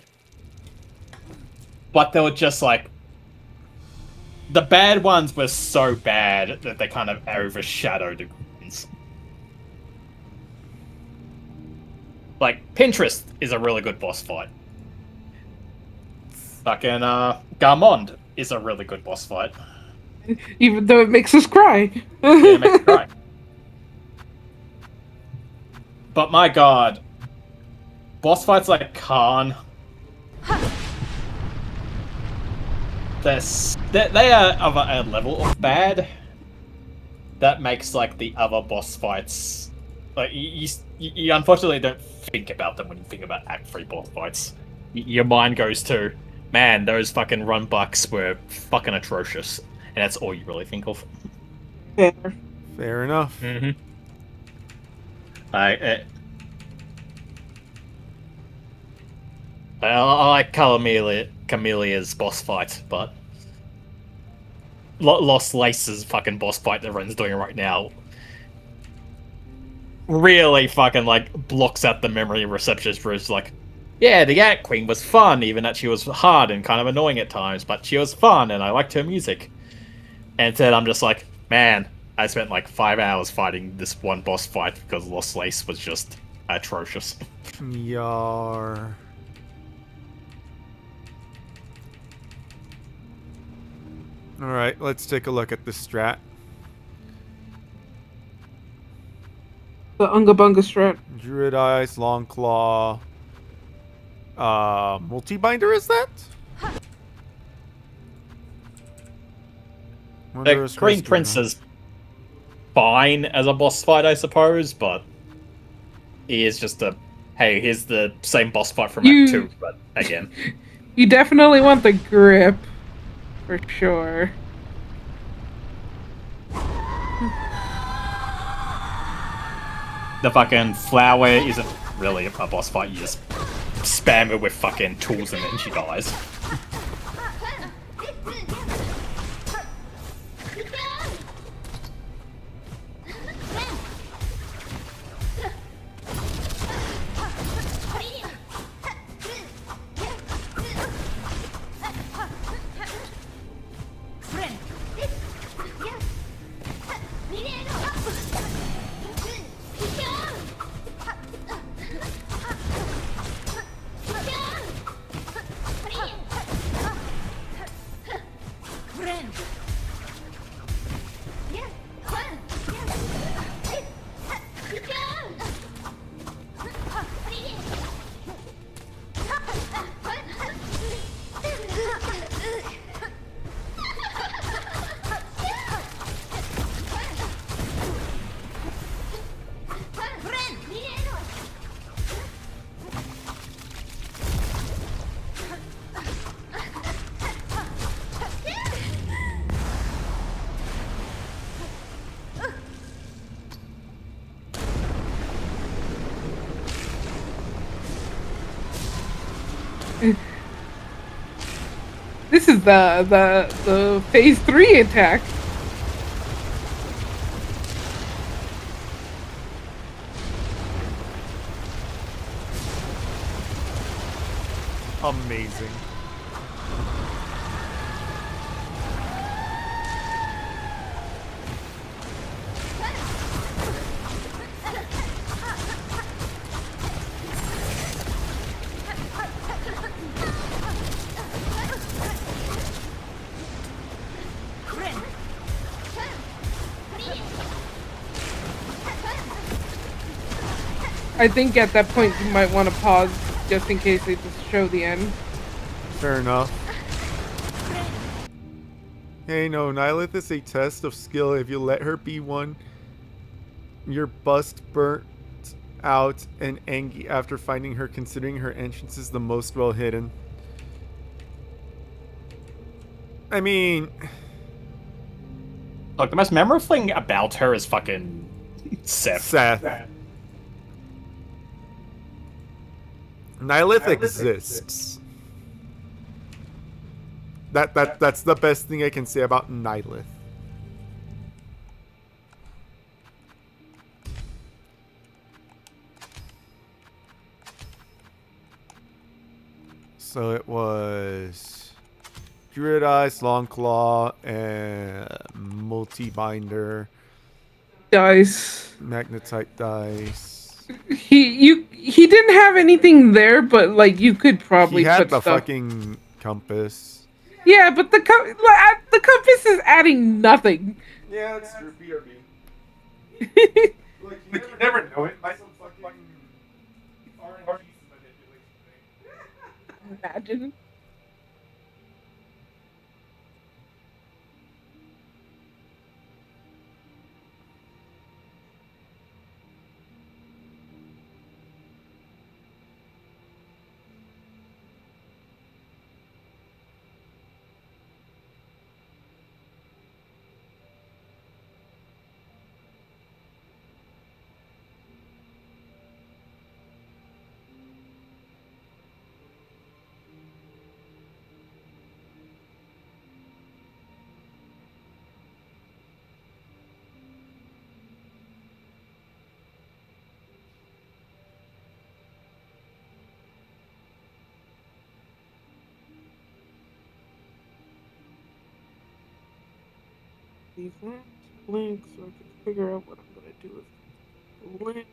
But they were just like... The bad ones were so bad that they kind of overshadowed the good ones. Like, Pinterest is a really good boss fight. Fucking, Garmond is a really good boss fight. Even though it makes us cry. Yeah, it makes me cry. But my god, boss fights like Khan, they are of a level of bad that makes like the other boss fights, like you unfortunately don't think about them when you think about Act 3 boss fights. Your mind goes to, man, those fucking run bucks were fucking atrocious, and that's all you really think of. Fair. Fair enough. Mm-hmm. I like Camellia's boss fight, but Lost Lace's fucking boss fight that Ren's doing right now really fucking like blocks out the memory receptors where it's like, yeah, the Ant Queen was fun, even that she was hard and kind of annoying at times, but she was fun and I liked her music. And instead I'm just like, man, I spent like 5 hours fighting this one boss fight because Lost Lace was just atrocious. Yar. Alright, let's take a look at this strat. The Unga Bunga strat. Druid Eyes, Long Claw. Multi-binder is that? The Green Prince is fine as a boss fight, I suppose, but he is just a, hey, here's the same boss fight from Act 2, but again. You definitely want the grip, for sure. The fucking flower isn't really a boss fight, you just spam her with fucking tools in it and she dies. This is the phase 3 attack. Amazing. I think at that point you might want to pause just in case they just show the end. Fair enough. Hey, no, Nihilith is a test of skill. If you let her be one, your bust burnt out and angry after finding her, considering her entrance is the most well hidden. I mean... Look, the most memorable thing about her is fucking Seth. Nihilith exists. That's the best thing I can say about Nihilith. So it was Druid Eyes, Long Claw, and Multi-Binder. Dice. Magnetite Dice. He didn't have anything there, but like you could probably He had put the stuff. fucking compass. Yeah, but the compass is adding nothing. Yeah, it's true. BRB. Like, you never know. It might some fucking RNG manipulation thing. Imagine. These lamps blink so I can figure out what I'm gonna do with the lamp.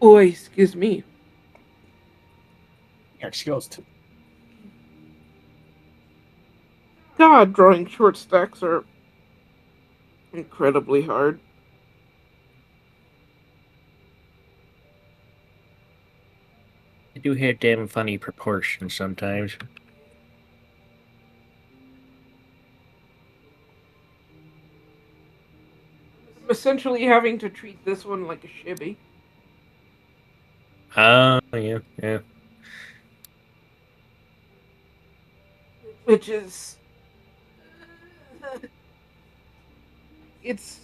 Oh, excuse me. Excuse me. God, drawing short stacks are incredibly hard. They do have damn funny proportions sometimes. I'm essentially having to treat this one like a shibby. Oh, yeah. Which is... It's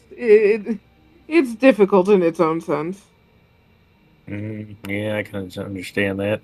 difficult in its own sense. Yeah, I can understand that.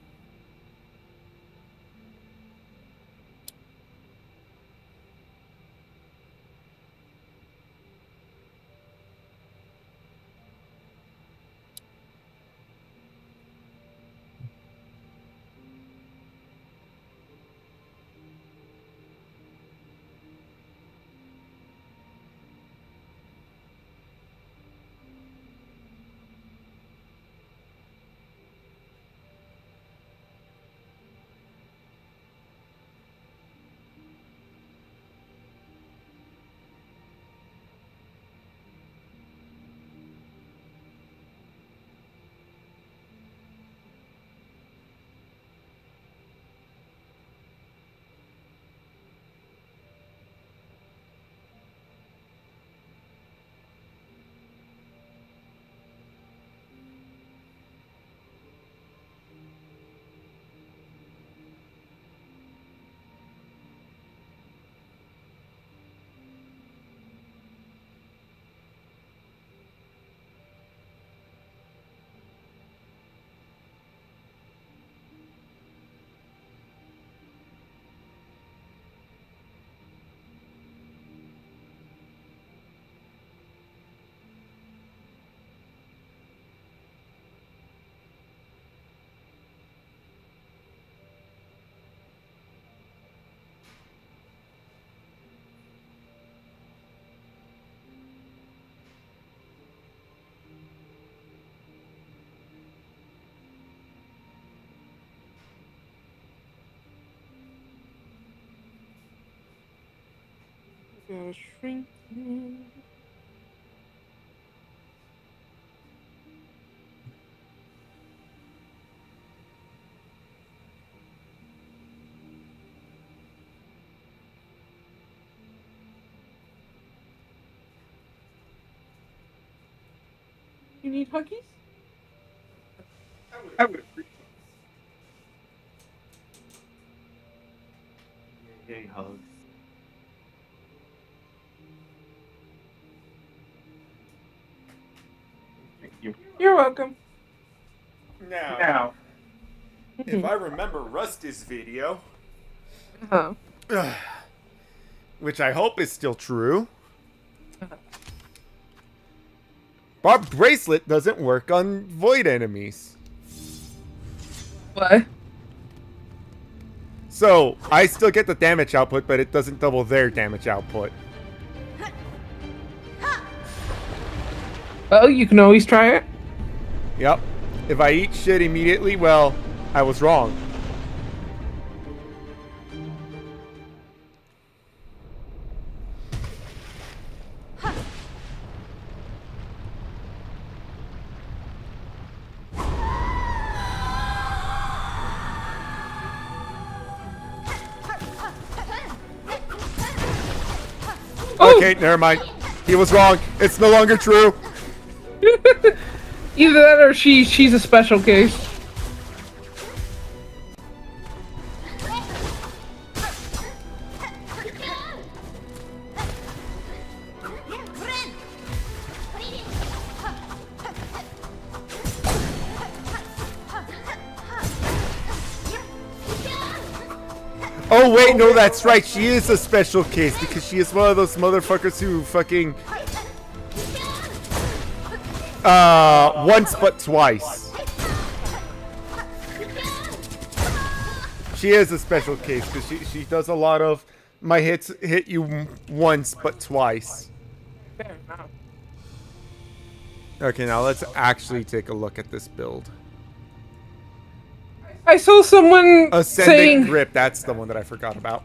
Shrink. You need huggies? I would appreciate getting hugs. Thank you. You're welcome. Now, if I remember Rusty's video, Uh-huh. which I hope is still true, Barb Bracelet doesn't work on void enemies. What? So, I still get the damage output, but it doesn't double their damage output. Well, you can always try it. Yep. If I eat shit immediately, well, I was wrong. Oh! Okay, never mind. He was wrong. It's no longer true. Either that or she's a special case. Oh wait, no, that's right. She is a special case because she is one of those motherfuckers who fucking once but twice. She is a special case because she does a lot of my hits hit you once but twice. Fair enough. Okay, now let's actually take a look at this build. I saw someone Ascending saying, grip, that's the one that I forgot about.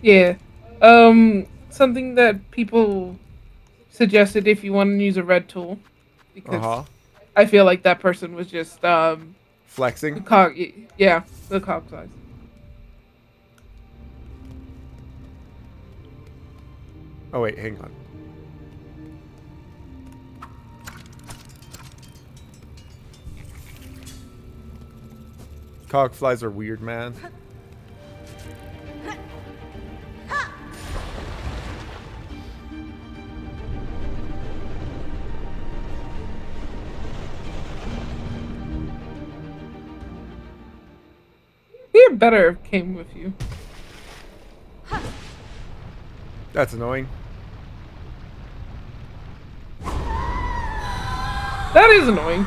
yeah, something that people suggested if you want to use a red tool, because I feel like that person was just Flexing. yeah, the cog size. Oh wait, hang on. Cog flies are weird, man. You're better if it came with you. That's annoying. That is annoying.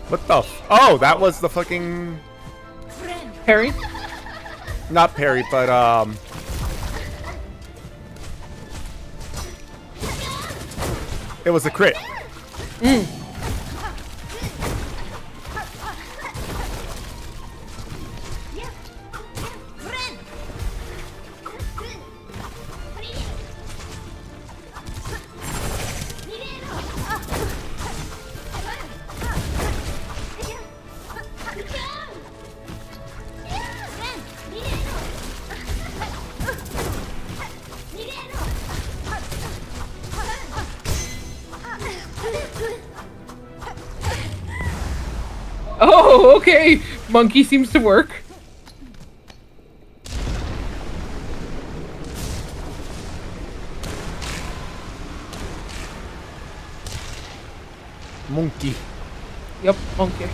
What the oh, that was the fucking... Harry? Not parry, but, it was a crit. Oh, okay. Monkey seems to work. Monkey. Yep, monkey.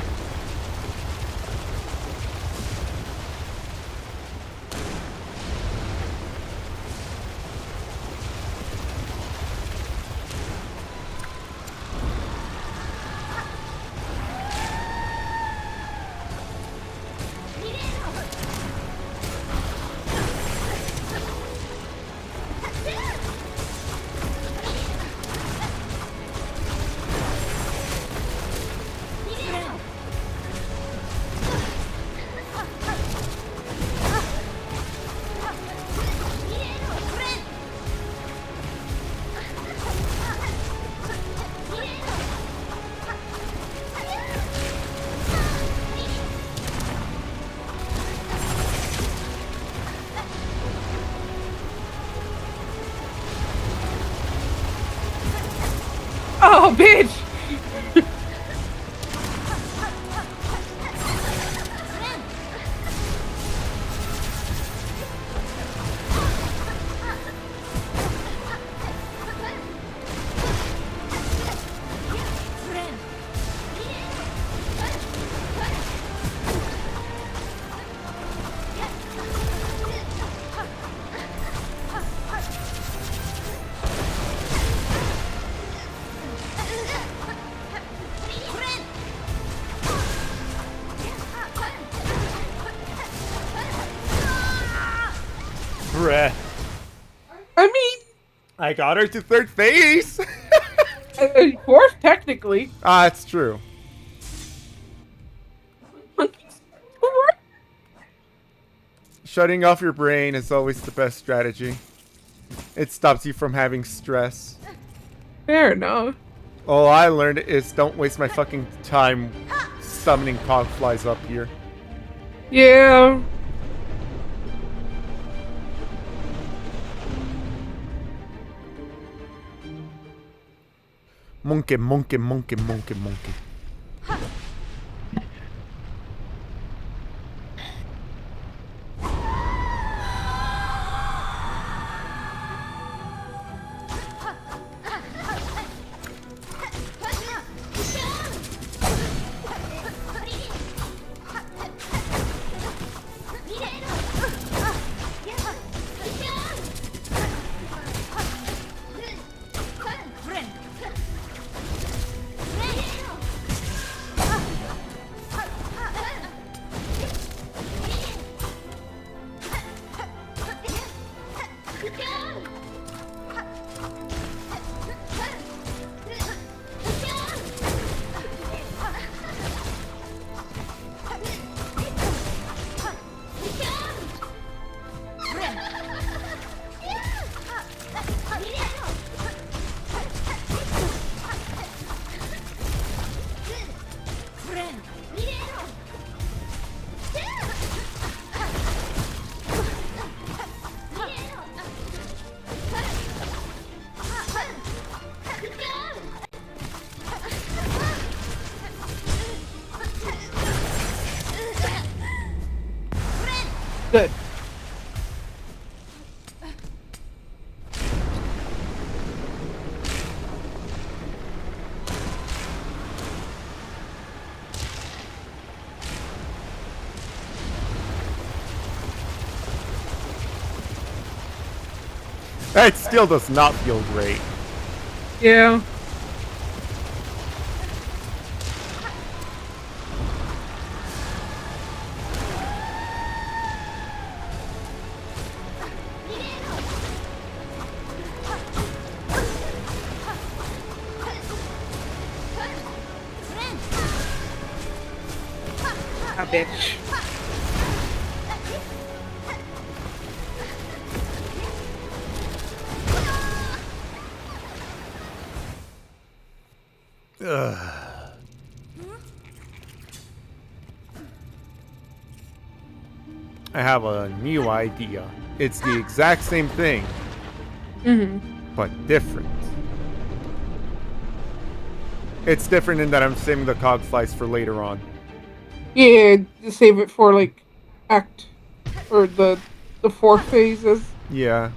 Oh, bitch! Bruh. I mean, I got her to third phase. fourth technically. Ah, that's true. Shutting off your brain is always the best strategy. It stops you from having stress. Fair enough. All I learned is don't waste my fucking time summoning cogflies up here. Yeah. Monkey, monkey, monkey, monkey, monkey. Good. That still does not feel great. Yeah. Ah, bitch. Ugh. I have a new idea. It's the exact same thing, but different. It's different in that I'm saving the cogflies for later on. Yeah, just save it for like act or the fourth phases. Yeah.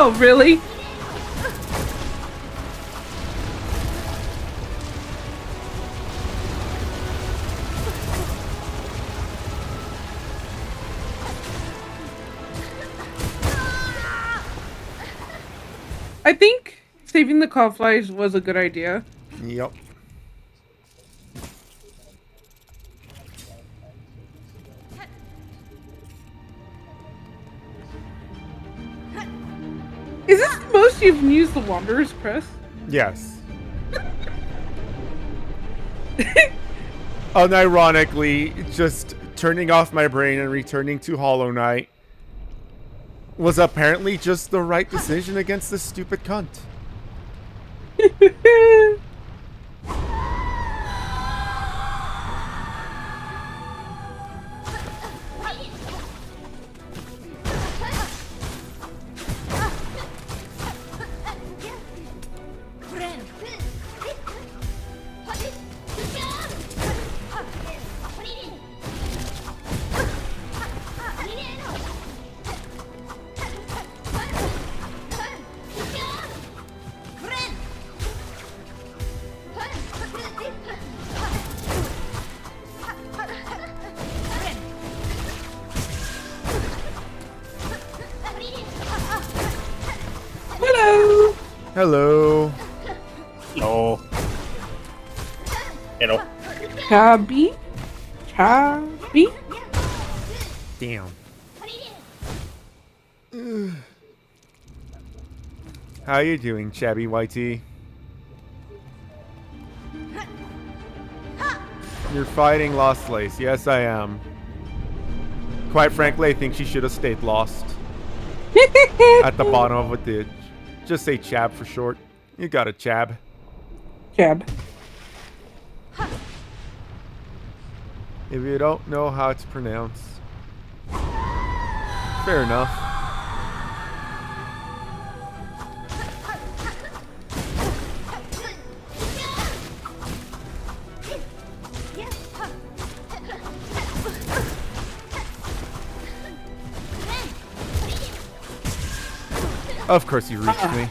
Oh, really? I think saving the cawflies was a good idea. Yep. Is this the most you've used the Wanderer's Crest? Yes. Unironically, just turning off my brain and returning to Hollow Knight was apparently just the right decision against this stupid cunt. Hello. Hello. No. You know. Chubby. Chubby. Damn. How you doing, Chabby YT? You're fighting Lost Lace. Yes, I am. Quite frankly, I think she should have stayed lost. At the bottom of a ditch. Just say Chab for short. You got a Chab. Chab. If you don't know how to pronounce. Fair enough. Of course you reached me.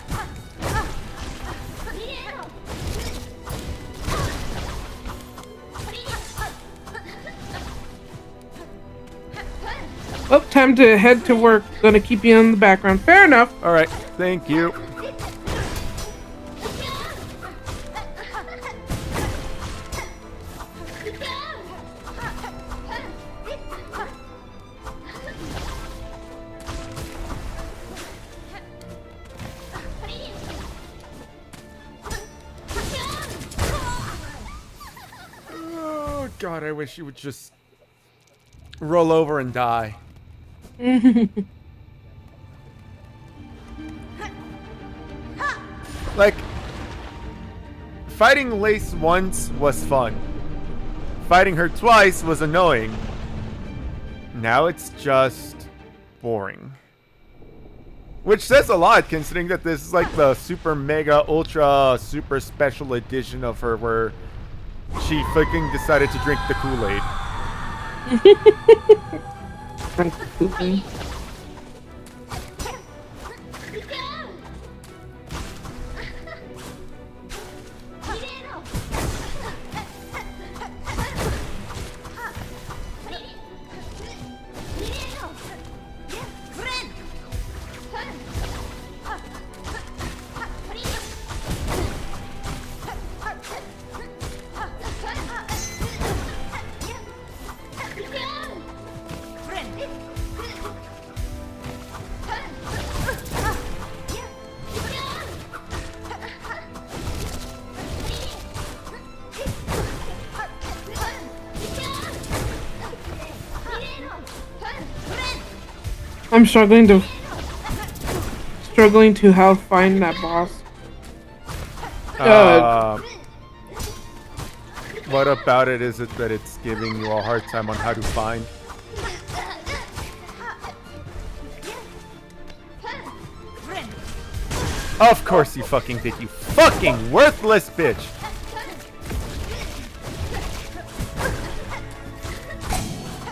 Well, time to head to work. Gonna keep you in the background. Fair enough. Alright, thank you. Oh god, I wish you would just roll over and die. Like, fighting Lace once was fun. Fighting her twice was annoying. Now it's just boring. Which says a lot, considering that this is like the super mega ultra super special edition of her where she fucking decided to drink the Kool-Aid. I'm struggling to help find that boss. What about it is it that it's giving you a hard time on how to find? Of course you fucking did, you fucking worthless bitch!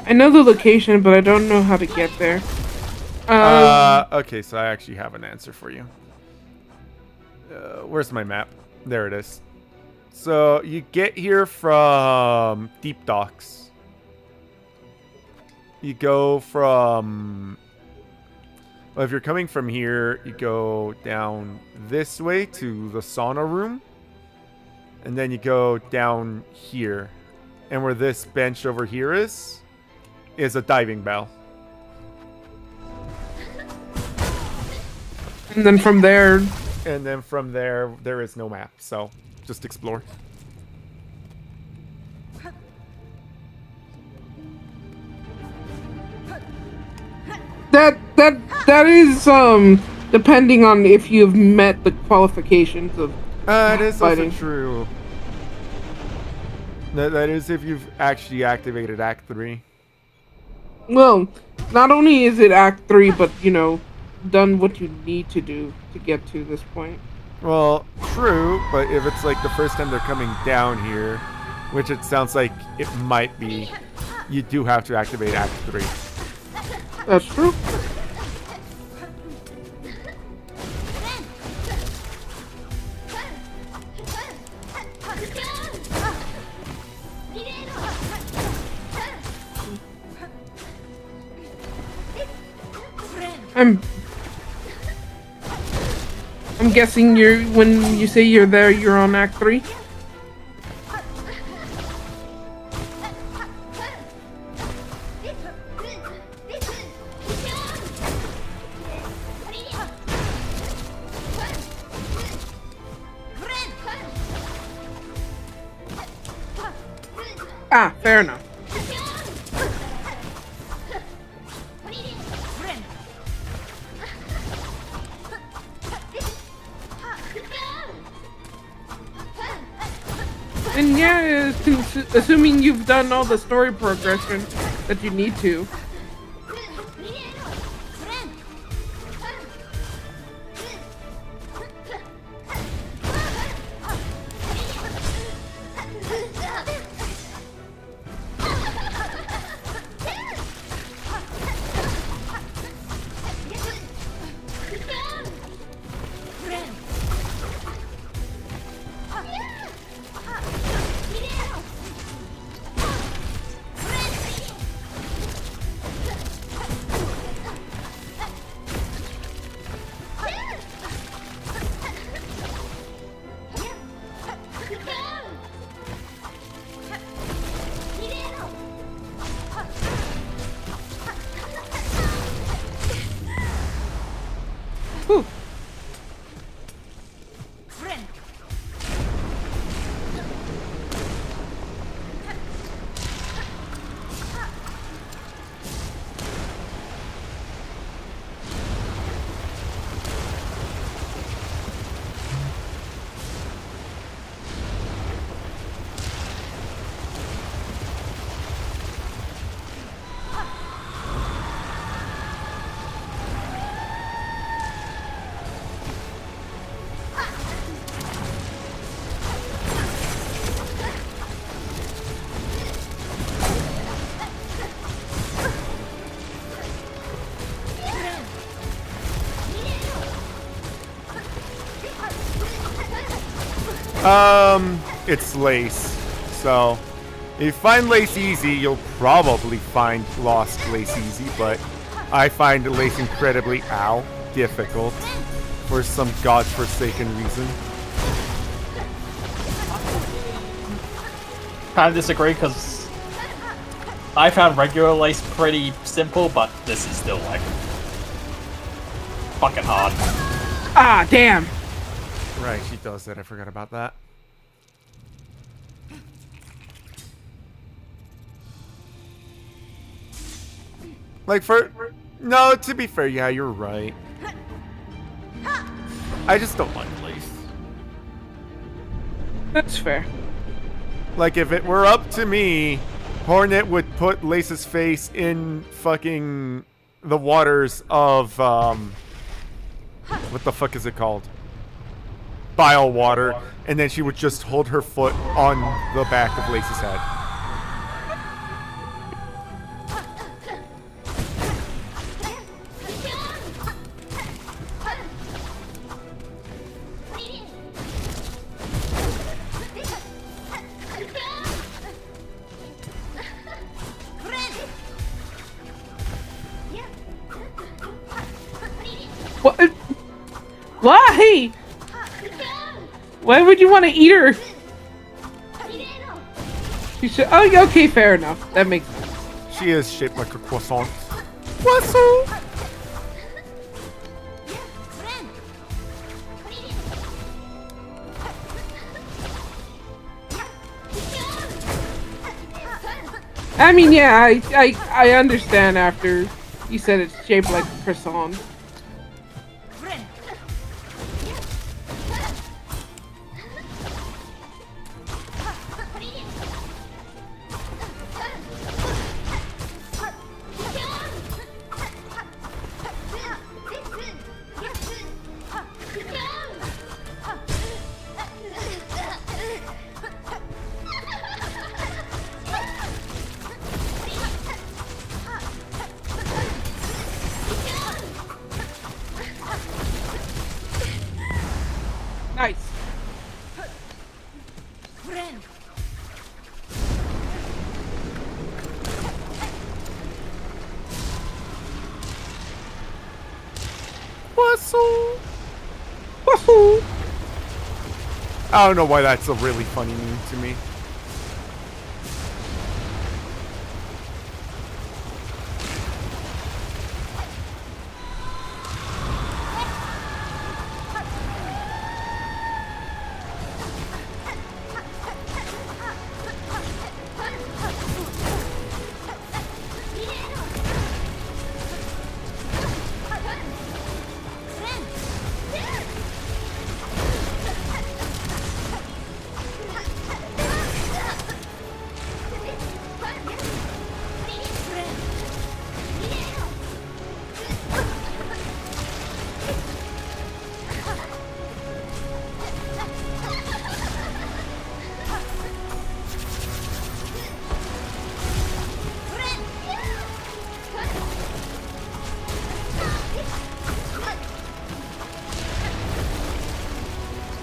I know the location, but I don't know how to get there. Okay, so I actually have an answer for you. Where's my map? There it is. So you get here from Deep Docks. You go from... Well, if you're coming from here, you go down this way to the sauna room. And then you go down here. And where this bench over here is a diving bell. And then from there, there is no map. So just explore. that is depending on if you've met the qualifications of It is also fighting. true. That is if you've actually activated Act 3. Well, not only is it Act 3, but, you know, done what you need to do to get to this point. Well, true, but if it's like the first time they're coming down here, which it sounds like it might be, you do have to activate Act 3. That's true. I'm guessing when you say you're there, you're on Act 3? Ah, fair enough. And yeah, assuming you've done all the story progression that you need to. Whew. It's Lace. So, if you find Lace easy, you'll probably find Lost Lace easy, but I find Lace incredibly, difficult for some godforsaken reason. Kind of disagree, because I found regular Lace pretty simple, but this is still, like, fucking hard. Ah, damn. Right, she does that. I forgot about that. Like, no, to be fair, yeah, you're right. I just don't like Lace. That's fair. Like, if it were up to me, Hornet would put Lace's face in fucking the waters of, what the fuck is it called? Bile water, and then she would just hold her foot on the back of Lace's head. Why? Why would you want to eat her? You should. Oh, yeah, okay, fair enough. That makes sense. She is shaped like a croissant. Croissant! I mean, yeah, I understand after you said it's shaped like a croissant. Nice. Croissant! Woohoo! I don't know why that's a really funny meme to me.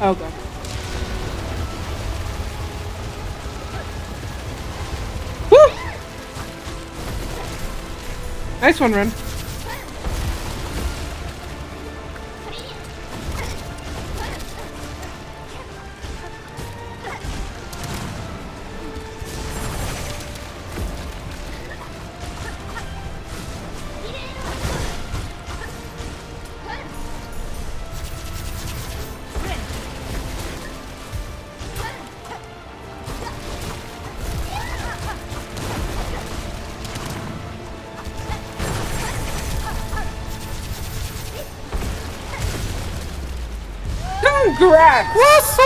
Oh god. Woo! Nice one, Ren. Congrats!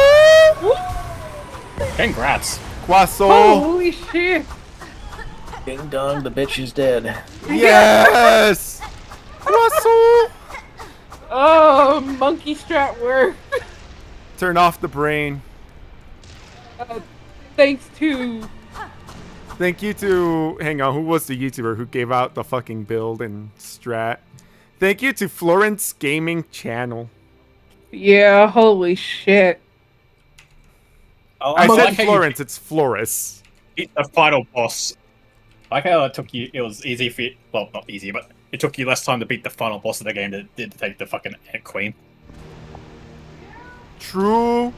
Congrats. Croissant! Holy shit! Ding dong, the bitch is dead. Yes! Croissant! Oh, monkey strat work. Turn off the brain. Thanks to Thank you to... Hang on, who was the YouTuber who gave out the fucking build and strat? Thank you to Florence Gaming Channel. yeah. Holy shit. Oh, I like said how you Florence, it's Flores. beat the final boss. I like how it took you. It was easy for you. Well, not easy, but it took you less time to beat the final boss of the game than it did to take the fucking Ant Queen. True.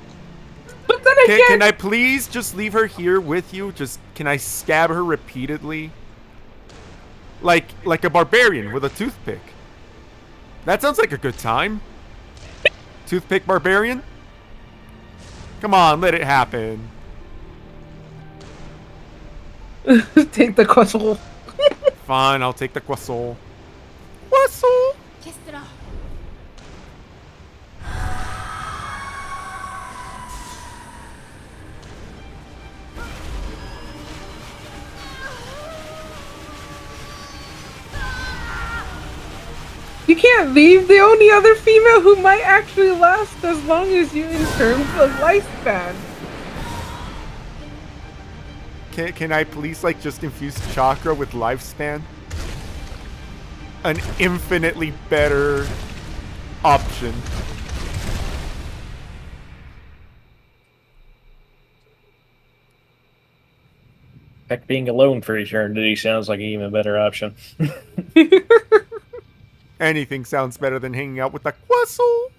But then again, Can I please just leave her here with you? Can I stab her repeatedly? Like a barbarian with a toothpick. That sounds like a good time. Toothpick barbarian? Come on, let it happen. take the croissant. Fine, I'll take the croissant. Croissant! You can't leave the only other female who might actually last as long as you in terms of lifespan. Can I please, like, just infuse chakra with lifespan? An infinitely better option. In fact, being alone for eternity sounds like an even better option. Anything sounds better than hanging out with the croissant.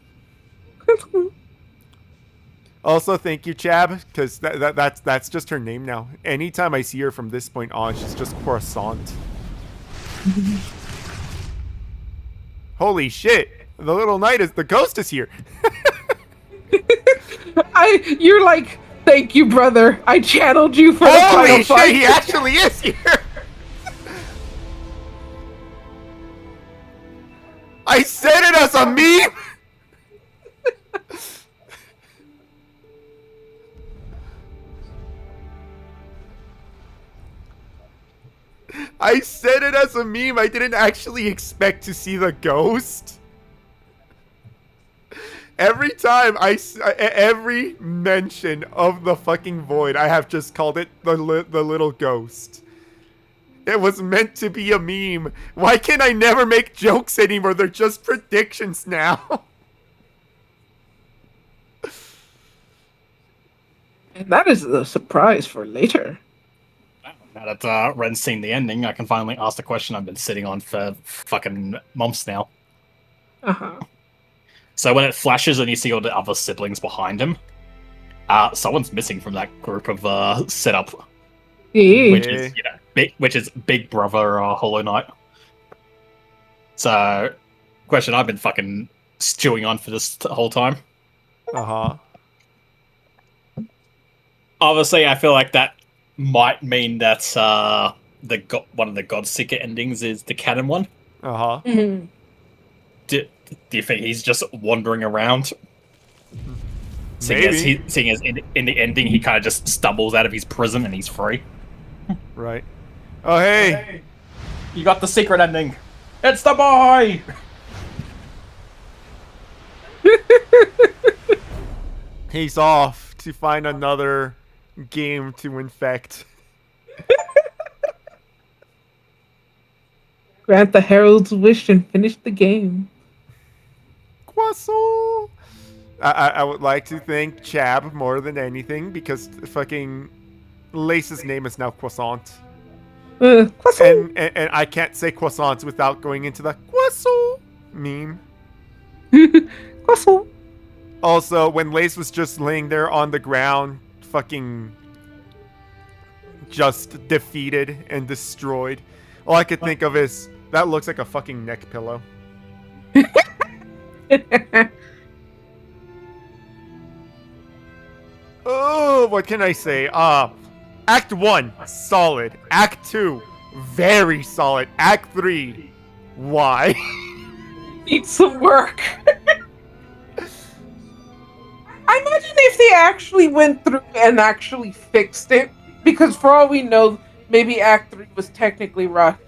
Also, thank you, Chab, because that's just her name now. Anytime I see her from this point on, she's just Croissant. Holy shit! The little knight the ghost is here. You're like, thank you, brother. I channeled you for the Holy final shit! fight. He actually is here. I said it as a meme. I said it as a meme. I didn't actually expect to see the ghost. Every time every mention of the fucking void, I have just called it the little ghost. It was meant to be a meme. Why can I never make jokes anymore? They're just predictions now. And that is a surprise for later. Now that Ren's seen the ending, I can finally ask the question I've been sitting on for fucking months now. Uh-huh. So when it flashes and you see all the other siblings behind him, someone's missing from that group of setup, Yeah. which is Big Brother Hollow Knight. So, question I've been fucking stewing on for this whole time. Obviously, I feel like that might mean that one of the Godseeker endings is the canon one. Mm-hmm. Do you think he's just wandering around? Maybe. Seeing as in the ending, he kind of just stumbles out of his prison and he's free. Right. Oh, hey. You got the secret ending. It's the boy! He's off to find another game to infect. Grant the herald's wish and finish the game. Croissant. I would like to thank Chab more than anything because fucking Lace's name is now Croissant. Croissant. And I can't say croissant without going into the croissant meme. Croissant. Also, when Lace was just laying there on the ground, fucking just defeated and destroyed, all I could think of is, that looks like a fucking neck pillow. Oh, what can I say? Act 1, solid. Act 2, very solid. Act 3, why? Needs some work. I imagine if they actually went through and actually fixed it, because for all we know, maybe Act 3 was technically rushed.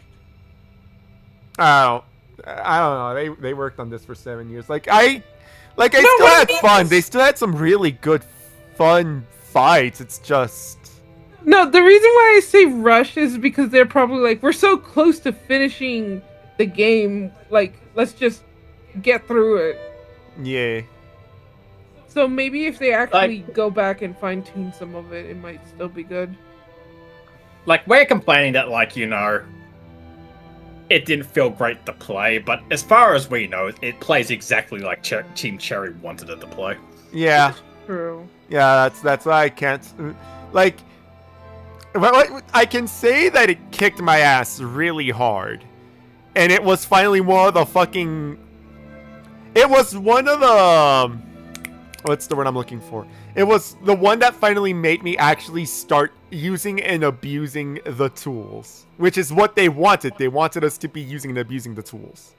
I don't know. They worked on this for 7 years. I still had fun. They still had some really good, fun fights. It's just... No, the reason why I say rush is because they're probably like, we're so close to finishing the game, like, let's just get through it. Yeah. So maybe if they actually go back and fine-tune some of it, it might still be good. Like, we're complaining that, like, you know, it didn't feel great to play, but as far as we know, it plays exactly like Team Cherry wanted it to play. Yeah. True. Yeah, that's why I can't... Like... I can say that it kicked my ass really hard. And it was finally one of the fucking... It was one of the... What's the word I'm looking for? It was the one that finally made me actually start using and abusing the tools. Which is what they wanted. They wanted us to be using and abusing the tools.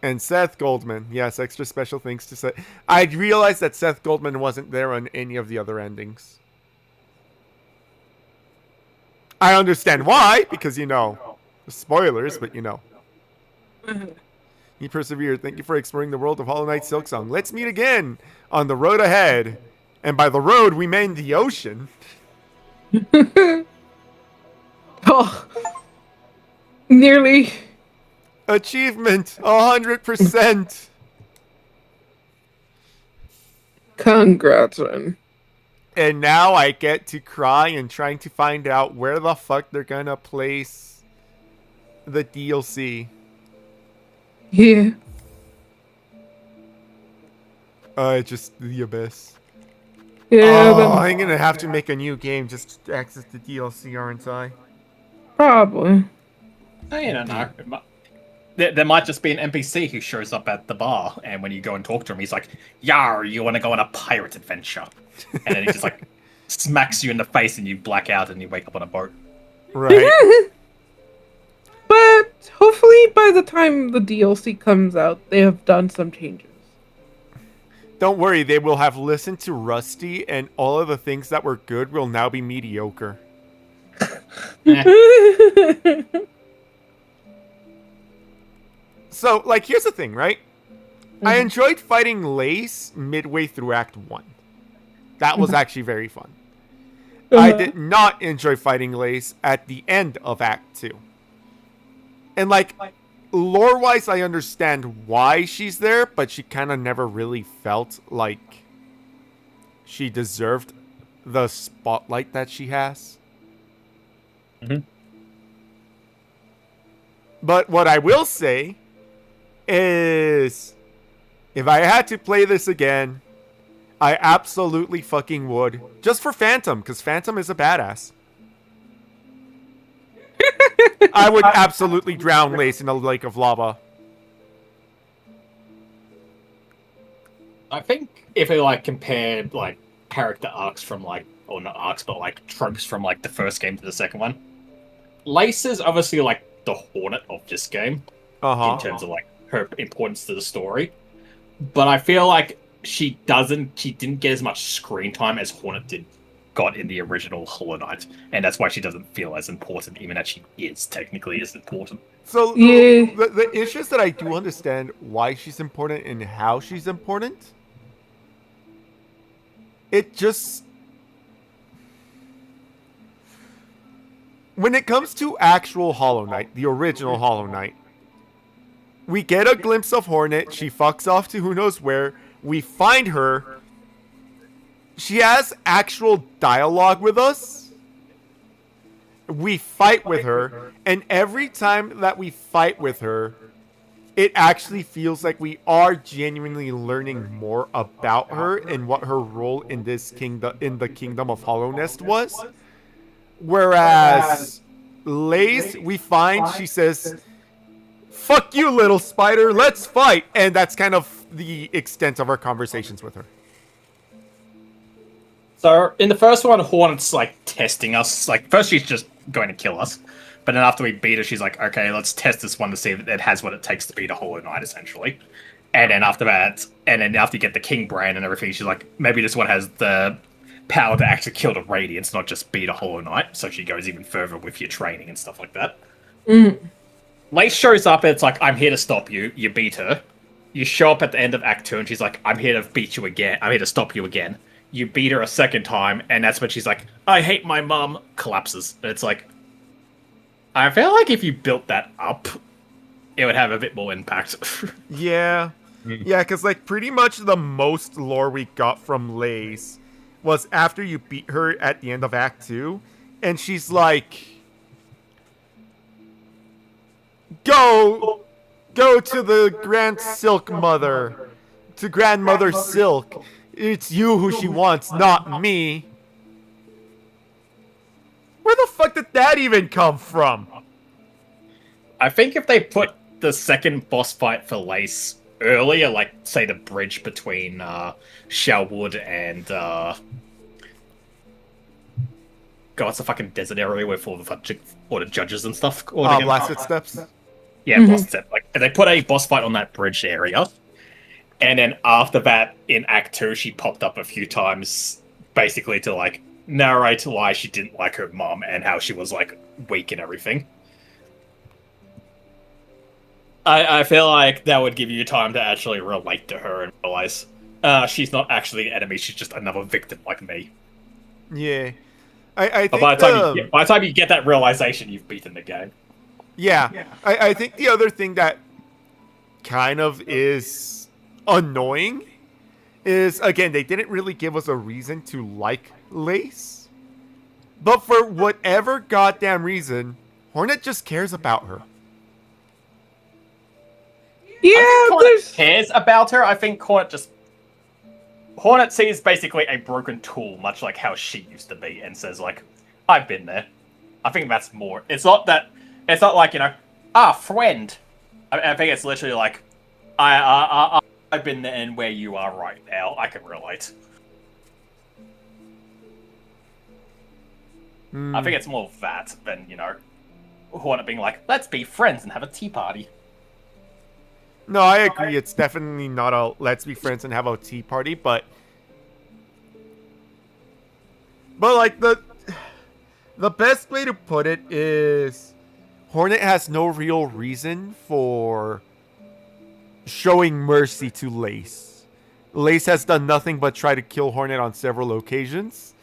And Seth Goldman. Yes, extra special thanks to Seth. I realized that Seth Goldman wasn't there on any of the other endings. I understand why, because, you know, spoilers, but you know. He persevered. Thank you for exploring the world of Hollow Knight Silksong. Let's meet again on the road ahead. And by the road, we mean the ocean. Oh, nearly. Achievement 100%. Congrats, man. And now I get to cry and trying to find out where the fuck they're gonna place the DLC. Yeah. Just the Abyss. Yeah, Oh, then I'm gonna have to make a new game just to access the DLC, aren't I? probably. I don't know. There might just be an NPC who shows up at the bar, and when you go and talk to him, he's like, "Yar, you want to go on a pirate adventure?" And then he just like smacks you in the face, and you black out, and you wake up on a boat. Right. But hopefully by the time the DLC comes out, they have done some changes. Don't worry, they will have listened to Rusty, and all of the things that were good will now be mediocre. So, like, here's the thing, right? I enjoyed fighting Lace midway through Act 1. That was actually very fun. I did not enjoy fighting Lace at the end of Act 2. And, like, lore-wise, I understand why she's there, but she kind of never really felt like she deserved the spotlight that she has. But what I will say is, if I had to play this again, I absolutely fucking would. Just for Phantom, because Phantom is a badass. I would absolutely drown Lace in a lake of lava. I think if we like compared like character arcs from like, or not arcs, but like tropes from like the first game to the second one, Lace is obviously like the Hornet of this game in terms of like her importance to the story. But I feel like she didn't get as much screen time as Hornet got in the original Hollow Knight, and that's why she doesn't feel as important, even as she is technically as important. So the issues that I do understand why she's important and how she's important, it just, when it comes to actual Hollow Knight, the original Hollow Knight, we get a glimpse of Hornet. She fucks off to who knows where. We find her. She has actual dialogue with us. We fight with her. And every time that we fight with her, it actually feels like we are genuinely learning more about her and what her role in this kingdom, in the Kingdom of Hollownest was. Whereas Lace, we find she says, "Fuck you, little spider, let's fight." And that's kind of the extent of our conversations with her. So in the first one, Hornet's like testing us. Like first she's just going to kill us, but then after we beat her, she's like, "Okay, let's test this one to see if it has what it takes to beat a Hollow Knight," essentially. And then after that, and then after you get the King Brand and everything, she's like, "Maybe this one has the power to actually kill the Radiance, not just beat a Hollow Knight." So she goes even further with your training and stuff like that. Lace shows up and it's like, "I'm here to stop you." You beat her. You show up at the end of Act 2 and she's like, "I'm here to beat you again. I'm here to stop you again." You beat her a second time and that's when she's like, "I hate my mom," collapses. And it's like, I feel like if you built that up, it would have a bit more impact. Yeah. Yeah, because like pretty much the most lore we got from Lace was after you beat her at the end of Act 2. And she's like, Go to the Grand Silk Mother, to Grandmother Silk. It's you who she wants, not me. Where the fuck did that even come from? I think if they put the second boss fight for Lace earlier, like say the bridge between Shelwood and God, what's the fucking desert area where all the judges and stuff? Blasted Steps. Yeah, Blasted Steps. Like they put a boss fight on that bridge area, and then after that, in Act 2, she popped up a few times, basically to like narrate why she didn't like her mom and how she was like weak and everything. I feel like that would give you time to actually relate to her and realize she's not actually an enemy, she's just another victim like me. Yeah. I think by the time you get that realization, you've beaten the game. Yeah. I think the other thing that kind of is annoying is, again, they didn't really give us a reason to like Lace. But for whatever goddamn reason, Hornet just cares about her. Yeah, Hornet cares about her. I think Hornet just Hornet sees basically a broken tool, much like how she used to be, and says like, "I've been there." I think that's more. It's not that. It's not like friend. I think it's literally like, I've been there and where you are right now. I can relate. I think it's more of that than Hornet being like, "Let's be friends and have a tea party." No, I agree. It's definitely not a let's be friends and have a tea party, but like the best way to put it is Hornet has no real reason for showing mercy to Lace. Lace has done nothing but try to kill Hornet on several occasions.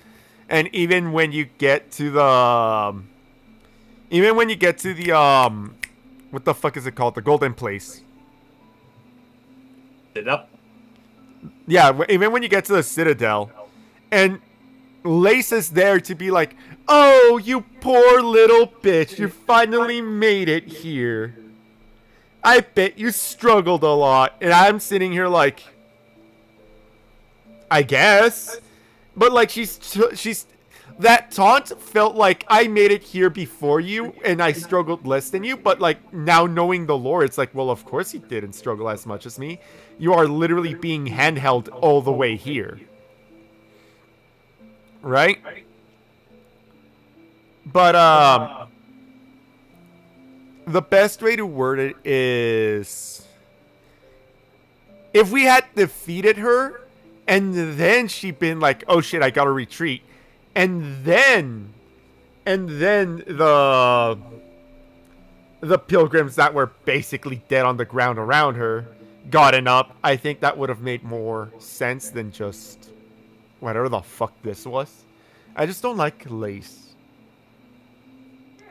And even when you get to the what the fuck is it called? The Golden Place. Yeah, even when you get to the Citadel, and Lace is there to be like, "Oh, you poor little bitch, you finally made it here. I bet you struggled a lot." And I'm sitting here like, I guess. But like she's that taunt felt like I made it here before you and I struggled less than you, but like now knowing the lore, it's like, well, of course you didn't struggle as much as me. You are literally being handheld all the way here. Right? But the best way to word it is if we had defeated her and then she'd been like, "Oh shit, I gotta retreat." And then the pilgrims that were basically dead on the ground around her gotten up. I think that would have made more sense than just whatever the fuck this was. I just don't like Lace.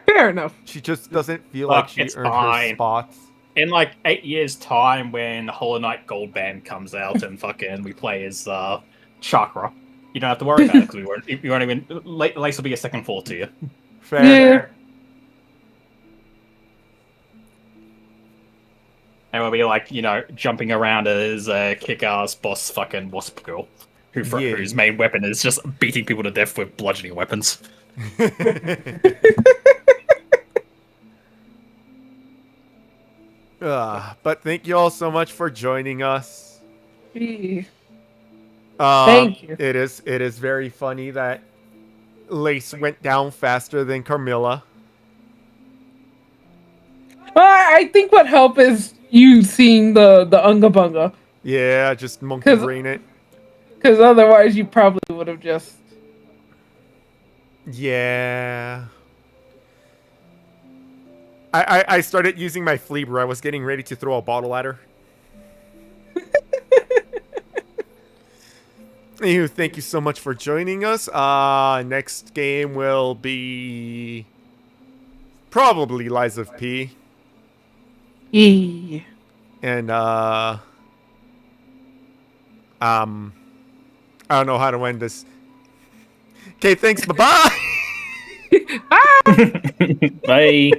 Fair enough. She just doesn't feel like she earned her spots. In like 8 years' time, when Hollow Knight Gold Band comes out and fucking we play as Chakra, you don't have to worry about it because you won't even. Lace will be a second floor to you. Fair. Yeah. And we'll be like, jumping around as a kick-ass boss fucking wasp girl, whose main weapon is just beating people to death with bludgeoning weapons. But thank you all so much for joining us. Thank you. It is very funny that Lace went down faster than Carmilla. I think what helped is you seeing the Unga Bunga. Yeah, just monkey brain it. Because otherwise you probably would have just... Yeah. I started using my Fleeber. I was getting ready to throw a bottle at her. Anywho, thank you so much for joining us. Next game will be probably Lies of P. Yeah. And I don't know how to end this. Okay, thanks. Bye-bye. Bye.